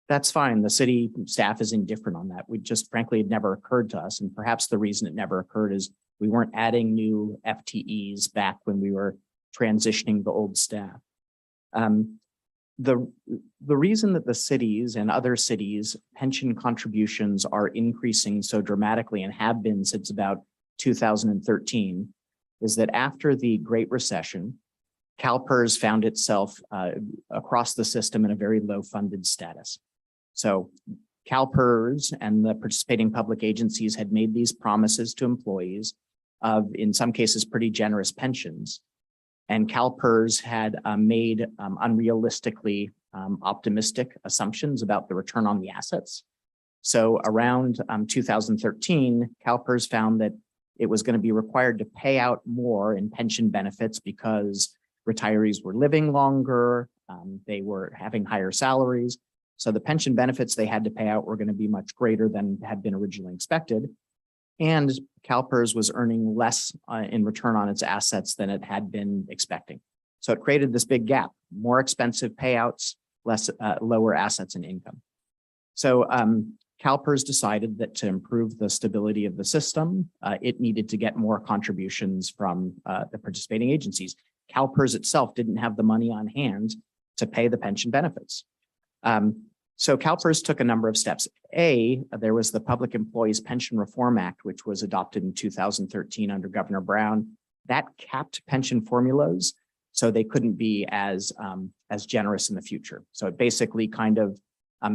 That's fine. The city staff is indifferent on that. We just frankly, it never occurred to us. And perhaps the reason it never occurred is we weren't adding new FTEs back when we were transitioning the old staff. The reason that the cities and other cities pension contributions are increasing so dramatically and have been since about 2013 is that after the Great Recession, CalPERS found itself across the system in a very low funded status. So CalPERS and the participating public agencies had made these promises to employees of, in some cases, pretty generous pensions. And CalPERS had made unrealistically optimistic assumptions about the return on the assets. So around 2013, CalPERS found that it was going to be required to pay out more in pension benefits because retirees were living longer, they were having higher salaries. So the pension benefits they had to pay out were going to be much greater than had been originally expected. And CalPERS was earning less in return on its assets than it had been expecting. So it created this big gap, more expensive payouts, lower assets and income. So CalPERS decided that to improve the stability of the system, it needed to get more contributions from the participating agencies. CalPERS itself didn't have the money on hand to pay the pension benefits. So CalPERS took a number of steps. There was the Public Employees Pension Reform Act, which was adopted in 2013 under Governor Brown. That capped pension formulas, so they couldn't be as generous in the future. So it basically kind of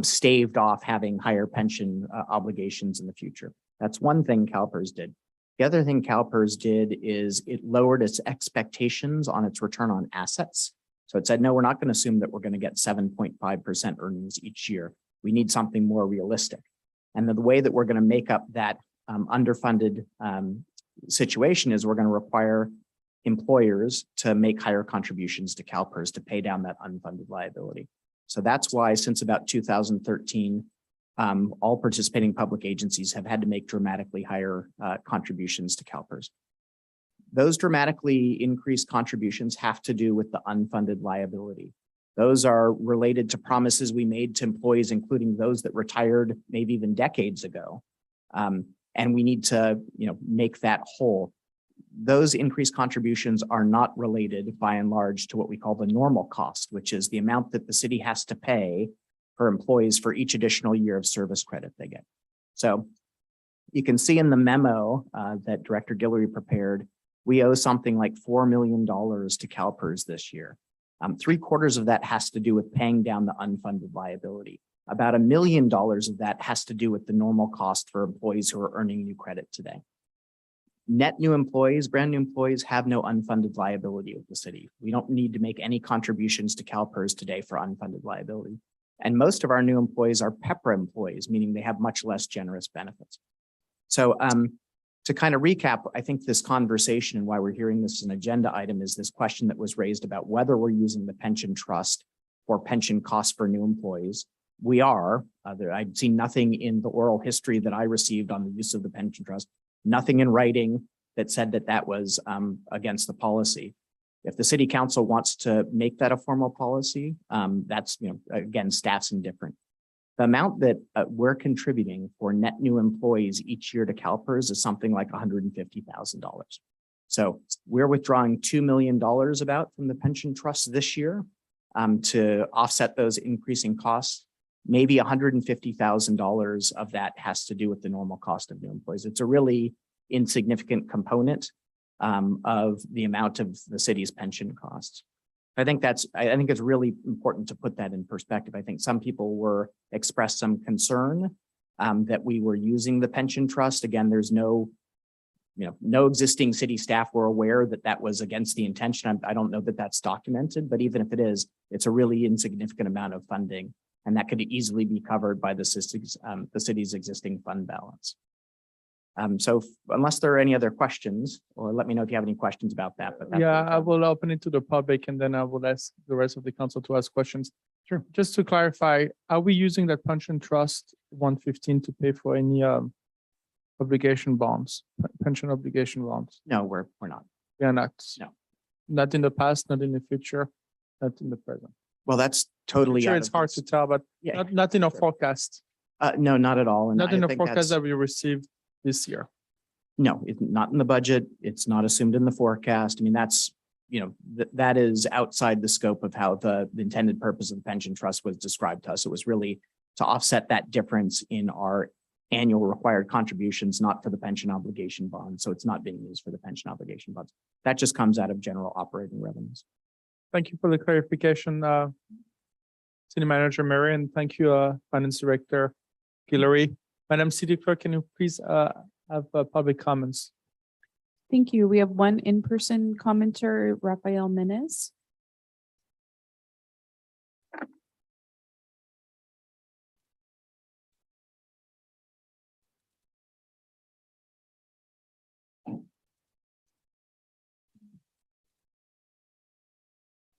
staved off having higher pension obligations in the future. That's one thing CalPERS did. The other thing CalPERS did is it lowered its expectations on its return on assets. So it said, no, we're not going to assume that we're going to get 7.5% earnings each year. We need something more realistic. And the way that we're going to make up that underfunded situation is we're going to require employers to make higher contributions to CalPERS to pay down that unfunded liability. So that's why since about 2013, all participating public agencies have had to make dramatically higher contributions to CalPERS. Those dramatically increased contributions have to do with the unfunded liability. Those are related to promises we made to employees, including those that retired maybe even decades ago. And we need to, make that whole. Those increased contributions are not related by and large to what we call the normal cost, which is the amount that the city has to pay for employees for each additional year of service credit they get. So you can see in the memo that Director Guillory prepared, we owe something like $4 million to CalPERS this year. 3/4 of that has to do with paying down the unfunded liability. About $1 million of that has to do with the normal cost for employees who are earning new credit today. Net new employees, brand new employees have no unfunded liability with the city. We don't need to make any contributions to CalPERS today for unfunded liability. And most of our new employees are PEPRA employees, meaning they have much less generous benefits. So to kind of recap, I think this conversation and why we're hearing this as an agenda item is this question that was raised about whether we're using the pension trust for pension costs for new employees. We are. I've seen nothing in the oral history that I received on the use of the pension trust, nothing in writing that said that that was against the policy. If the city council wants to make that a formal policy, that's, again, staff's indifferent. The amount that we're contributing for net new employees each year to CalPERS is something like $150,000. So we're withdrawing $2 million about from the pension trust this year to offset those increasing costs. Maybe $150,000 of that has to do with the normal cost of new employees. It's a really insignificant component of the amount of the city's pension costs. I think I think it's really important to put that in perspective. I think some people expressed some concern that we were using the pension trust. Again, there's no existing city staff were aware that that was against the intention. I don't know that that's documented, but even if it is, it's a really insignificant amount of funding, and that could easily be covered by the city's existing fund balance. So unless there are any other questions, or let me know if you have any questions about that. But that's Yeah, what I will open it to the public and then I will ask the rest of the council to ask questions. Sure. Just to clarify, are we using that pension trust 115 to pay for any obligation bonds, pension obligation bonds? No, we're not. We are not. No. Not in the past, not in the future, not in the present. Well, that's totally. Sure, out it's of hard this- to tell, but Yeah. not in our forecast, No, not at all. And not in I the think forecast that's- that we received this year. No, it's not in the budget. It's not assumed in the forecast. I mean, that's, that is outside the scope of how the intended purpose of the pension trust was described to us. It was really to offset that difference in our annual required contributions, not for the pension obligation bond. So it's not being used for the pension obligation bonds. That just comes out of general operating revenues. Thank you for the clarification, City Manager Mary, and thank you, Finance Director Guillory. Madam City Clerk, can you please have public comments? Thank you. We have one in-person commenter, Rafael Menes.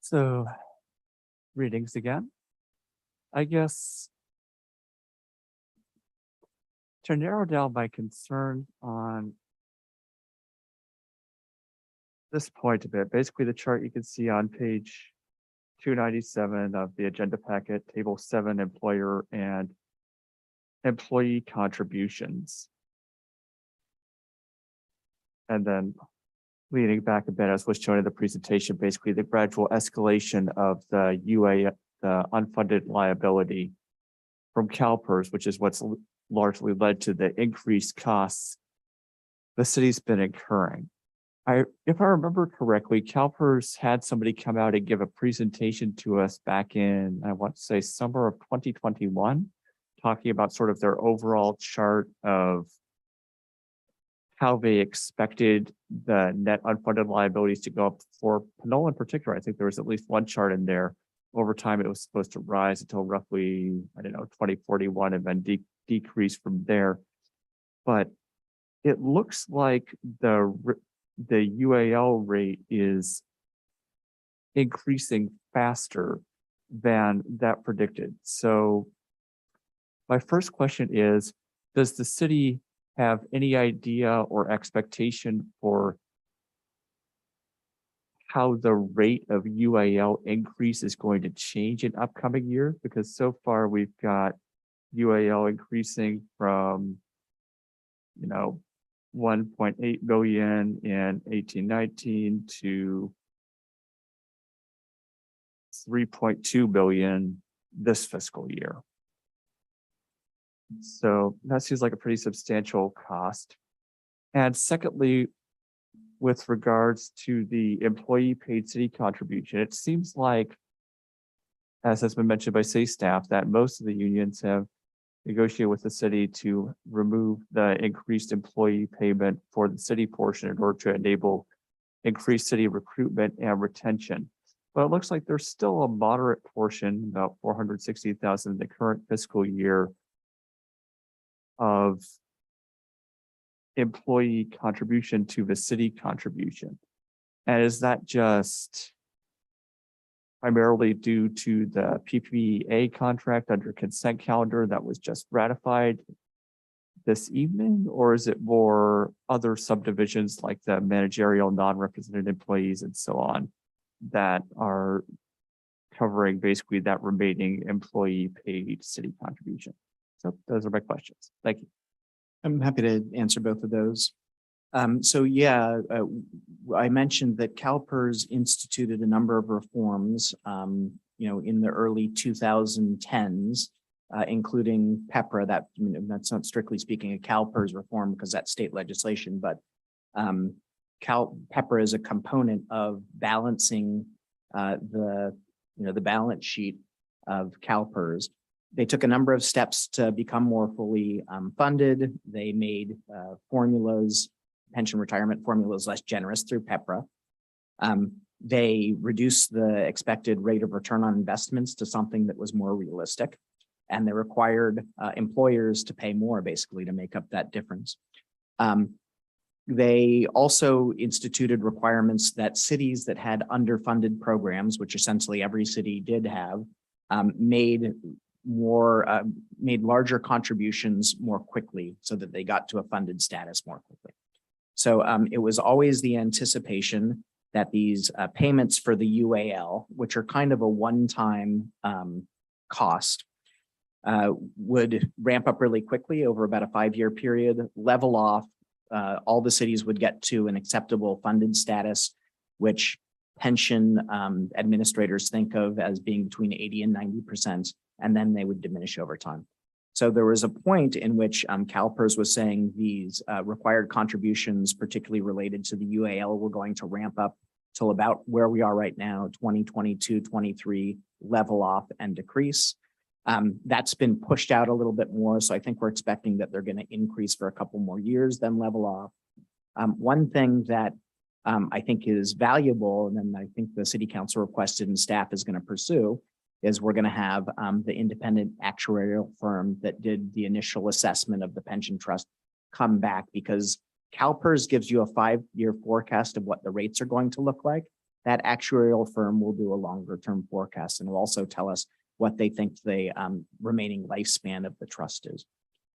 So, greetings again. I guess to narrow down my concern on this point a bit, basically the chart you can see on page 297 of the agenda packet, table 7, employer and employee contributions. And then leaning back a bit, as was shown in the presentation, basically the gradual escalation of the the unfunded liability from CalPERS, which is what's largely led to the increased costs the city's been incurring. If I remember correctly, CalPERS had somebody come out and give a presentation to us back in, I want to say summer of 2021, talking about sort of their overall chart of how they expected the net unfunded liabilities to go up for Pinole in particular. I think there was at least one chart in there. Over time, it was supposed to rise until roughly, 2041 and then decrease from there. But it looks like the UAL rate is increasing faster than that predicted. So my first question is, does the city have any idea or expectation for how the rate of UAL increase is going to change in upcoming years? Because so far we've got UAL increasing from, 1.8 billion in 1819 to 3.2 billion this fiscal year. So that seems like a pretty substantial cost. And secondly, with regards to the employee paid city contribution, it seems like, as has been mentioned by city staff, that most of the unions have negotiated with the city to remove the increased employee payment for the city portion in order to enable increased city recruitment and retention. But it looks like there's still a moderate portion, about 460,000 in the current fiscal year, of employee contribution to the city contribution. And is that just primarily due to the PPA contract under consent calendar that was just ratified this evening? Or is it more other subdivisions like the managerial non-represented employees and so on that are covering basically that remaining employee paid city contribution? So those are my questions. Thank you. I'm happy to answer both of those. So yeah, I mentioned that CalPERS instituted a number of reforms, in the early 2010s, including PEPRA. That's not strictly speaking a CalPERS reform because that's state legislation, but PEPRA is a component of balancing the balance sheet of CalPERS. They took a number of steps to become more fully funded. They made pension retirement formulas less generous through PEPRA. They reduced the expected rate of return on investments to something that was more realistic. And they required employers to pay more basically to make up that difference. They also instituted requirements that cities that had underfunded programs, which essentially every city did have, made larger contributions more quickly so that they got to a funded status more quickly. So it was always the anticipation that these payments for the UAL, which are kind of a one-time cost, would ramp up really quickly over about a 5-year period, level off. All the cities would get to an acceptable funded status, which pension administrators think of as being between 80 and 90%, and then they would diminish over time. So there was a point in which CalPERS was saying these required contributions, particularly related to the UAL, were going to ramp up till about where we are right now, 2022, 23, level off and decrease. That's been pushed out a little bit more. So I think we're expecting that they're going to increase for a couple more years, then level off. One thing that I think is valuable, and then I think the city council requested and staff is going to pursue, is we're going to have the independent actuarial firm that did the initial assessment of the pension trust come back, because CalPERS gives you a 5-year forecast of what the rates are going to look like. That actuarial firm will do a longer term forecast and will also tell us what they think the remaining lifespan of the trust is.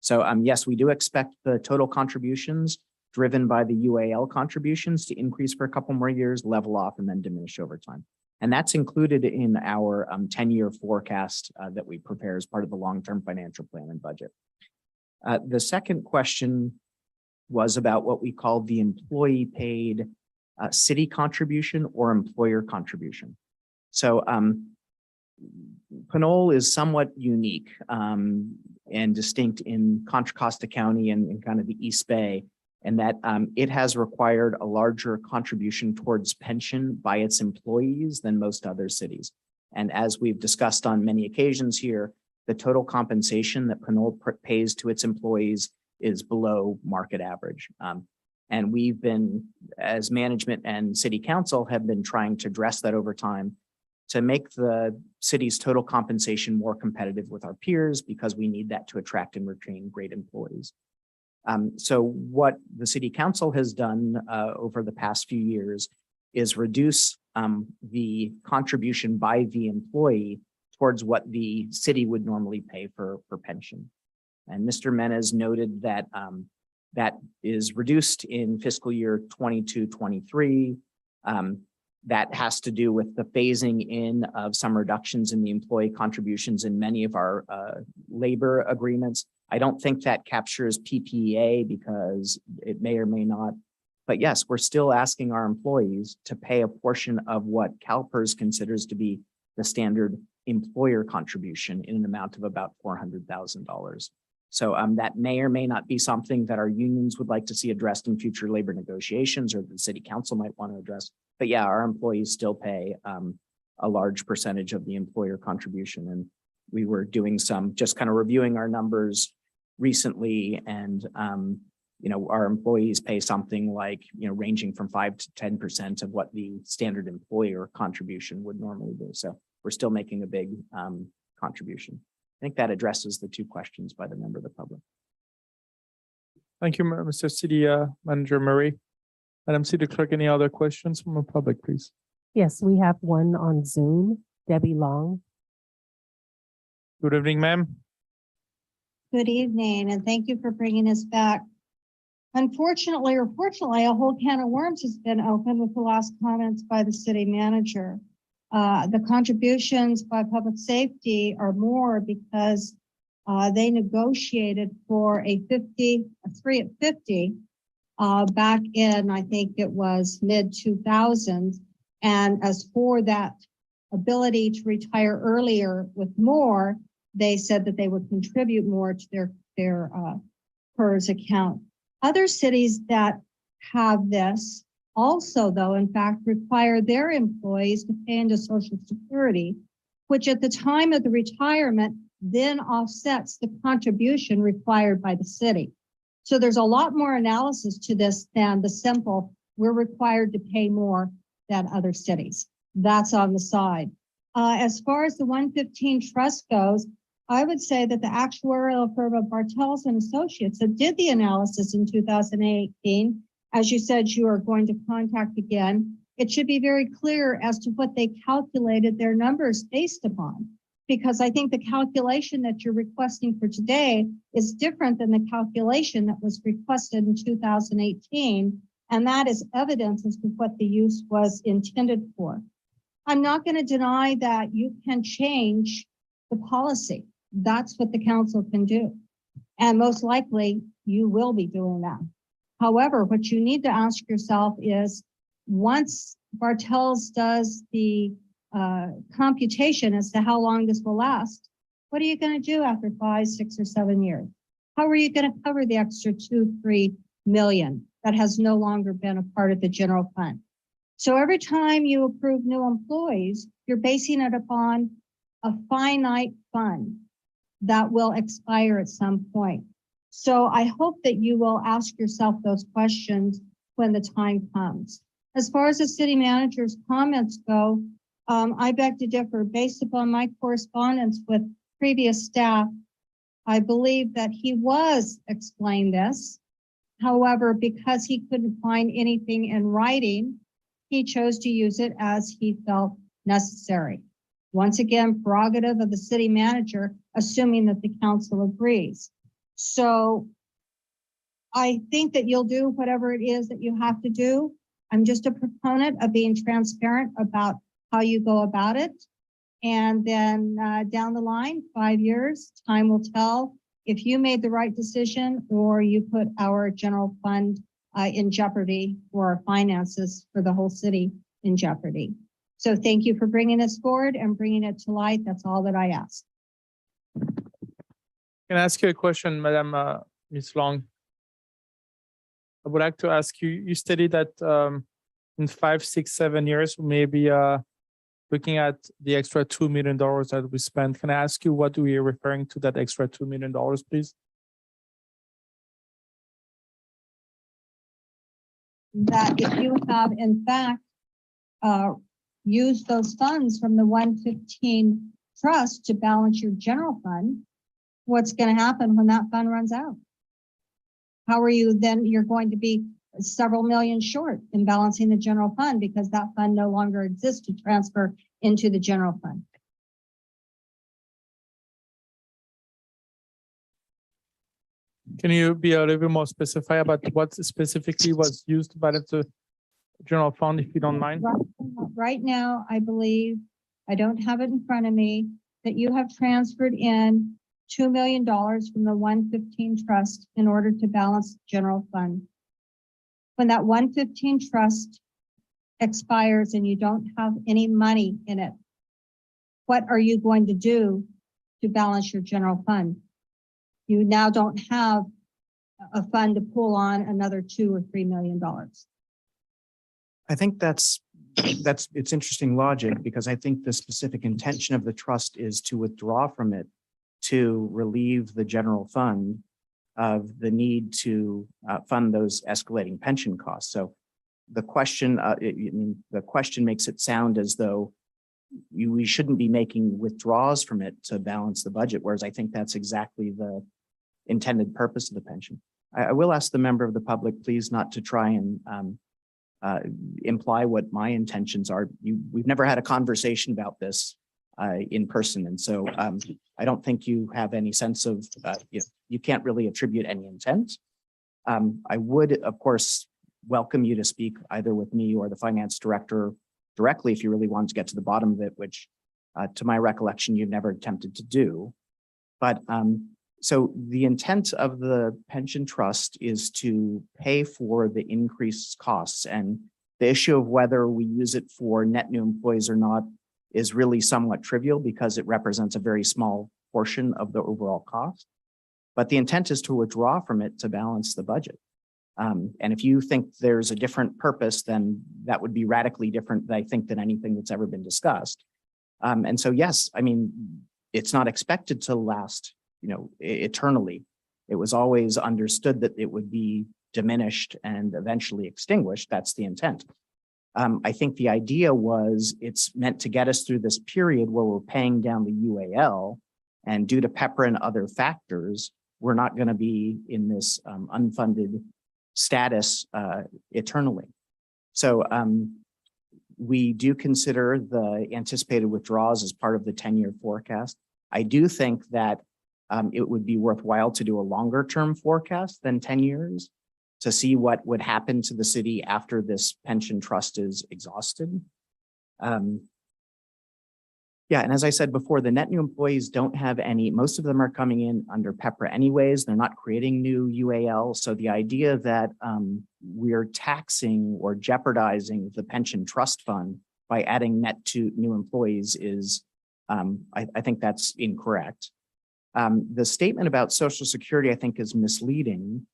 So yes, we do expect the total contributions driven by the UAL contributions to increase for a couple more years, level off, and then diminish over time. And that's included in our 10-year forecast that we prepare as part of the long-term financial plan and budget. The second question was about what we call the employee paid city contribution or employer contribution. So Pinole is somewhat unique and distinct in Contra Costa County and in kind of the East Bay, and that it has required a larger contribution towards pension by its employees than most other cities. And as we've discussed on many occasions here, the total compensation that Pinole pays to its employees is below market average. And we've been, as management and city council, have been trying to address that over time to make the city's total compensation more competitive with our peers, because we need that to attract and retain great employees. So what the city council has done over the past few years is reduce the contribution by the employee towards what the city would normally pay for pension. And Mr. Menez noted that that is reduced in fiscal year 22-23. That has to do with the phasing in of some reductions in the employee contributions in many of our labor agreements. I don't think that captures PPA because it may or may not. But yes, we're still asking our employees to pay a portion of what CalPERS considers to be the standard employer contribution in an amount of about $400,000. So that may or may not be something that our unions would like to see addressed in future labor negotiations, or the city council might want to address. But yeah, our employees still pay a large percentage of the employer contribution. And we were doing some, just kind of reviewing our numbers recently, and our employees pay something like, ranging from 5 to 10% of what the standard employer contribution would normally be. So we're still making a big contribution. I think that addresses the two questions by the member of the public. Thank you, Mr. City Manager Murray. Madam City Clerk, any other questions from the public, please? Yes, we have one on Zoom. Debbie Long. Good evening, ma'am. Good evening, and thank you for bringing us back. Unfortunately, or fortunately, a whole can of worms has been opened with the last comments by the city manager. The contributions by public safety are more because they negotiated for a 3 at 50 back in, I think it was mid-2000s. And as for that ability to retire earlier with more, they said that they would contribute more to their PERS account. Other cities that have this also, though, in fact, require their employees to pay into Social Security, which at the time of the retirement then offsets the contribution required by the city. So there's a lot more analysis to this than the simple, we're required to pay more than other cities. That's on the side. As far as the 115 trust goes, I would say that the actuarial firm of Bartels and Associates that did the analysis in 2018, as you said, you are going to contact again. It should be very clear as to what they calculated their numbers based upon, because I think the calculation that you're requesting for today is different than the calculation that was requested in 2018. And that is evidence as to what the use was intended for. I'm not going to deny that you can change the policy. That's what the council can do. And most likely you will be doing that. However, what you need to ask yourself is, once Bartels does the computation as to how long this will last, what are you going to do after 5, 6, or 7 years? How are you going to cover the extra 2-3 million that has no longer been a part of the general fund? So every time you approve new employees, you're basing it upon a finite fund that will expire at some point. So I hope that you will ask yourself those questions when the time comes. As far as the city manager's comments go, I beg to differ. Based upon my correspondence with previous staff, I believe that he was explained this. However, because he couldn't find anything in writing, he chose to use it as he felt necessary. Once again, prerogative of the city manager, assuming that the council agrees. So I think that you'll do whatever it is that you have to do. I'm just a proponent of being transparent about how you go about it. And then down the line, 5 years, time will tell if you made the right decision or you put our general fund in jeopardy, or our finances for the whole city in jeopardy. So thank you for bringing this forward and bringing it to light. That's all that I ask. Can I ask you a question, Madam Ms. Long? I would like to ask you, you stated that in 5, 6, 7 years, maybe looking at the extra $2 million that we spent. Can I ask you what we are referring to that extra $2 million, please? That if you have in fact used those funds from the 115 trust to balance your general fund, what's going to happen when that fund runs out? How are you then? You're going to be several million short in balancing the general fund because that fund no longer exists to transfer into the general fund. Can you be a little bit more specific about what specifically was used by the general fund, if you don't mind? Right now, I believe, I don't have it in front of me, that you have transferred in $2 million from the 115 trust in order to balance the general fund. When that 115 trust expires and you don't have any money in it, what are you going to do to balance your general fund? You now don't have a fund to pull on another $2 or $3 million. I think it's interesting logic, because I think the specific intention of the trust is to withdraw from it to relieve the general fund of the need to fund those escalating pension costs. So the question, the question makes it sound as though we shouldn't be making withdrawals from it to balance the budget, whereas I think that's exactly the intended purpose of the pension. I will ask the member of the public, please, not to try and imply what my intentions are. We've never had a conversation about this in person. And so I don't think you have any sense of, you can't really attribute any intent. I would, of course, welcome you to speak either with me or the finance director directly if you really wanted to get to the bottom of it, which to my recollection, you've never attempted to do. But so the intent of the pension trust is to pay for the increased costs, and the issue of whether we use it for net new employees or not is really somewhat trivial because it represents a very small portion of the overall cost. But the intent is to withdraw from it to balance the budget. And if you think there's a different purpose, then that would be radically different, I think, than anything that's ever been discussed. And so, yes, I mean, it's not expected to last, eternally. It was always understood that it would be diminished and eventually extinguished. That's the intent. I think the idea was it's meant to get us through this period where we're paying down the UAL, and due to PEPRA and other factors, we're not going to be in this unfunded status eternally. So we do consider the anticipated withdrawals as part of the 10-year forecast. I do think that it would be worthwhile to do a longer term forecast than 10 years to see what would happen to the city after this pension trust is exhausted. Yeah, and as I said before, the net new employees don't have any, most of them are coming in under PEPRA anyways. They're not creating new UAL. So the idea that we're taxing or jeopardizing the pension trust fund by adding net to new employees is, I think that's incorrect. The statement about Social Security, I think, is misleading.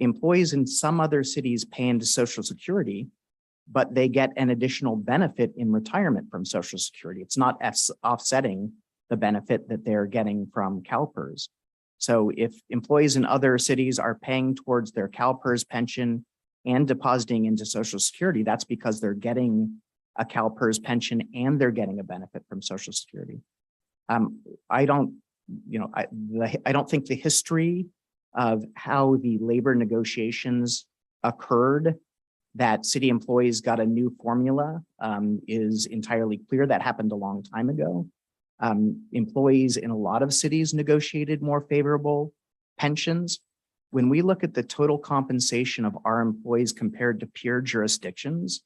Employees in some other cities pay into Social Security, but they get an additional benefit in retirement from Social Security. It's not offsetting the benefit that they're getting from CalPERS. So if employees in other cities are paying towards their CalPERS pension and depositing into Social Security, that's because they're getting a CalPERS pension and they're getting a benefit from Social Security. I don't think the history of how the labor negotiations occurred, that city employees got a new formula is entirely clear. That happened a long time ago. Employees in a lot of cities negotiated more favorable pensions. When we look at the total compensation of our employees compared to peer jurisdictions,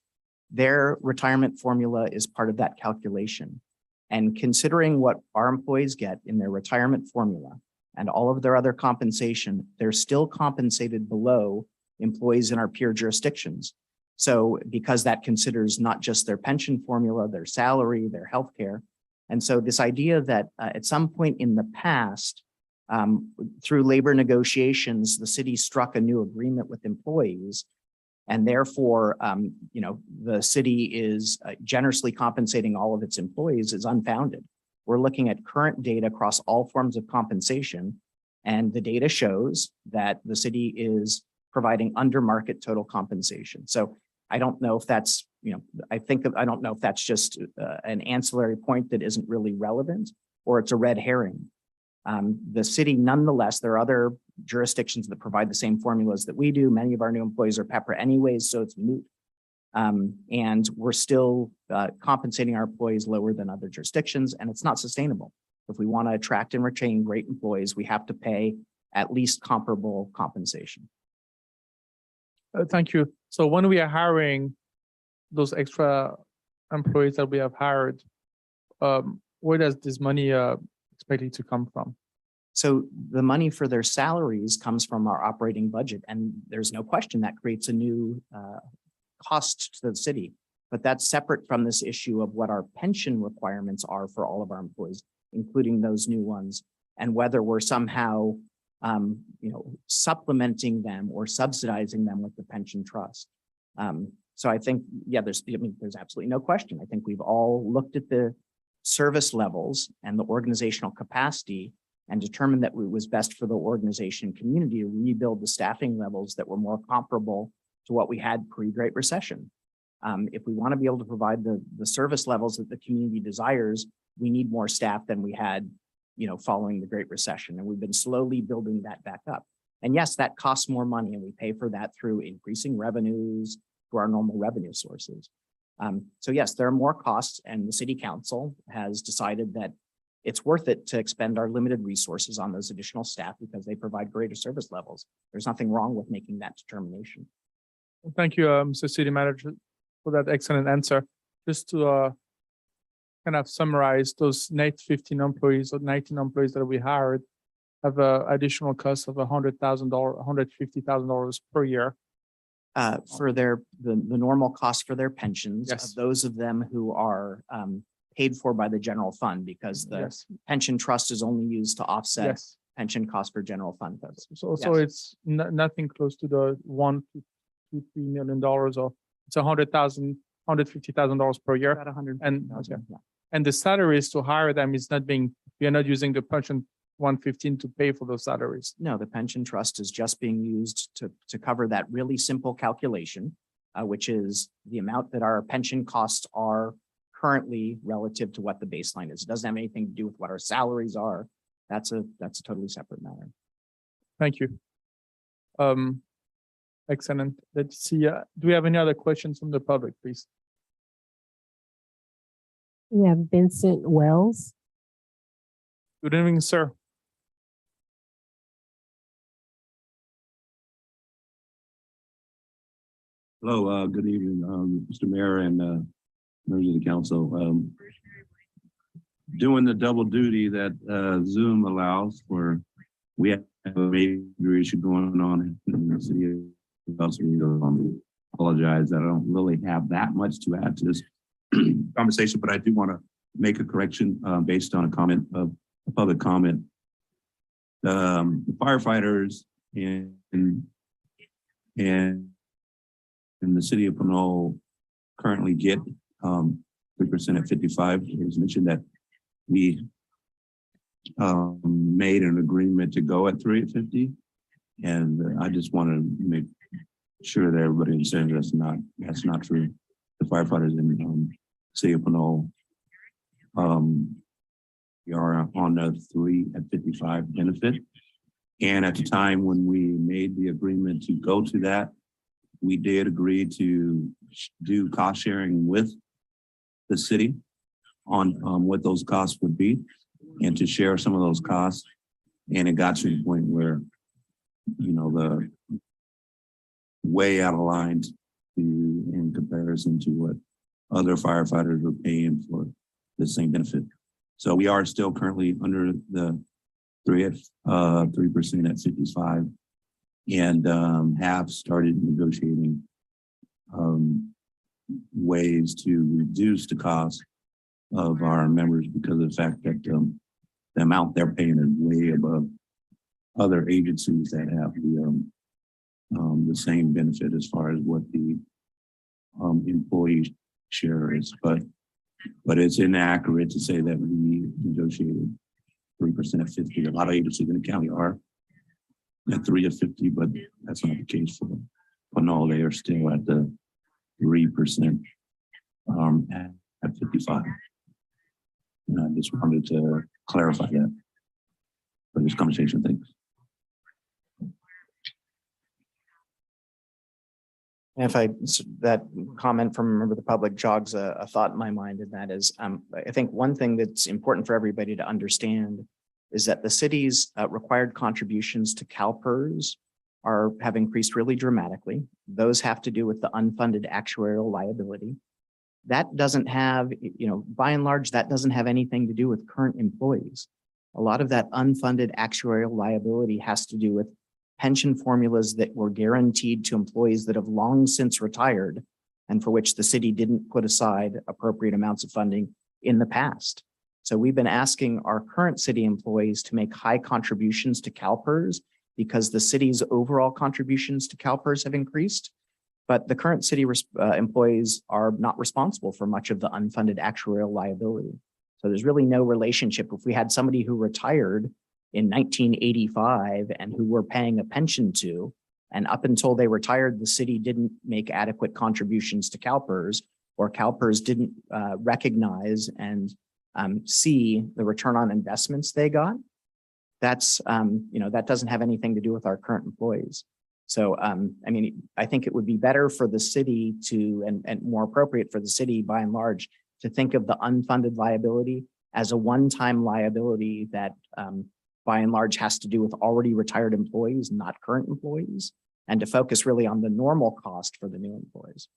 their retirement formula is part of that calculation. And considering what our employees get in their retirement formula and all of their other compensation, they're still compensated below employees in our peer jurisdictions. So because that considers not just their pension formula, their salary, their healthcare. And so this idea that at some point in the past, through labor negotiations, the city struck a new agreement with employees, and therefore, the city is generously compensating all of its employees is unfounded. We're looking at current data across all forms of compensation, and the data shows that the city is providing under market total compensation. So I don't know if that's, I don't know if that's just an ancillary point that isn't really relevant, or it's a red herring. The city, nonetheless, there are other jurisdictions that provide the same formulas that we do. Many of our new employees are PEPRA anyways, so it's moot. And we're still compensating our employees lower than other jurisdictions, and it's not sustainable. If we want to attract and retain great employees, we have to pay at least comparable compensation. Thank you. So when we are hiring those extra employees that we have hired, where does this money expected to come from? So the money for their salaries comes from our operating budget, and there's no question that creates a new cost to the city. But that's separate from this issue of what our pension requirements are for all of our employees, including those new ones, and whether we're somehow supplementing them or subsidizing them with the pension trust. So I think, yeah, there's absolutely no question. I think we've all looked at the service levels and the organizational capacity and determined that it was best for the organization community to rebuild the staffing levels that were more comparable to what we had pre-Great Recession. If we want to be able to provide the service levels that the community desires, we need more staff than we had following the Great Recession. And we've been slowly building that back up. And yes, that costs more money, and we pay for that through increasing revenues to our normal revenue sources. So yes, there are more costs, and the city council has decided that it's worth it to expend our limited resources on those additional staff because they provide greater service levels. There's nothing wrong with making that determination. Thank you, Mr. City Manager, for that excellent answer. Just to kind of summarize, those net 15 employees or 19 employees that we hired have an additional cost of $100,000, $150,000 per year. For the normal cost for their pensions, Yes. of those of them who are paid for by the general fund, because the pension trust is only used to offset Yes. pension cost for general fund folks. So it's nothing close to the $1 to $2-3 million, or it's $150,000 per year. About 100. And, yeah. and the salaries to hire them is not being, we are not using the pension 115 to pay for those salaries. No, the pension trust is just being used to cover that really simple calculation, which is the amount that our pension costs are currently relative to what the baseline is. It doesn't have anything to do with what our salaries are. That's a totally separate matter. Thank you. Excellent. Let's see. Do we have any other questions from the public, please? We have Vincent Wells. Good evening, sir. Hello, good evening, Mr. Mayor and members of the council. Doing the double duty that Zoom allows for, we have a major issue going on in the city of apologize that I don't really have that much to add to this conversation, but I do want to make a correction based on a comment of a public comment. The firefighters in the city of Pinole currently get 3% at 55. It was mentioned that we made an agreement to go at 3 at 50. And I just want to make sure that everybody understands that's not true. The firefighters in city of Pinole, we are on a 3 at 55 benefit. And at the time when we made the agreement to go to that, we did agree to do cost sharing with the city on what those costs would be and to share some of those costs. And it got to the point where, you know, the way out of line in comparison to what other firefighters were paying for the same benefit. So we are still currently under the 3% at 55 and have started negotiating ways to reduce the cost of our members because of the fact that the amount they're paying is way above other agencies that have the same benefit as far as what the employee share is. But it's inaccurate to say that we negotiated 3% at 50. A lot of agencies in the county are at 3 at 50, but that's not the case for Pinole. They are still at the 3% at 55. And I just wanted to clarify that for this conversation. Thanks. If that comment from a member of the public jogs a thought in my mind, and that is, I think one thing that's important for everybody to understand is that the city's required contributions to CalPERS have increased really dramatically. Those have to do with the unfunded actuarial liability. That doesn't have, you know, by and large, that doesn't have anything to do with current employees. A lot of that unfunded actuarial liability has to do with pension formulas that were guaranteed to employees that have long since retired and for which the city didn't put aside appropriate amounts of funding in the past. So we've been asking our current city employees to make high contributions to CalPERS because the city's overall contributions to CalPERS have increased, but the current city employees are not responsible for much of the unfunded actuarial liability. So there's really no relationship. If we had somebody who retired in 1985 and who we're paying a pension to, and up until they retired, the city didn't make adequate contributions to CalPERS, or CalPERS didn't recognize and see the return on investments they got. That's, you know, that doesn't have anything to do with our current employees. So, I mean, I think it would be better for the city to, and more appropriate for the city by and large, to think of the unfunded liability as a one-time liability that by and large has to do with already retired employees, not current employees, and to focus really on the normal cost for the new employees.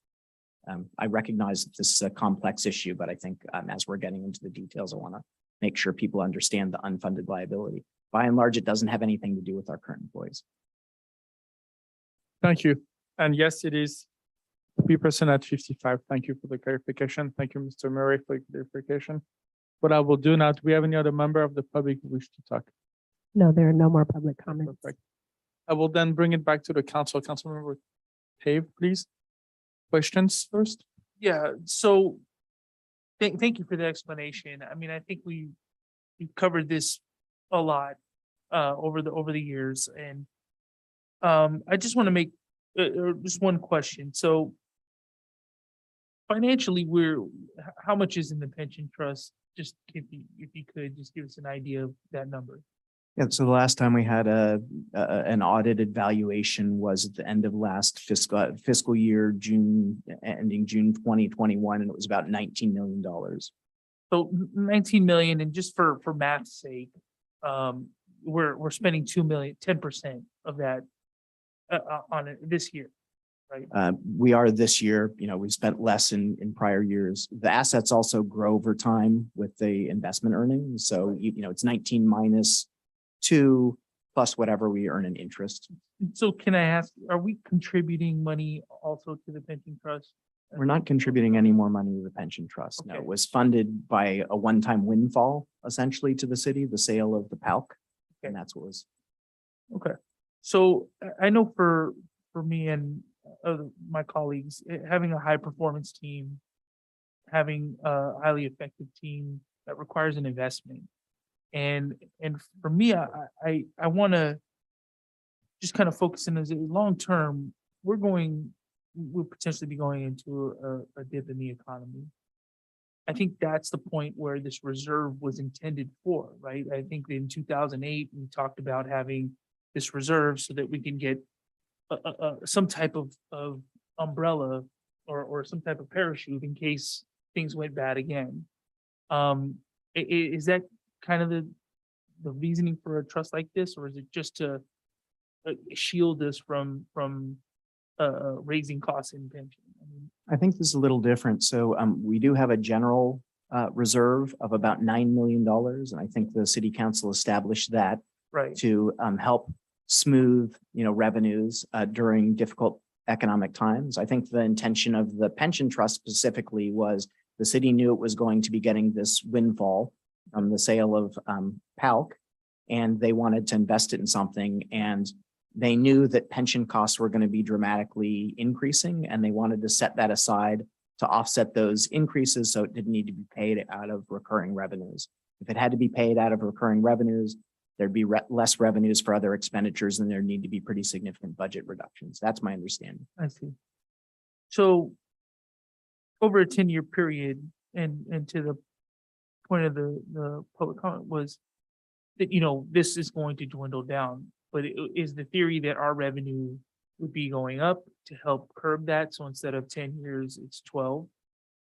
I recognize that this is a complex issue, but I think as we're getting into the details, I want to make sure people understand the unfunded liability. By and large, it doesn't have anything to do with our current employees. Thank you. And yes, it is 3% at 55. Thank you for the clarification. Thank you, Mr. Murray, for the clarification. What I will do now, do we have any other member of the public who wish to talk? No, there are no more public comments. Perfect. I will then bring it back to the council. Councilmember Pave, please. Questions first? Yeah, so thank you for the explanation. I mean, I think we've covered this a lot over the years, and I just want to make just one question. So financially, how much is in the pension trust? Just if you could just give us an idea of that number. Yeah, so the last time we had an audited valuation was at the end of last fiscal year, ending June 2021, and it was about $19 million. So 19 million, and just for math's sake, we're spending 2 million, 10% of that on it this year, right? We are this year, we spent less in prior years. The assets also grow over time with the investment earnings. So, it's 19 minus 2 plus whatever we earn in interest. So can I ask, are we contributing money also to the pension trust? We're not contributing any more money to the pension trust. No, Okay. it was funded by a one-time windfall, essentially, to the city, the sale of the PALC. And that's what was. Okay, so I know for me and my colleagues, having a high performance team, having a highly effective team, that requires an investment. And for me, I want to just kind of focus in as a long term. We'll potentially be going into a dip in the economy. I think that's the point where this reserve was intended for, right? I think in 2008, we talked about having this reserve so that we can get some type of umbrella or some type of parachute in case things went bad again. Is that kind of the reasoning for a trust like this, or is it just to shield us from raising costs in pension? I think this is a little different. So we do have a general reserve of about $9 million. And I think the city council established that Right. to help smooth, revenues during difficult economic times. I think the intention of the pension trust specifically was the city knew it was going to be getting this windfall from the sale of PALC, and they wanted to invest it in something. And they knew that pension costs were going to be dramatically increasing, and they wanted to set that aside to offset those increases so it didn't need to be paid out of recurring revenues. If it had to be paid out of recurring revenues, there'd be less revenues for other expenditures, and there'd need to be pretty significant budget reductions. That's my understanding. I see. So over a 10-year period, and to the point of the public comment was that, this is going to dwindle down. But is the theory that our revenue would be going up to help curb that? So instead of 10 years, it's 12.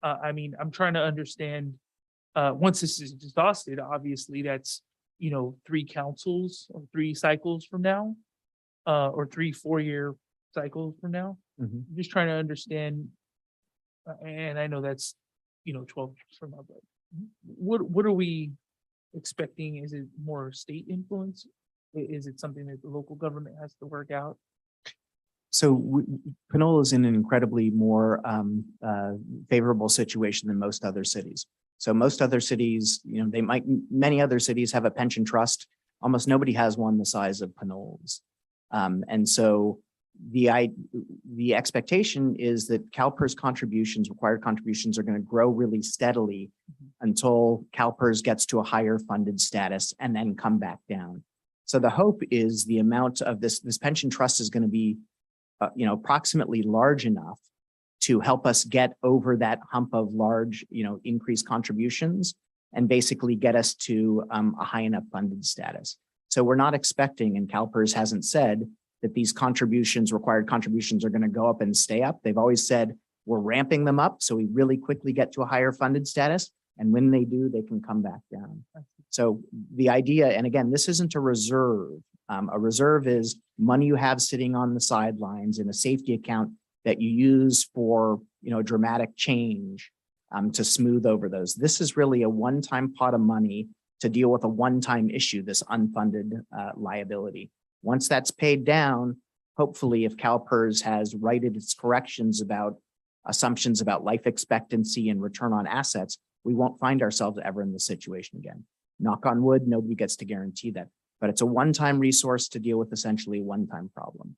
I mean, I'm trying to understand, once this is exhausted, obviously that's, 3 councils or 3 cycles from now, or 3 4-year cycles from now. Mhm. I'm just trying to understand, and I know that's, 12 years from now, but what are we expecting? Is it more state influence? Is it something that the local government has to work out? So Pinole is in an incredibly more favorable situation than most other cities. So most other cities, many other cities have a pension trust. Almost nobody has one the size of Pinole's. And so the expectation is that CalPERS required contributions are going to grow really steadily until CalPERS gets to a higher funded status and then come back down. So the hope is the amount of this pension trust is going to be, approximately large enough to help us get over that hump of large, increased contributions and basically get us to a high enough funded status. So we're not expecting, and CalPERS hasn't said that these required contributions are going to go up and stay up. They've always said we're ramping them up so we really quickly get to a higher funded status. And when they do, they can come back down. So the idea, and again, this isn't a reserve. A reserve is money you have sitting on the sidelines in a safety account that you use for, dramatic change to smooth over those. This is really a one-time pot of money to deal with a one-time issue, this unfunded liability. Once that's paid down, hopefully if CalPERS has righted its corrections about assumptions about life expectancy and return on assets, we won't find ourselves ever in this situation again. Knock on wood, nobody gets to guarantee that. but it's a one-time resource to deal with essentially a one-time problem.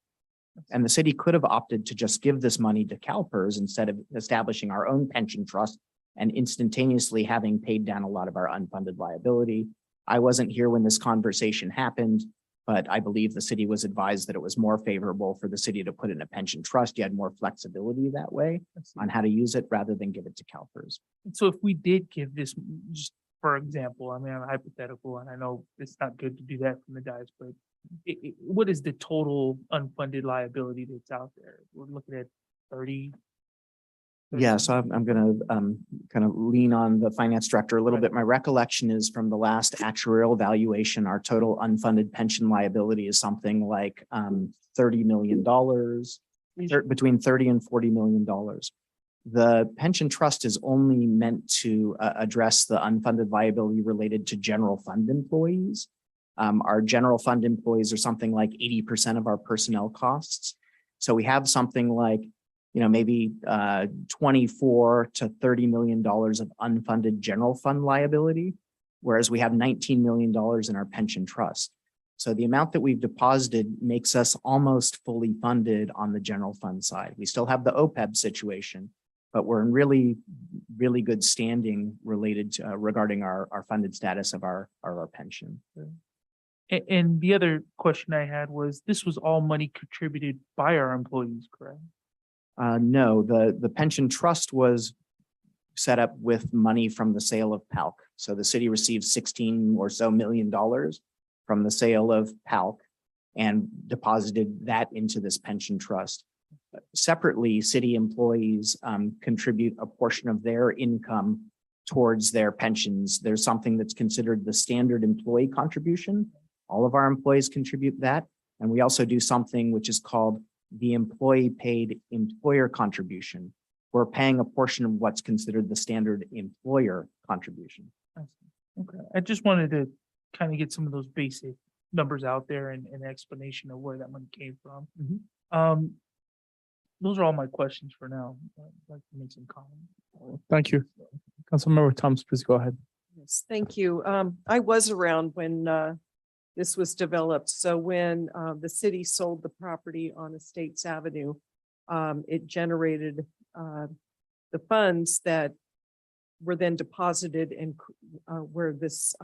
And the city could have opted to just give this money to CalPERS instead of establishing our own pension trust and instantaneously having paid down a lot of our unfunded liability. I wasn't here when this conversation happened, but I believe the city was advised that it was more favorable for the city to put in a pension trust. You had more flexibility that way on how to use it rather than give it to CalPERS. So if we did give this, just for example, I mean, I'm hypothetical, and I know it's not good to do that from the guys, but what is the total unfunded liability that's out there? We're looking at 30. Yeah, so I'm gonna kind of lean on the finance director a little bit. My recollection is from the last actuarial valuation, our total unfunded pension liability is something like $30 million, between $30 and $40 million. The pension trust is only meant to address the unfunded liability related to general fund employees. Our general fund employees are something like 80% of our personnel costs. So we have something like, maybe $24 to $30 million of unfunded general fund liability, whereas we have $19 million in our pension trust. So the amount that we've deposited makes us almost fully funded on the general fund side. We still have the OPEB situation, but we're in really, really good standing related to regarding our funded status of our pension. And the other question I had was, this was all money contributed by our employees, correct? No, the pension trust was set up with money from the sale of PALC. So the city received $16 or so million from the sale of PALC and deposited that into this pension trust. Separately, city employees contribute a portion of their income towards their pensions. There's something that's considered the standard employee contribution. All of our employees contribute that. And we also do something which is called the employee paid employer contribution. We're paying a portion of what's considered the standard employer contribution. Okay, I just wanted to kind of get some of those basic numbers out there and an explanation of where that money came from. Those are all my questions for now. I'd like to make some comments. Thank you. Councilmember Thomas, please go ahead. Yes, thank you. I was around when this was developed. So when the city sold the property on Estates Avenue, it generated the funds that were then deposited in where this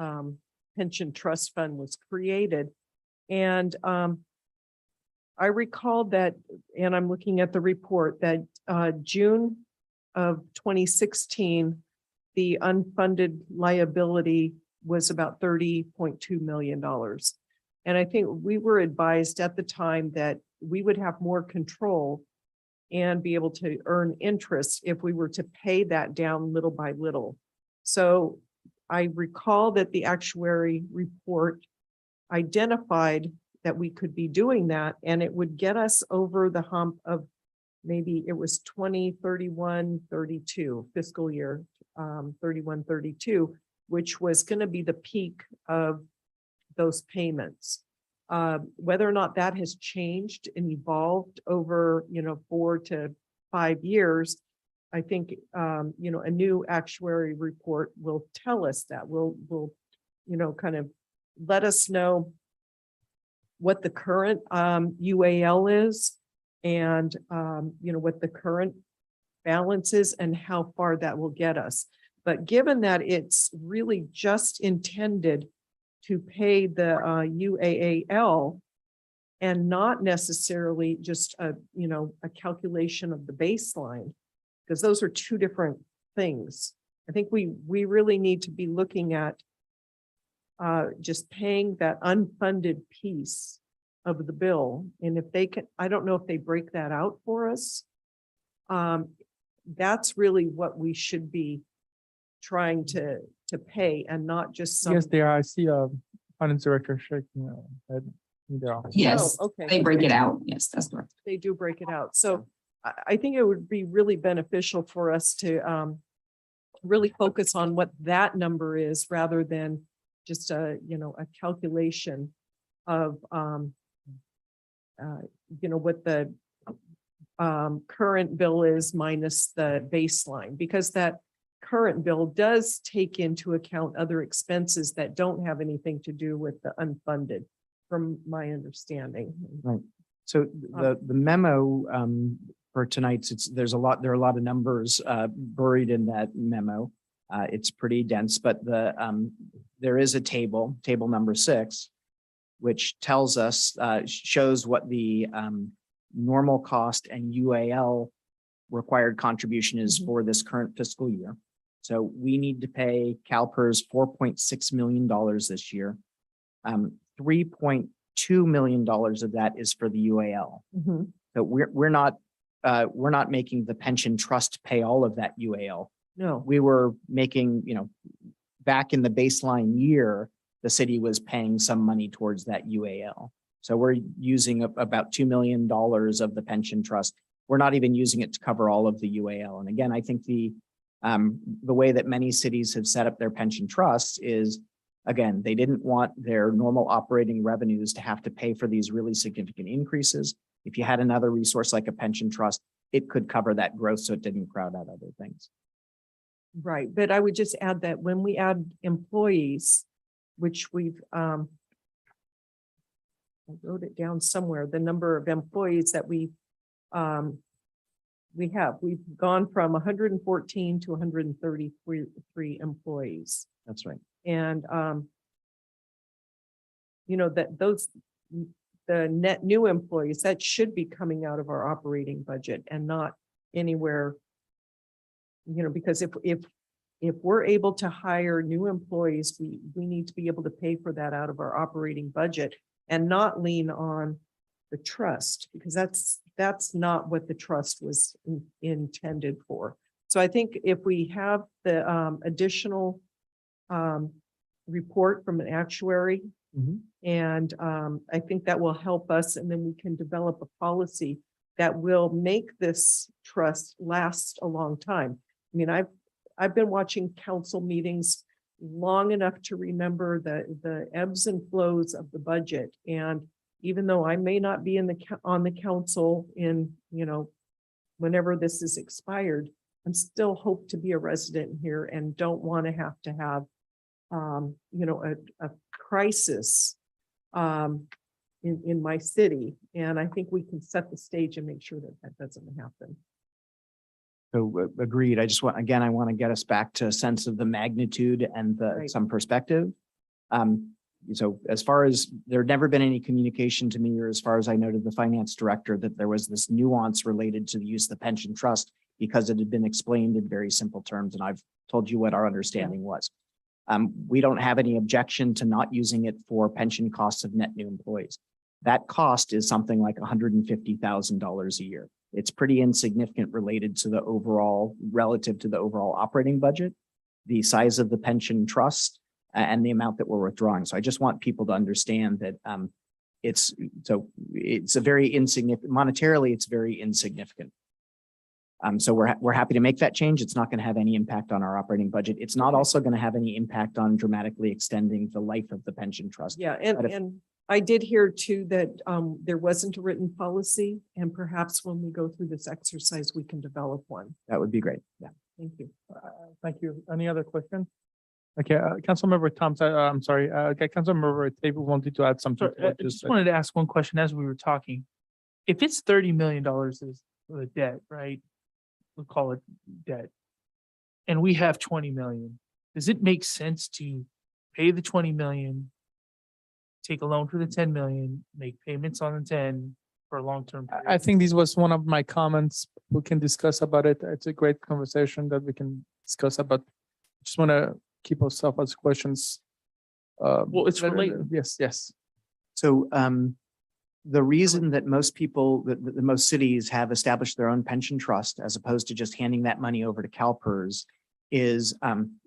pension trust fund was created. And I recall that, and I'm looking at the report, that June of 2016, the unfunded liability was about $30.2 million. And I think we were advised at the time that we would have more control and be able to earn interest if we were to pay that down little by little. So I recall that the actuary report identified that we could be doing that, and it would get us over the hump of maybe it was 2031, 32 fiscal year 31, 32, which was going to be the peak of those payments. Whether or not that has changed and evolved over, 4 to 5 years, I think, a new actuary report will tell us that. Will kind of let us know what the current UAL is and, what the current balance is and how far that will get us. But given that it's really just intended to pay the UAAL and not necessarily just a calculation of the baseline, because those are two different things. I think we really need to be looking at just paying that unfunded piece of the bill. And if they can, I don't know if they break that out for us. That's really what we should be trying to pay and not just some. Yes, they are. I see finance director shaking head. Yes, okay. they break it out. Yes, that's correct. They do break it out. So I think it would be really beneficial for us to really focus on what that number is rather than just a calculation of what the current bill is minus the baseline, because that current bill does take into account other expenses that don't have anything to do with the unfunded, from my understanding. Right. So the memo for tonight's, there are a lot of numbers buried in that memo. It's pretty dense, but there is a table number 6, which tells us, shows what the normal cost and UAL required contribution is for this current fiscal year. So we need to pay CalPERS $4.6 million this year. $3.2 million of that is for the UAL. So we're not making the pension trust pay all of that UAL. No, We were making, back in the baseline year, the city was paying some money towards that UAL. So we're using about $2 million of the pension trust. We're not even using it to cover all of the UAL. And again, I think the way that many cities have set up their pension trusts is, again, they didn't want their normal operating revenues to have to pay for these really significant increases. If you had another resource like a pension trust, it could cover that growth so it didn't crowd out other things. right. But I would just add that when we add employees, which we've, I wrote it down somewhere, the number of employees that we've gone from 114 to 133 employees. That's right. And, the net new employees, that should be coming out of our operating budget and not anywhere, because if we're able to hire new employees, we need to be able to pay for that out of our operating budget and not lean on the trust, because that's not what the trust was intended for. So I think if we have the additional report from an actuary, and I think that will help us, and then we can develop a policy that will make this trust last a long time. I mean, I've been watching council meetings long enough to remember the ebbs and flows of the budget. And even though I may not be on the council in, whenever this is expired, I'm still hope to be a resident here and don't want to have a crisis in my city. And I think we can set the stage and make sure that doesn't happen. So agreed. I want to get us back to a sense of the magnitude and some perspective. So as far as there had never been any communication to me, or as far as I know to the finance director, that there was this nuance related to the use of the pension trust because it had been explained in very simple terms. And I've told you what our understanding was. We don't have any objection to not using it for pension costs of net new employees. That cost is something like $150,000 a year. It's pretty insignificant related to the relative to the overall operating budget, the size of the pension trust, and the amount that we're withdrawing. So I just want people to understand that it's a very insignificant, monetarily, it's very insignificant. So we're happy to make that change. It's not going to have any impact on our operating budget. It's not also going to have any impact on dramatically extending the life of the pension trust. Yeah, and I did hear too that there wasn't a written policy, and perhaps when we go through this exercise, we can develop one. That would be great. Yeah. Thank you. Thank you. Any other question? Okay, Councilmember Thompson, I'm sorry. Okay, Councilmember Tabor wanted to add something. I just wanted to ask one question as we were talking. If it's $30 million is the debt, right? We'll call it debt. And we have 20 million. Does it make sense to pay the 20 million, take a loan for the 10 million, make payments on the 10 for a long-term period? I think this was one of my comments. We can discuss about it. It's a great conversation that we can discuss about. Just want to keep ourselves as questions. Well, it's related. Yes. So the reason that most people, that most cities have established their own pension trust as opposed to just handing that money over to CalPERS is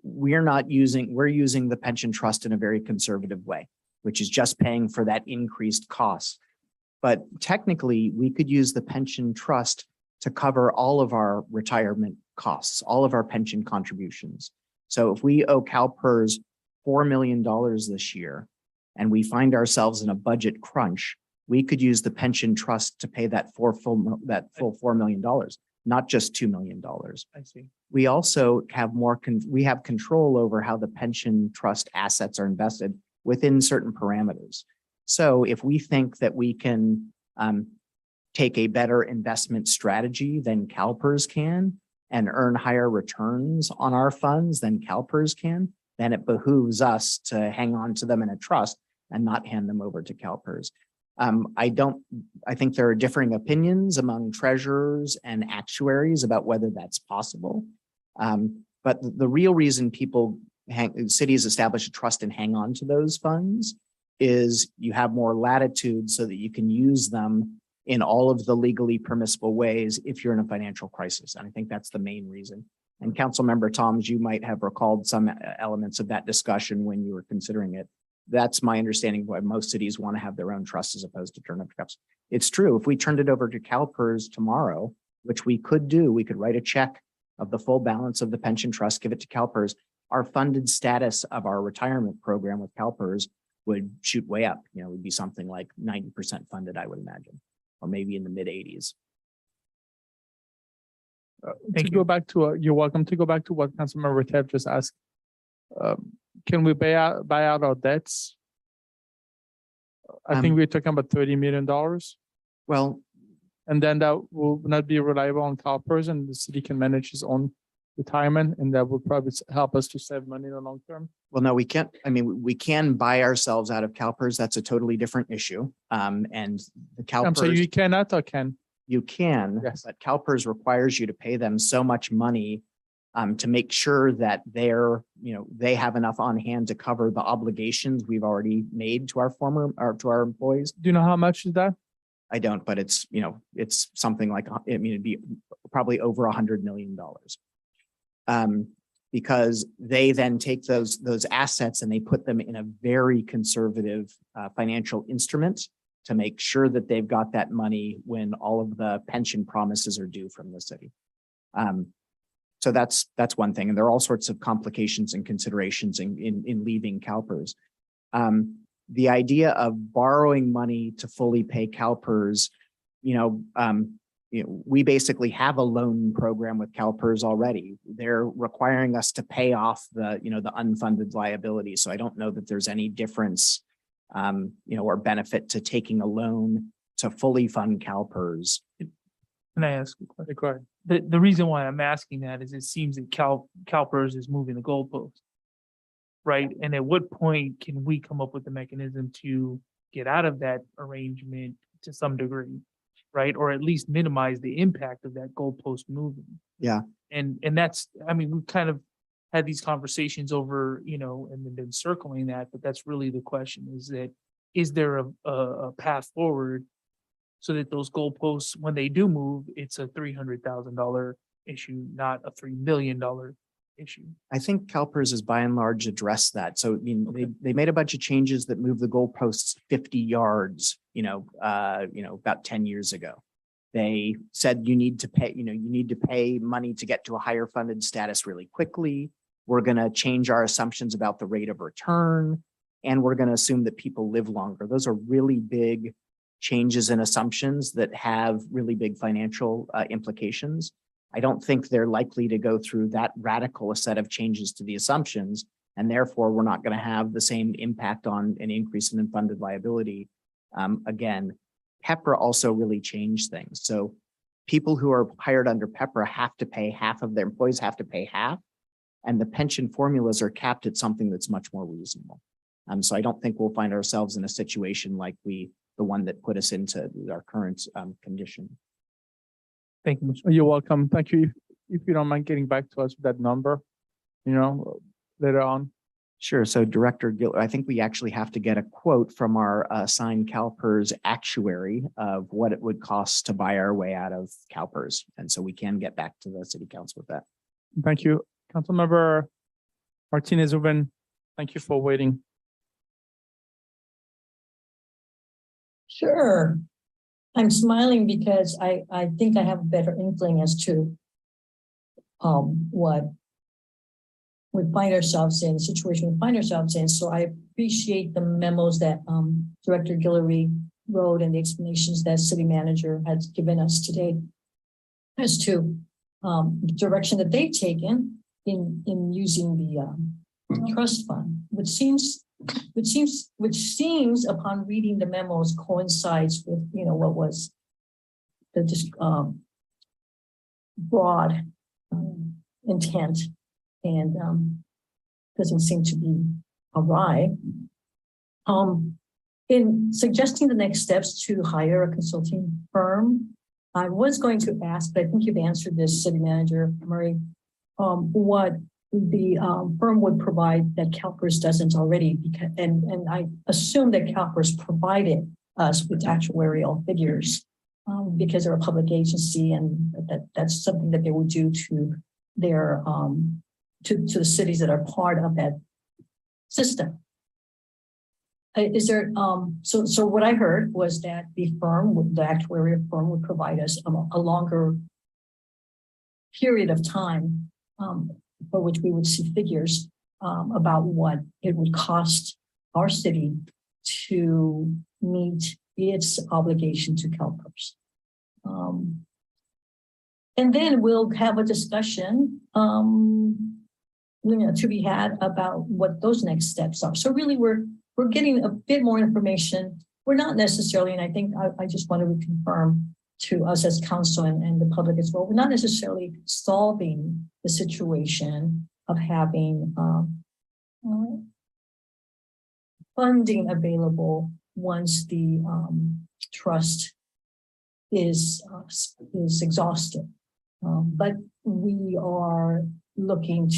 we're using the pension trust in a very conservative way, which is just paying for that increased cost. But technically, we could use the pension trust to cover all of our retirement costs, all of our pension contributions. So if we owe CalPERS $4 million this year, and we find ourselves in a budget crunch, we could use the pension trust to pay that full $4 million. not just $2 million. I see. We also have we have control over how the pension trust assets are invested within certain parameters. So if we think that we can take a better investment strategy than CalPERS can and earn higher returns on our funds than CalPERS can, then it behooves us to hang on to them in a trust and not hand them over to CalPERS. I think there are differing opinions among treasurers and actuaries about whether that's possible. But the real reason cities establish a trust and hang on to those funds is you have more latitude so that you can use them in all of the legally permissible ways if you're in a financial crisis. And I think that's the main reason. And Councilmember Toms, you might have recalled some elements of that discussion when you were considering it. That's my understanding of why most cities want to have their own trust as opposed to turn up cups. It's true. If we turned it over to CalPERS tomorrow, which we could do, we could write a check of the full balance of the pension trust, give it to CalPERS. Our funded status of our retirement program with CalPERS would shoot way up. You know, it would be something like 90% funded, I would imagine, or maybe in the mid 80s. Go back to you're welcome to go back to what Councilmember Tev just asked. Can we buy out our debts? I think we're talking about $30 million. Well, and then that will not be reliable on CalPERS, and the city can manage its own retirement, and that will probably help us to save money in the long term. Well, no, we can't. I mean, we can buy ourselves out of CalPERS. That's a totally different issue. And the CalPERS. So you cannot or can? You can, yes. But CalPERS requires you to pay them so much money to make sure that they have enough on hand to cover the obligations we've already made to our employees. Do you know how much is that? I don't, but it's something like, it'd be probably over $100 million. Because they then take those assets and they put them in a very conservative financial instrument to make sure that they've got that money when all of the pension promises are due from the city. So that's one thing. And there are all sorts of complications and considerations in leaving CalPERS. The idea of borrowing money to fully pay CalPERS, we basically have a loan program with CalPERS already. They're requiring us to pay off the unfunded liability. So I don't know that there's any difference, or benefit to taking a loan to fully fund CalPERS. Can I ask a question? Go ahead. The reason why I'm asking that is it seems that CalPERS is moving the goalpost, right? And at what point can we come up with a mechanism to get out of that arrangement to some degree, right? Or at least minimize the impact of that goalpost moving. Yeah. And that's, I mean, we've kind of had these conversations over, and then been circling that, but that's really the question is there a path forward so that those goalposts, when they do move, it's a $300,000 issue, not a $3 million issue. I think CalPERS has by and large addressed that. So they made a bunch of changes that moved the goalposts 50 yards, about 10 years ago. They said you need to pay money to get to a higher funded status really quickly. We're going to change our assumptions about the rate of return, and we're going to assume that people live longer. Those are really big changes in assumptions that have really big financial implications. I don't think they're likely to go through that radical a set of changes to the assumptions, and therefore we're not going to have the same impact on an increase in unfunded liability. Again, PEPRA also really changed things. So people who are hired under PEPRA have to pay half of their employees have to pay half, and the pension formulas are capped at something that's much more reasonable. So I don't think we'll find ourselves in a situation like the one that put us into our current condition. Thank you. You're welcome. Thank you. If you don't mind getting back to us with that number, later on. Sure. So Director Gill, I think we actually have to get a quote from our assigned CalPERS actuary of what it would cost to buy our way out of CalPERS. And so we can get back to the city council with that. Thank you. Councilmember Martinez-Uben, thank you for waiting. Sure. I'm smiling because I think I have a better inkling as to what we find ourselves in, the situation we find ourselves in. So I appreciate the memos that Director Guillory wrote and the explanations that City Manager has given us today. as to the direction that they've taken in using the trust fund, which seems upon reading the memos coincides with, what was the just broad intent and doesn't seem to be awry. In suggesting the next steps to hire a consulting firm, I was going to ask, but I think you've answered this, City Manager Murray, what the firm would provide that CalPERS doesn't already, because and I assume that CalPERS provided us with actuarial figures because they're a public agency, and that's something that they would do to their to the cities that are part of that system. Is there so what I heard was that the actuarial firm would provide us a longer period of time for which we would see figures about what it would cost our city to meet its obligation to CalPERS. And then we'll have a discussion to be had about what those next steps are. So really we're getting a bit more information. We're not necessarily, and I think I just want to confirm to us as council and the public as well, we're not necessarily solving the situation of having funding available once the trust is exhausted. But we are looking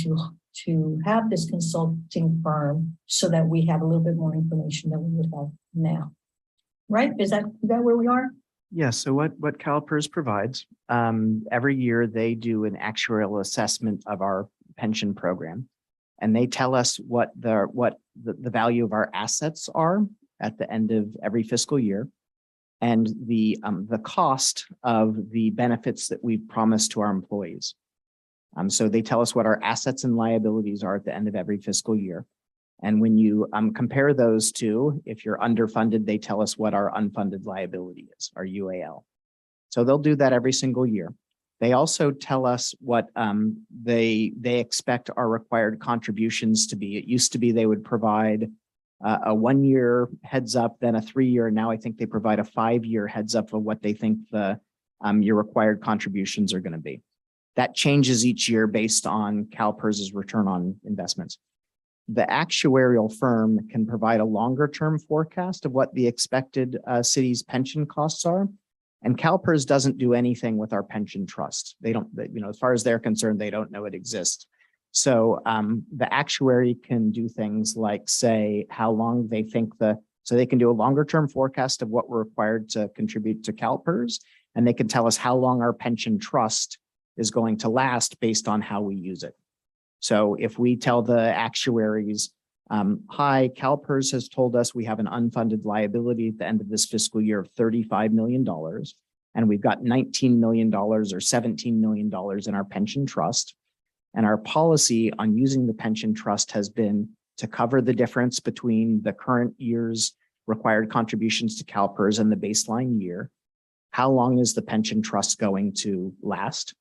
to have this consulting firm so that we have a little bit more information than we would have now. Right? Is that where we are? Yes. So what CalPERS provides, every year they do an actuarial assessment of our pension program, and they tell us what the value of our assets are at the end of every fiscal year, and the cost of the benefits that we promise to our employees. So they tell us what our assets and liabilities are at the end of every fiscal year. And when you compare those two, if you're underfunded, they tell us what our unfunded liability is, our UAL. So they'll do that every single year. They also tell us what they expect our required contributions to be. It used to be they would provide a 1 year heads up, then a 3 year. Now I think they provide a 5 year heads up of what they think your required contributions are going to be. That changes each year based on CalPERS's return on investments. The actuarial firm can provide a longer term forecast of what the expected city's pension costs are. And CalPERS doesn't do anything with our pension trust. They don't, as far as they're concerned, they don't know it exists. So the actuary can do things like say how long they think so they can do a longer term forecast of what we're required to contribute to CalPERS, and they can tell us how long our pension trust is going to last based on how we use it. So if we tell the actuaries, hi, CalPERS has told us we have an unfunded liability at the end of this fiscal year of $35 million, and we've got $19 million or $17 million in our pension trust. And our policy on using the pension trust has been to cover the difference between the current year's required contributions to CalPERS and the baseline year. How long is the pension trust going to last?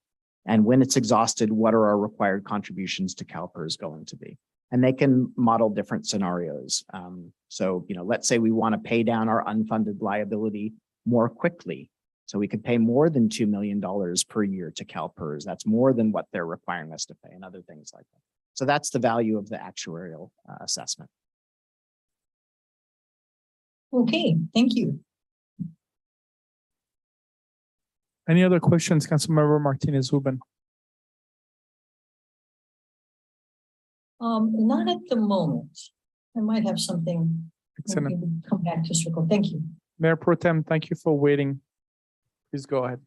And when it's exhausted, what are our required contributions to CalPERS going to be? And they can model different scenarios. So, let's say we want to pay down our unfunded liability more quickly. So we could pay more than $2 million per year to CalPERS. That's more than what they're requiring us to pay and other things like that. So that's the value of the actuarial assessment. Okay, thank you. Any other questions, Councilmember Martinez-Huben? Not at the moment. I might have something. Excellent. We can come back to circle. Thank you. Mayor Pro Tem, thank you for waiting. Please go ahead.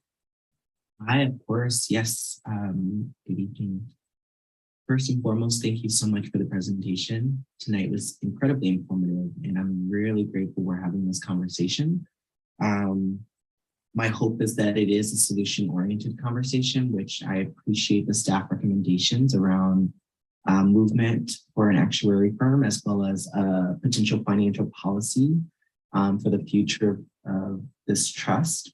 Hi, of course. Yes. Good evening. First and foremost, thank you so much for the presentation. Tonight was incredibly informative, and I'm really grateful we're having this conversation. My hope is that it is a solution-oriented conversation, which I appreciate the staff recommendations around movement for an actuary firm, as well as a potential financial policy for the future of this trust.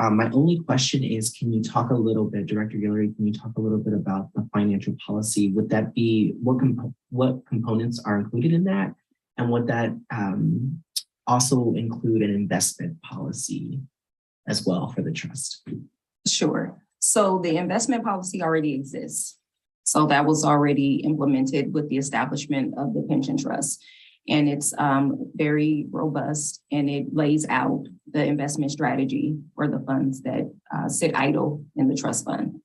My only question is, can you talk a little bit, Director Guillory, can you talk a little bit about the financial policy? Would that be, what components are included in that? And would that also include an investment policy as well for the trust? Sure. So the investment policy already exists. So that was already implemented with the establishment of the pension trust. And it's very robust, and it lays out the investment strategy for the funds that sit idle in the trust fund.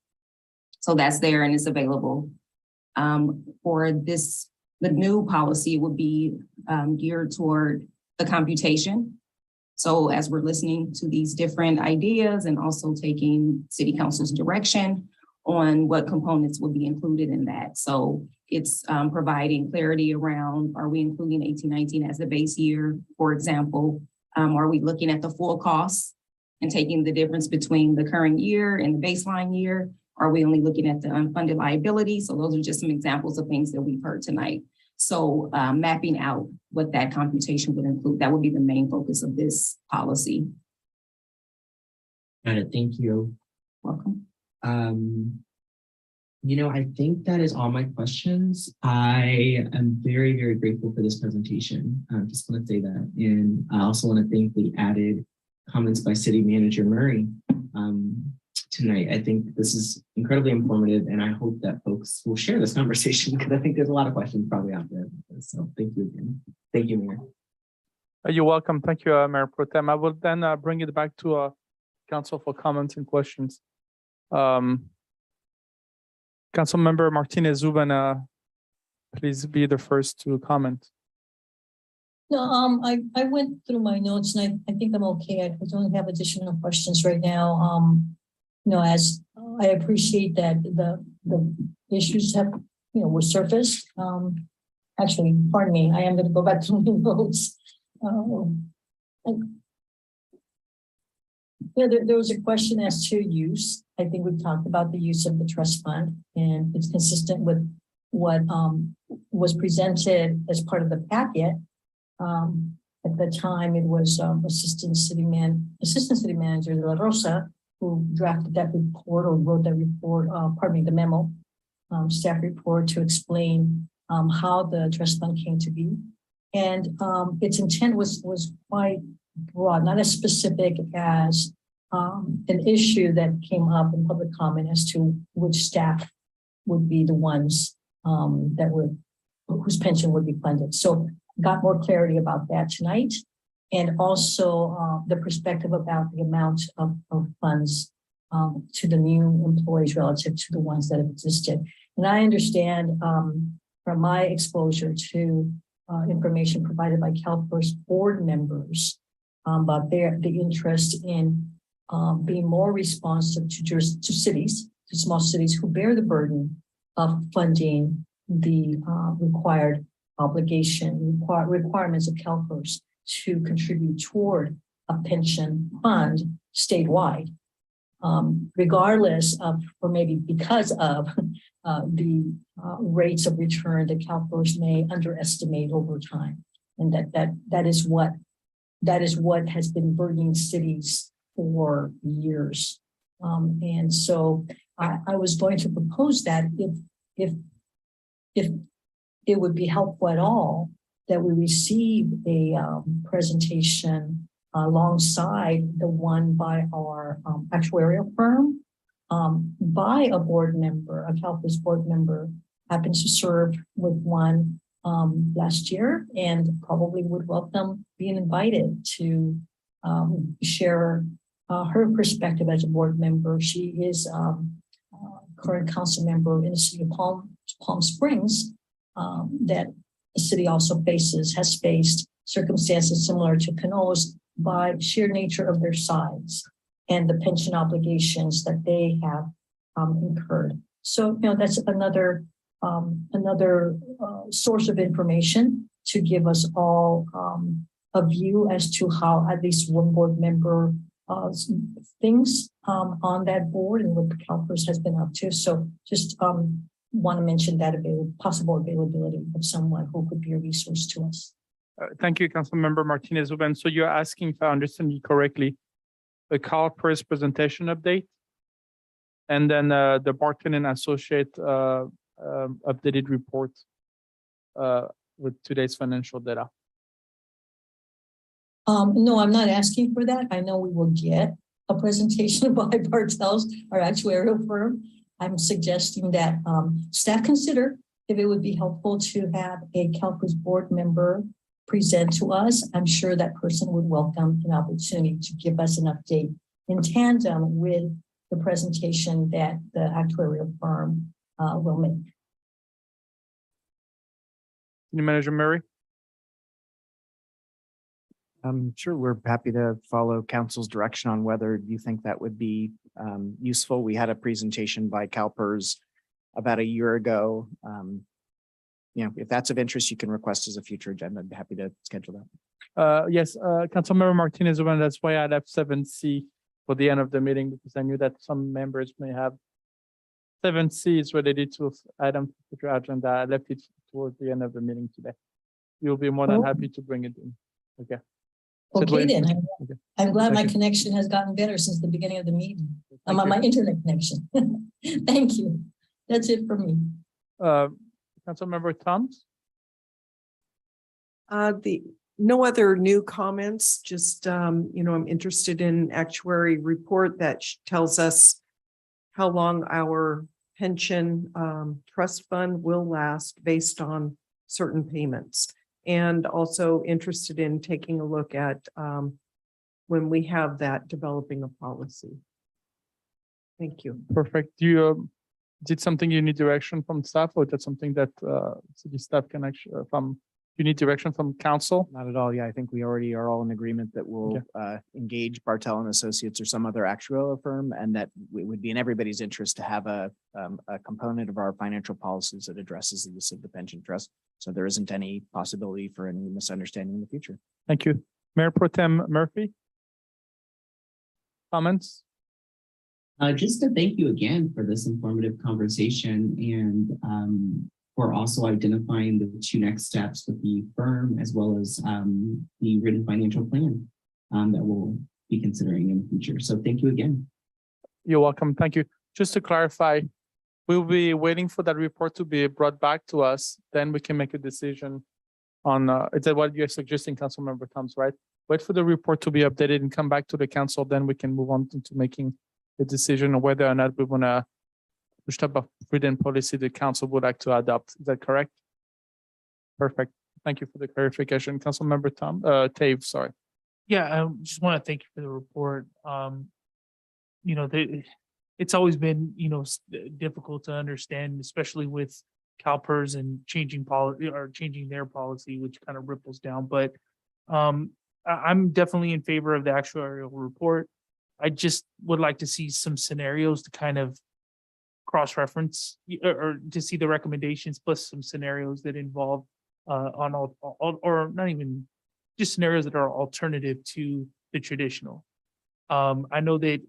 So that's there and it's available. For this, the new policy would be geared toward the computation. So as we're listening to these different ideas and also taking City Council's direction on what components will be included in that. So it's providing clarity around, are we including 1819 as the base year, for example? Are we looking at the full cost and taking the difference between the current year and the baseline year? Are we only looking at the unfunded liability? So those are just some examples of things that we've heard tonight. So mapping out what that computation would include, that would be the main focus of this policy. Got it, thank you. Welcome. You know, I think that is all my questions. I am very, very grateful for this presentation. I just want to say that. And I also want to thank the added comments by City Manager Murray tonight. I think this is incredibly informative, and I hope that folks will share this conversation because I think there's a lot of questions probably out there. So thank you again. Thank you, Mayor. You're welcome. Thank you, Mayor Pro Tem. I will then bring it back to council for comments and questions. Councilmember Martinez Zuban, please be the first to comment. No, I went through my notes and I think I'm okay. I don't have additional questions right now. You know, as I appreciate that the issues have, you know, were surfaced. Actually, pardon me, I am going to go back to my notes. Yeah, there was a question as to use. I think we've talked about the use of the trust fund, and it's consistent with what was presented as part of the packet. At the time, it was Assistant City Manager De La Rosa who drafted that report or wrote that report. Pardon me, the memo, staff report to explain how the trust fund came to be, and its intent was quite broad, not as specific as an issue that came up in public comment as to which staff would be the ones that would, whose pension would be funded. So got more clarity about that tonight, and also the perspective about the amount of funds to the new employees relative to the ones that have existed. And I understand from my exposure to information provided by CalPERS board members about the interest in being more responsive to cities, to small cities who bear the burden of funding the required requirements of CalPERS to contribute toward a pension fund statewide, regardless of, or maybe because of the rates of return that CalPERS may underestimate over time, and that is what has been burdening cities for years. And so I was going to propose that if it would be helpful at all that we receive a presentation alongside the one by our actuarial firm, by a board member, a CalPERS board member, happens to serve with one last year and probably would welcome being invited to share her perspective as a board member. She is current council member in the city of Palm Springs, that the city also has faced circumstances similar to Pinole's by sheer nature of their size and the pension obligations that they have incurred. So, you know, that's another source of information to give us all a view as to how at least one board member thinks on that board and what the CalPERS has been up to. So just want to mention that possible availability of someone who could be a resource to us. Thank you, Councilmember Martinez Zuban. So you're asking, if I understand you correctly, the CalPERS presentation update, and then the Barton and Associate updated report with today's financial data. No, I'm not asking for that. I know we will get a presentation by Bartels, our actuarial firm. I'm suggesting that staff consider if it would be helpful to have a CalPERS board member present to us. I'm sure that person would welcome an opportunity to give us an update in tandem with the presentation that the actuarial firm will make. City Manager Murray? Sure, we're happy to follow council's direction on whether you think that would be useful. We had a presentation by CalPERS about a year ago. If that's of interest, you can request as a future agenda. I'd be happy to schedule that. Yes, Councilmember Martinez, well, that's why I left 7C for the end of the meeting, because I knew that some members may have 7C is related to item future agenda. I left it towards the end of the meeting today. You'll be more than happy to bring it in. Okay. Okay, then. I'm glad Thank my you. connection has gotten better since the beginning of the meeting. I'm on my internet connection. Thank you. That's it for me. Councilmember Thomas? No other new comments, just, I'm interested in actuary report that tells us how long our pension trust fund will last based on certain payments. And also interested in taking a look at when we have that, developing a policy. Thank you. Perfect. Do you, did something you need direction from staff, or is that something that city staff can actually, you need direction from council? Not at all. Yeah, I think we already are all in agreement that we'll engage Bartel and Associates or some other actuarial firm, and that it would be in everybody's interest to have a component of our financial policies that addresses the use of the pension trust. So there isn't any possibility for any misunderstanding in the future. Thank you. Mayor Pro Tem Murphy? Comments? Just to thank you again for this informative conversation and for also identifying the two next steps with the firm, as well as the written financial plan that we'll be considering in the future. So thank you again. You're welcome. Thank you. Just to clarify, we'll be waiting for that report to be brought back to us. Then we can make a decision on, is that what you're suggesting, Councilmember Thomas, right? Wait for the report to be updated and come back to the council. Then we can move on into making the decision on whether or not we want to, which type of written policy the council would like to adopt. Is that correct? Perfect. Thank you for the clarification. Councilmember Tave, sorry. Yeah, I just want to thank you for the report. It's always been, difficult to understand, especially with CalPERS and changing policy or changing their policy, which kind of ripples down. But I'm definitely in favor of the actuarial report. I just would like to see some scenarios to kind of cross-reference or to see the recommendations plus some scenarios that involve on all, or not even just scenarios that are alternative to the traditional. I know that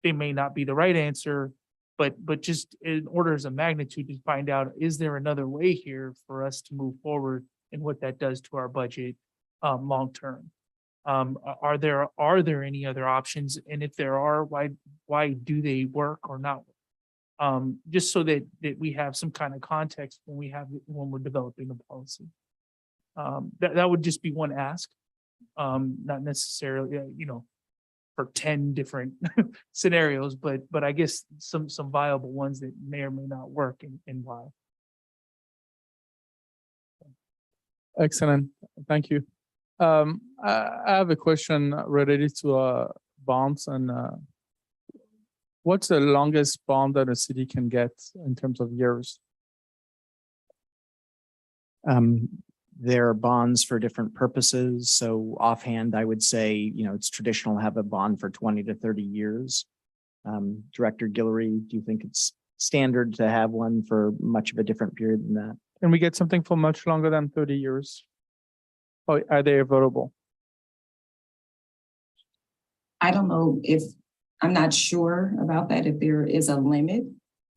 they may not be the right answer, but just in orders of magnitude to find out, is there another way here for us to move forward and what that does to our budget long term? Are there any other options? And if there are, why do they work or not? Just so that we have some kind of context when we're developing the policy. That would just be one ask, not necessarily, for 10 different scenarios, but I guess some viable ones that may or may not work and why. Excellent. Thank you. I have a question related to bonds, and what's the longest bond that a city can get in terms of years? There are bonds for different purposes. So offhand, I would say, it's traditional to have a bond for 20 to 30 years. Director Guillory, do you think it's standard to have one for much of a different period than that? Can we get something for much longer than 30 years? Or are they available? I don't know I'm not sure about that, if there is a limit,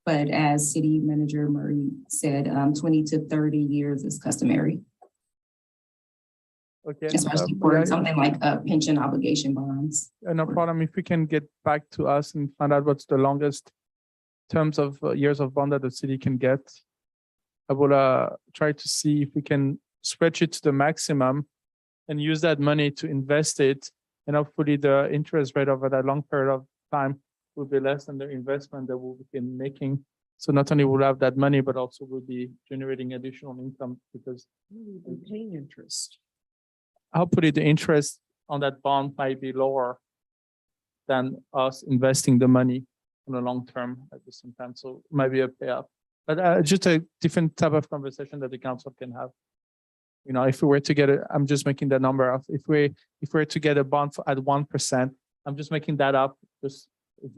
but as City Manager Murray said, 20 to 30 years is customary. Okay. especially Yeah, for something like pension obligation bonds. no problem. If we can get back to us and find out what's the longest terms of years of bond that the city can get, I will try to see if we can stretch it to the maximum and use that money to invest it. And hopefully the interest rate over that long period of time will be less than the investment that we've been making. So not only will have that money, but also will be generating additional income because Paying interest. hopefully the interest on that bond might be lower than us investing the money on the long term at the same time. So it might be a payoff, but just a different type of conversation that the council can have. You know, if we were to get it, I'm just making that number up. If we were to get a bond at 1%, I'm just making that up, just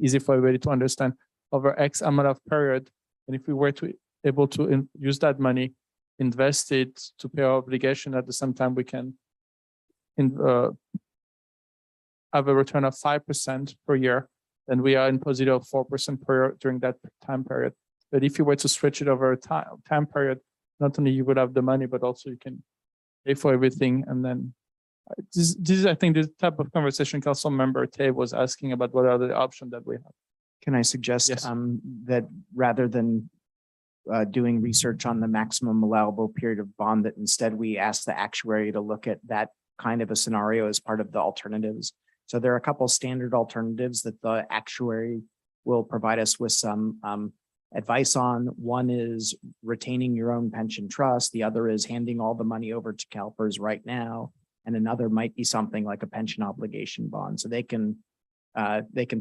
easy for everybody to understand over X amount of period. And if we were to able to use that money, invest it to pay our obligation at the same time, we can have a return of 5% per year, then we are in positive 4% per year during that time period. But if you were to stretch it over a time period, not only you would have the money, but also you can pay for everything. And then this is, I think, the type of conversation Council Member Tay was asking about what are the options that we have. Can I suggest Yes. That rather than doing research on the maximum allowable period of bond, that instead we ask the actuary to look at that kind of a scenario as part of the alternatives. So there are a couple standard alternatives that the actuary will provide us with some advice on. One is retaining your own pension trust. The other is handing all the money over to CalPERS right now. And another might be something like a pension obligation bond. So they can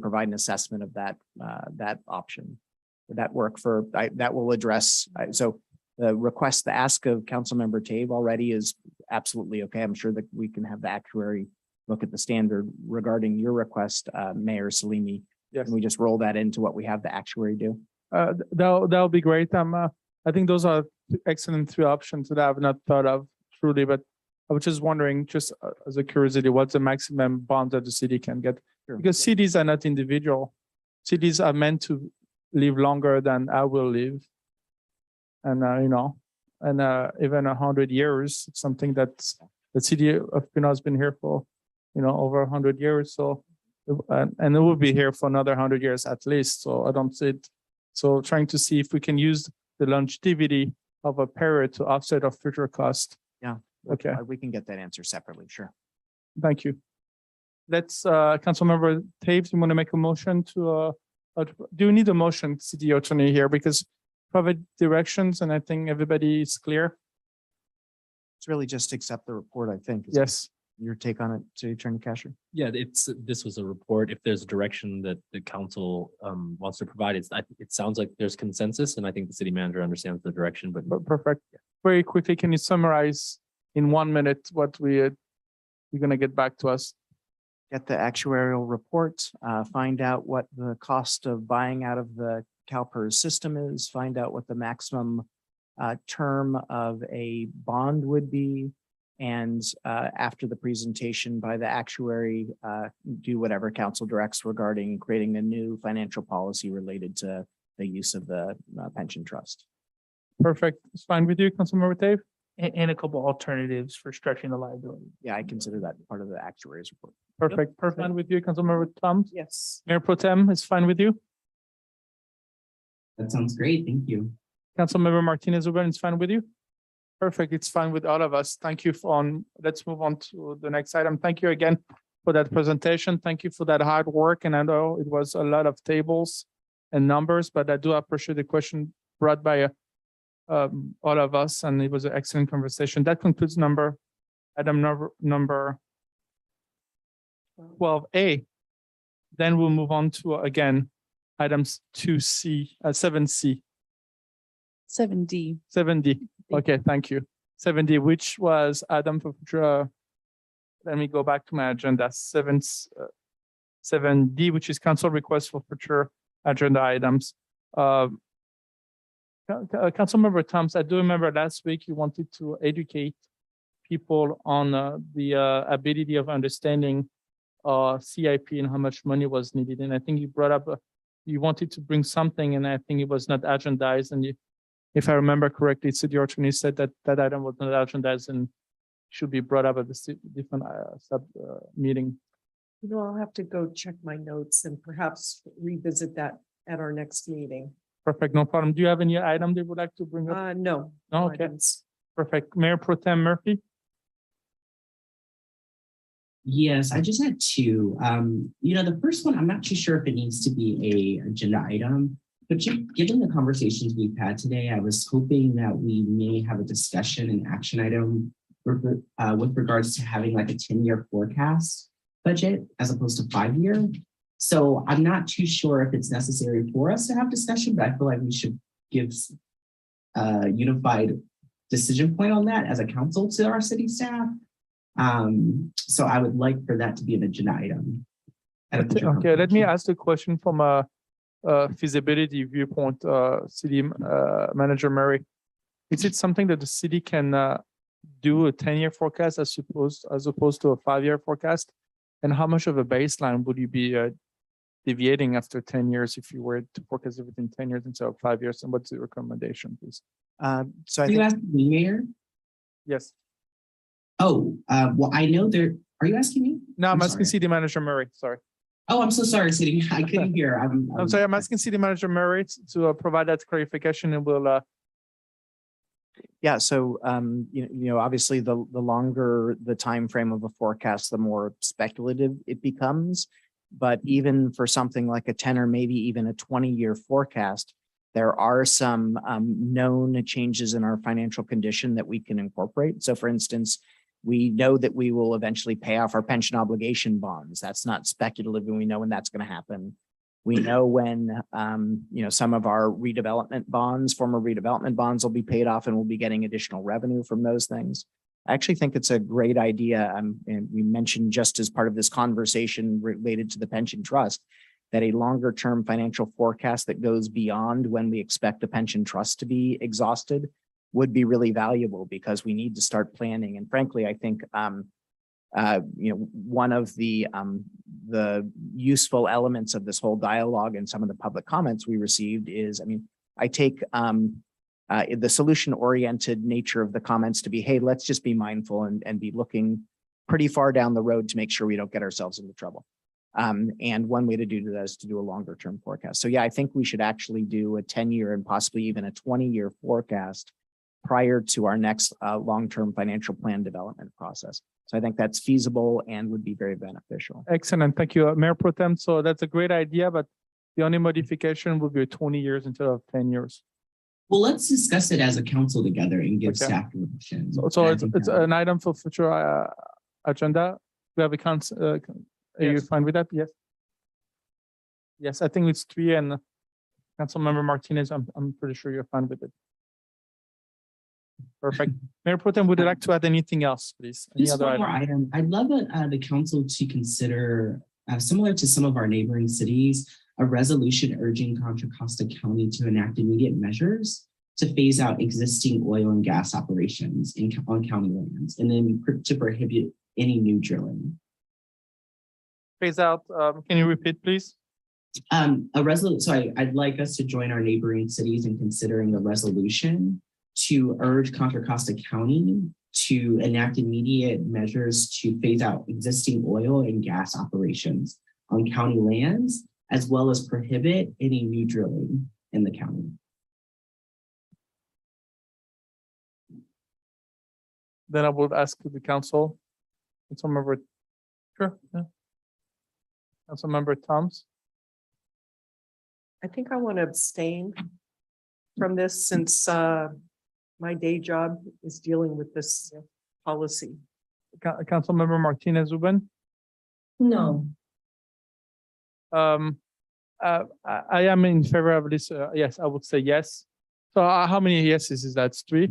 provide an assessment of that option. Would that work for, that will address, so the request, the ask of Councilmember Tabe already is absolutely okay. I'm sure that we can have the actuary look at the standard. Regarding your request, Mayor Salimi, Yes. can we just roll that into what we have the actuary do? That'll be great. I think those are excellent three options that I have not thought of truly, but I was just wondering, just as a curiosity, what's the maximum bond that the city can get? Sure. Because cities are not individual. Cities are meant to live longer than I will live. And, even 100 years, it's something that the city of Pinole has been here for, over 100 years. So, and it will be here for another 100 years at least. So I don't see it. So trying to see if we can use the longevity of a period to offset our future cost. Yeah. Okay. We can get that answer separately. Sure. Thank you. Let's, Councilmember Taves, you want to make a motion to, do you need a motion, city attorney here? Because provide directions and I think everybody is clear. It's really just accept the report, I think. Is Yes. Your take on it, City Attorney Casher? Yeah, this was a report. If there's a direction that the council wants to provide, it sounds like there's consensus, and I think the city manager understands the direction, but Perfect. Very quickly, can you summarize in 1 minute what you're going to get back to us? Get the actuarial report, find out what the cost of buying out of the CalPERS system is, find out what the maximum term of a bond would be. And after the presentation by the actuary, do whatever council directs regarding creating a new financial policy related to the use of the pension trust. Perfect. It's fine with you, Councilmember Dave? And a couple alternatives for stretching the liability. Yeah, I consider that part of the actuary's report. Perfect. Perfect. Fine with you, Councilmember Thomas? Yes. Mayor Pro Tem is fine with you? That sounds great. Thank you. Councilmember Martinez-Uben is fine with you? Perfect. It's fine with all of us. Thank you let's move on to the next item. Thank you again for that presentation. Thank you for that hard work. And I know it was a lot of tables and numbers, but I do appreciate the question brought by all of us. And it was an excellent conversation. That concludes item number 12A. Then we'll move on to, again, items 2C, 7C. 7D. 7D. Okay, thank you. 7D, which was Adam for future. Let me go back to my agenda. 7D, which is council request for future agenda items. Councilmember Thomas, I do remember last week you wanted to educate people on the ability of understanding CIP and how much money was needed. And I think you brought up, you wanted to bring something, and I think it was not agendized. And if I remember correctly, city attorney said that item was not agendized, and should be brought up at the different meeting. You know, I'll have to go check my notes and perhaps revisit that at our next meeting. Perfect, no problem. Do you have any item that you would like to bring up? No. No, no okay. items. Perfect. Mayor Pro Tem Murphy? Yes, I just had two. The first one, I'm not too sure if it needs to be a agenda item, but given the conversations we've had today, I was hoping that we may have a discussion and action item with regards to having like a 10-year forecast budget as opposed to 5-year. So I'm not too sure if it's necessary for us to have discussion, but I feel like we should give a unified decision point on that as a council to our city staff. So I would like for that to be an agenda item. Okay, let me ask the question from a feasibility viewpoint, City Manager Murray. Is it something that the city can do a 10-year forecast as opposed to a 5-year forecast? And how much of a baseline would you be deviating after 10 years if you were to forecast everything 10 years instead of 5 years? And what's the recommendation, please? So I you think, asked me, Mayor? Yes. Oh, well, I know there. Are you asking me? No, I'm asking sorry. City Manager Murray. Sorry. Oh, I'm so sorry, City. I couldn't hear. I'm sorry. I'm asking City Manager Murray to provide that clarification, and we'll. yeah, so obviously the longer the time frame of a forecast, the more speculative it becomes. But even for something like a 10 or maybe even a 20-year forecast, there are some known changes in our financial condition that we can incorporate. So for instance, we know that we will eventually pay off our pension obligation bonds. That's not speculative, and we know when that's going to happen. We know when, some of our redevelopment bonds, former redevelopment bonds will be paid off, and we'll be getting additional revenue from those things. I actually think it's a great idea. And we mentioned just as part of this conversation related to the pension trust, that a longer term financial forecast that goes beyond when we expect the pension trust to be exhausted would be really valuable, because we need to start planning. And frankly, I think, one of the useful elements of this whole dialogue and some of the public comments we received is, I take the solution-oriented nature of the comments to be, hey, let's just be mindful and be looking pretty far down the road to make sure we don't get ourselves into trouble. And one way to do that is to do a longer term forecast. So yeah, I think we should actually do a 10-year and possibly even a 20-year forecast prior to our next long-term financial plan development process. So I think that's feasible and would be very beneficial. Excellent. Thank you, Mayor Pro Tem. So that's a great idea, but the only modification will be 20 years instead of 10 years. Well, let's discuss it as a council together and give Okay. staff direction. So it's an item for future agenda. We have a council. Are you fine with that? Yes. Yes, I think it's 3, and Councilmember Martinez, I'm pretty sure you're fine with it. Perfect. Mayor Pro Tem, would you like to add anything else, please? Any Just other one more item. I'd love the council to consider, similar to some of our neighboring cities, a resolution urging Contra Costa County to enact immediate measures to phase out existing oil and gas operations on county lands, and then to prohibit any new drilling. Phase out, can you repeat, please? So I'd like us to join our neighboring cities in considering a resolution to urge Contra Costa County to enact immediate measures to phase out existing oil and gas operations on county lands, as well as prohibit any new drilling in the county. Then I would ask the council. Councilmember, sure. Yeah. Councilmember Thoms. I think I want to abstain from this since my day job is dealing with this policy. Councilmember Martinez Uben. No. I am in favor of this. Yes, I would say yes. So how many yeses is that? It's 3?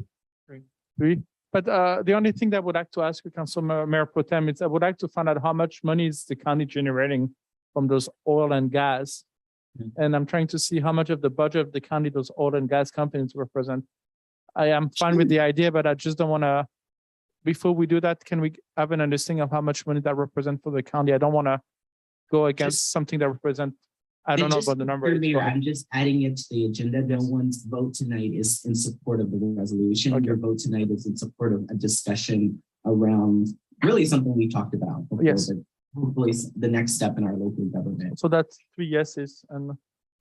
3. But the only thing that I would like to ask you, Mayor Pro Tem, is I would like to find out how much money is the county generating from those oil and gas. And I'm trying to see how much of the budget of the county those oil and gas companies represent. I am fine with the idea, but I just don't want to, before we do that, can we have an understanding of how much money that represents for the county? I don't want to go against something that represents, I don't know about the number. I'm just adding it to the agenda. No one's vote tonight is in support of the resolution. Your vote tonight is in support of a discussion around really something we talked about before, Yes. but hopefully the next step in our local government. So that's 3 yeses. And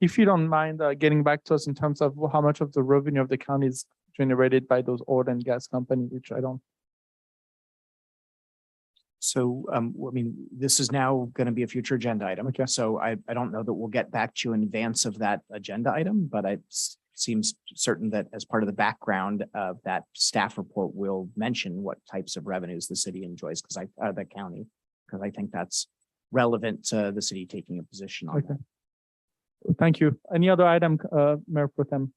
if you don't mind getting back to us in terms of how much of the revenue of the county is generated by those oil and gas companies, which I don't. So, I mean, this is now going to be a future agenda item. Okay. So I don't know that we'll get back to you in advance of that agenda item, but it seems certain that as part of the background of that staff report, will mention what types of revenues the city enjoys, the county, because I think that's relevant to the city taking a position on Okay. that. Thank you. Any other item, Mayor Pro Tem?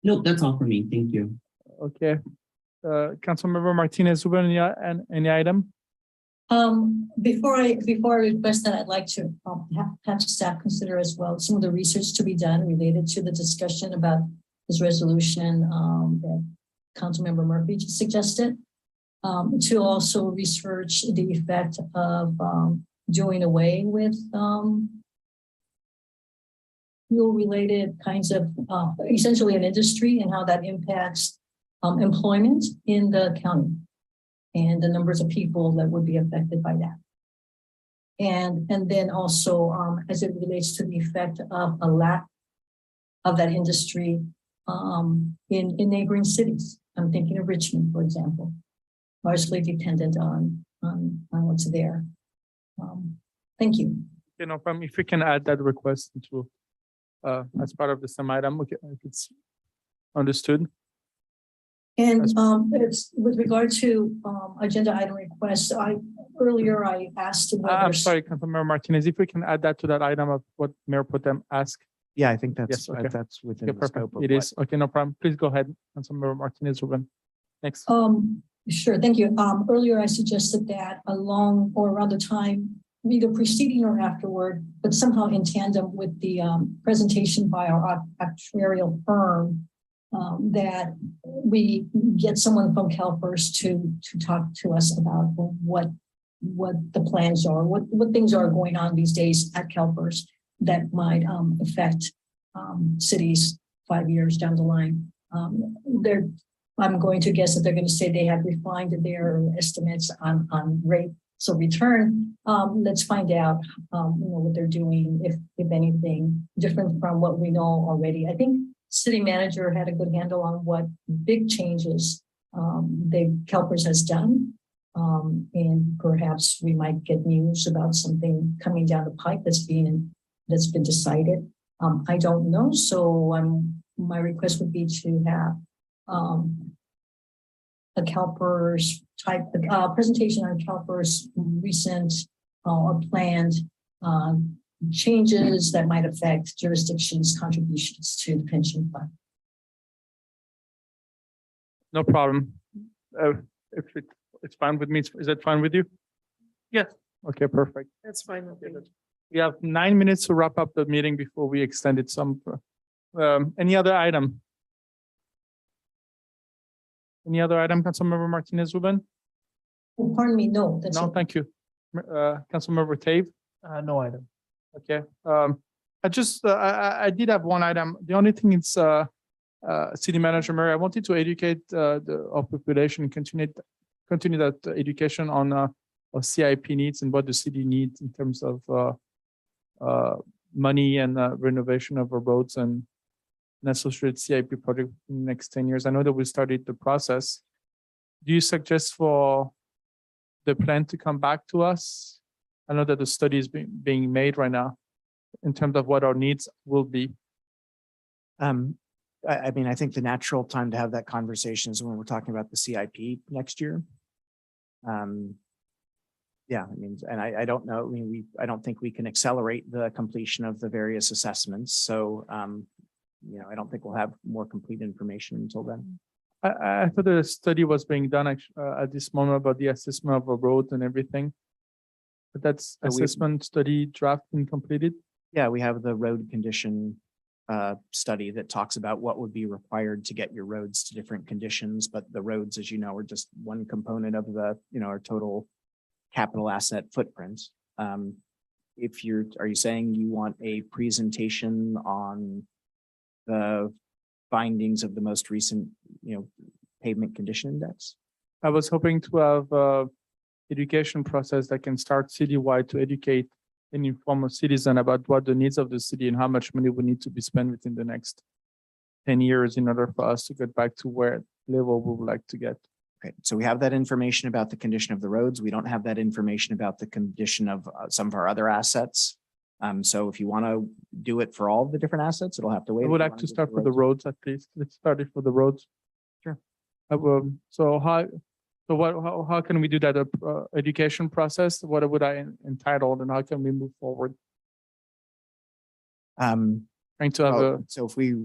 Nope, that's all for me. Thank you. Okay. Councilmember Martinez, any item? Before I request that, I'd like to have staff consider as well some of the research to be done related to the discussion about this resolution that Councilmember Murphy just suggested. To also research the effect of doing away with fuel-related kinds of essentially an industry and how that impacts employment in the county and the numbers of people that would be affected by that. And then also as it relates to the effect of a lack of that industry in neighboring cities. I'm thinking of Richmond, for example, largely dependent on what's there. Thank you. You know, if we can add that request into as part of the same item, okay, if it's understood. And it's with regard to agenda item requests, earlier I asked. I'm sorry, Councilmember Martinez, if we can add that to that item of what Mayor Pro Tem asked. Yeah, I think that's, Yes, okay. that's within Okay, the scope perfect. of It is. Okay, no problem. Please go ahead, Councilmember Martinez Ruben. Next. Sure, thank you. Earlier I suggested that along or around the time, either preceding or afterward, but somehow in tandem with the presentation by our actuarial firm, that we get someone from CalPERS to talk to us about what the plans are, what things are going on these days at CalPERS that might affect cities 5 years down the line. I'm going to guess that they're going to say they have refined their estimates on rate. So return, let's find out what they're doing, if anything, different from what we know already. I think city manager had a good handle on what big changes CalPERS has done. And perhaps we might get news about something coming down the pipe that's been decided. I don't know. So my request would be to have a CalPERS type presentation on CalPERS recent or planned changes that might affect jurisdictions' contributions to the pension fund. No problem. If it's fine with me, is that fine with you? Yes. Okay, perfect. That's fine with me. We have 9 minutes to wrap up the meeting before we extend it some. Any other item? Any other item, Councilmember Martinez Ruben? Oh, pardon me, no. That's No, it. thank you. Councilmember Tave? No item. Okay. I did have one item. The only thing is, City Manager Murray, I wanted to educate our population, continue that education on CIP needs and what the city needs in terms of money and renovation of our roads and an associated CIP project in the next 10 years. I know that we started the process. Do you suggest for the plan to come back to us? I know that the study is being made right now in terms of what our needs will be. I mean, I think the natural time to have that conversation is when we're talking about the CIP next year. Yeah, I mean, and I don't know, I mean, I don't think we can accelerate the completion of the various assessments. So, I don't think we'll have more complete information until then. I thought the study was being done at this moment about the assessment of a road and everything. But that's assessment study draft been completed? Yeah, we have the road condition study that talks about what would be required to get your roads to different conditions. But the roads, as you know, are just one component of the, our total capital asset footprint. Are you saying you want a presentation on the findings of the most recent, pavement condition index? I was hoping to have education process that can start citywide to educate and inform a citizen about what the needs of the city and how much money we need to be spent within the next 10 years in order for us to get back to where level we would like to get. Okay, so we have that information about the condition of the roads. We don't have that information about the condition of some of our other assets. So if you want to do it for all the different assets, it'll have to wait. I If would you like wanna to do it start for with the roads at least. Let's start it for the roads. Sure. So how can we do that education process? What would I entitle and how can we move forward? Trying to have a, So if we,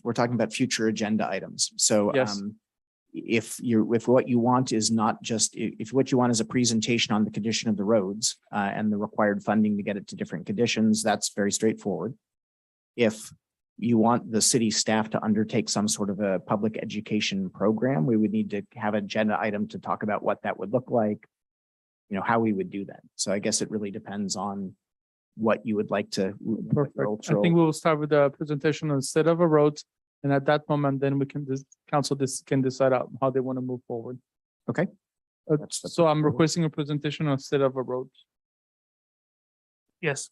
we're talking about future agenda items. So Yes. if what you want is not just, if what you want is a presentation on the condition of the roads and the required funding to get it to different conditions, that's very straightforward. If you want the city staff to undertake some sort of a public education program, we would need to have an agenda item to talk about what that would look like, you know, how we would do that. So I guess it really depends on what you would like to. perfect. I think we will start with the presentation on the state of a road. And at that moment, then we can, council can decide out how they want to move forward. Okay. So I'm requesting a presentation on state of a road. Yes.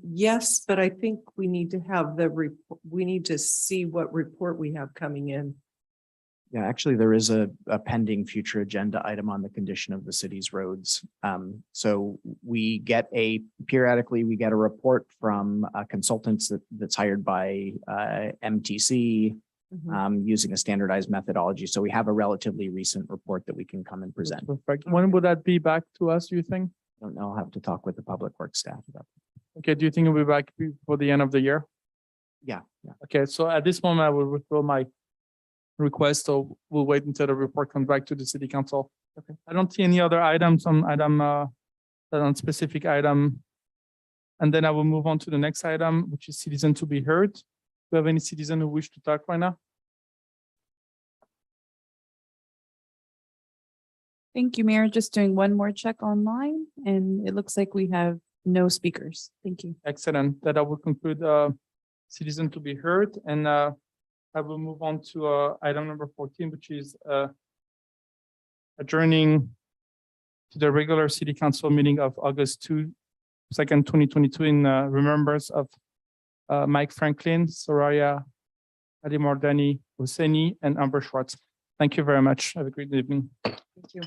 Yes, but I think we need to have we need to see what report we have coming in. Yeah, actually, there is a pending future agenda item on the condition of the city's roads. So we get periodically, we get a report from consultants that's hired by MTC using a standardized methodology. So we have a relatively recent report that we can come and present. Perfect. When would that be back to us, do you think? I don't know, I'll have to talk with the public works staff about that. Okay, do you think it'll be back before the end of the year? Yeah. Okay, so at this moment, I will withdraw my request, so we'll wait until the report comes back to the city council. Okay. I don't see any other items on specific item. And then I will move on to the next item, which is citizen to be heard. Do you have any citizen who wish to talk right now? Thank you, Mayor. Just doing one more check online and it looks like we have no speakers. Thank you. Excellent. That I will conclude citizen to be heard, and I will move on to item number 14, which is adjourning to the regular city council meeting of August 2nd, 2022 in remembrance of Mike Franklin, Soraya Ali Mordani Hosseini, and Amber Schwartz. Thank you very much. Have a great evening. Thank you.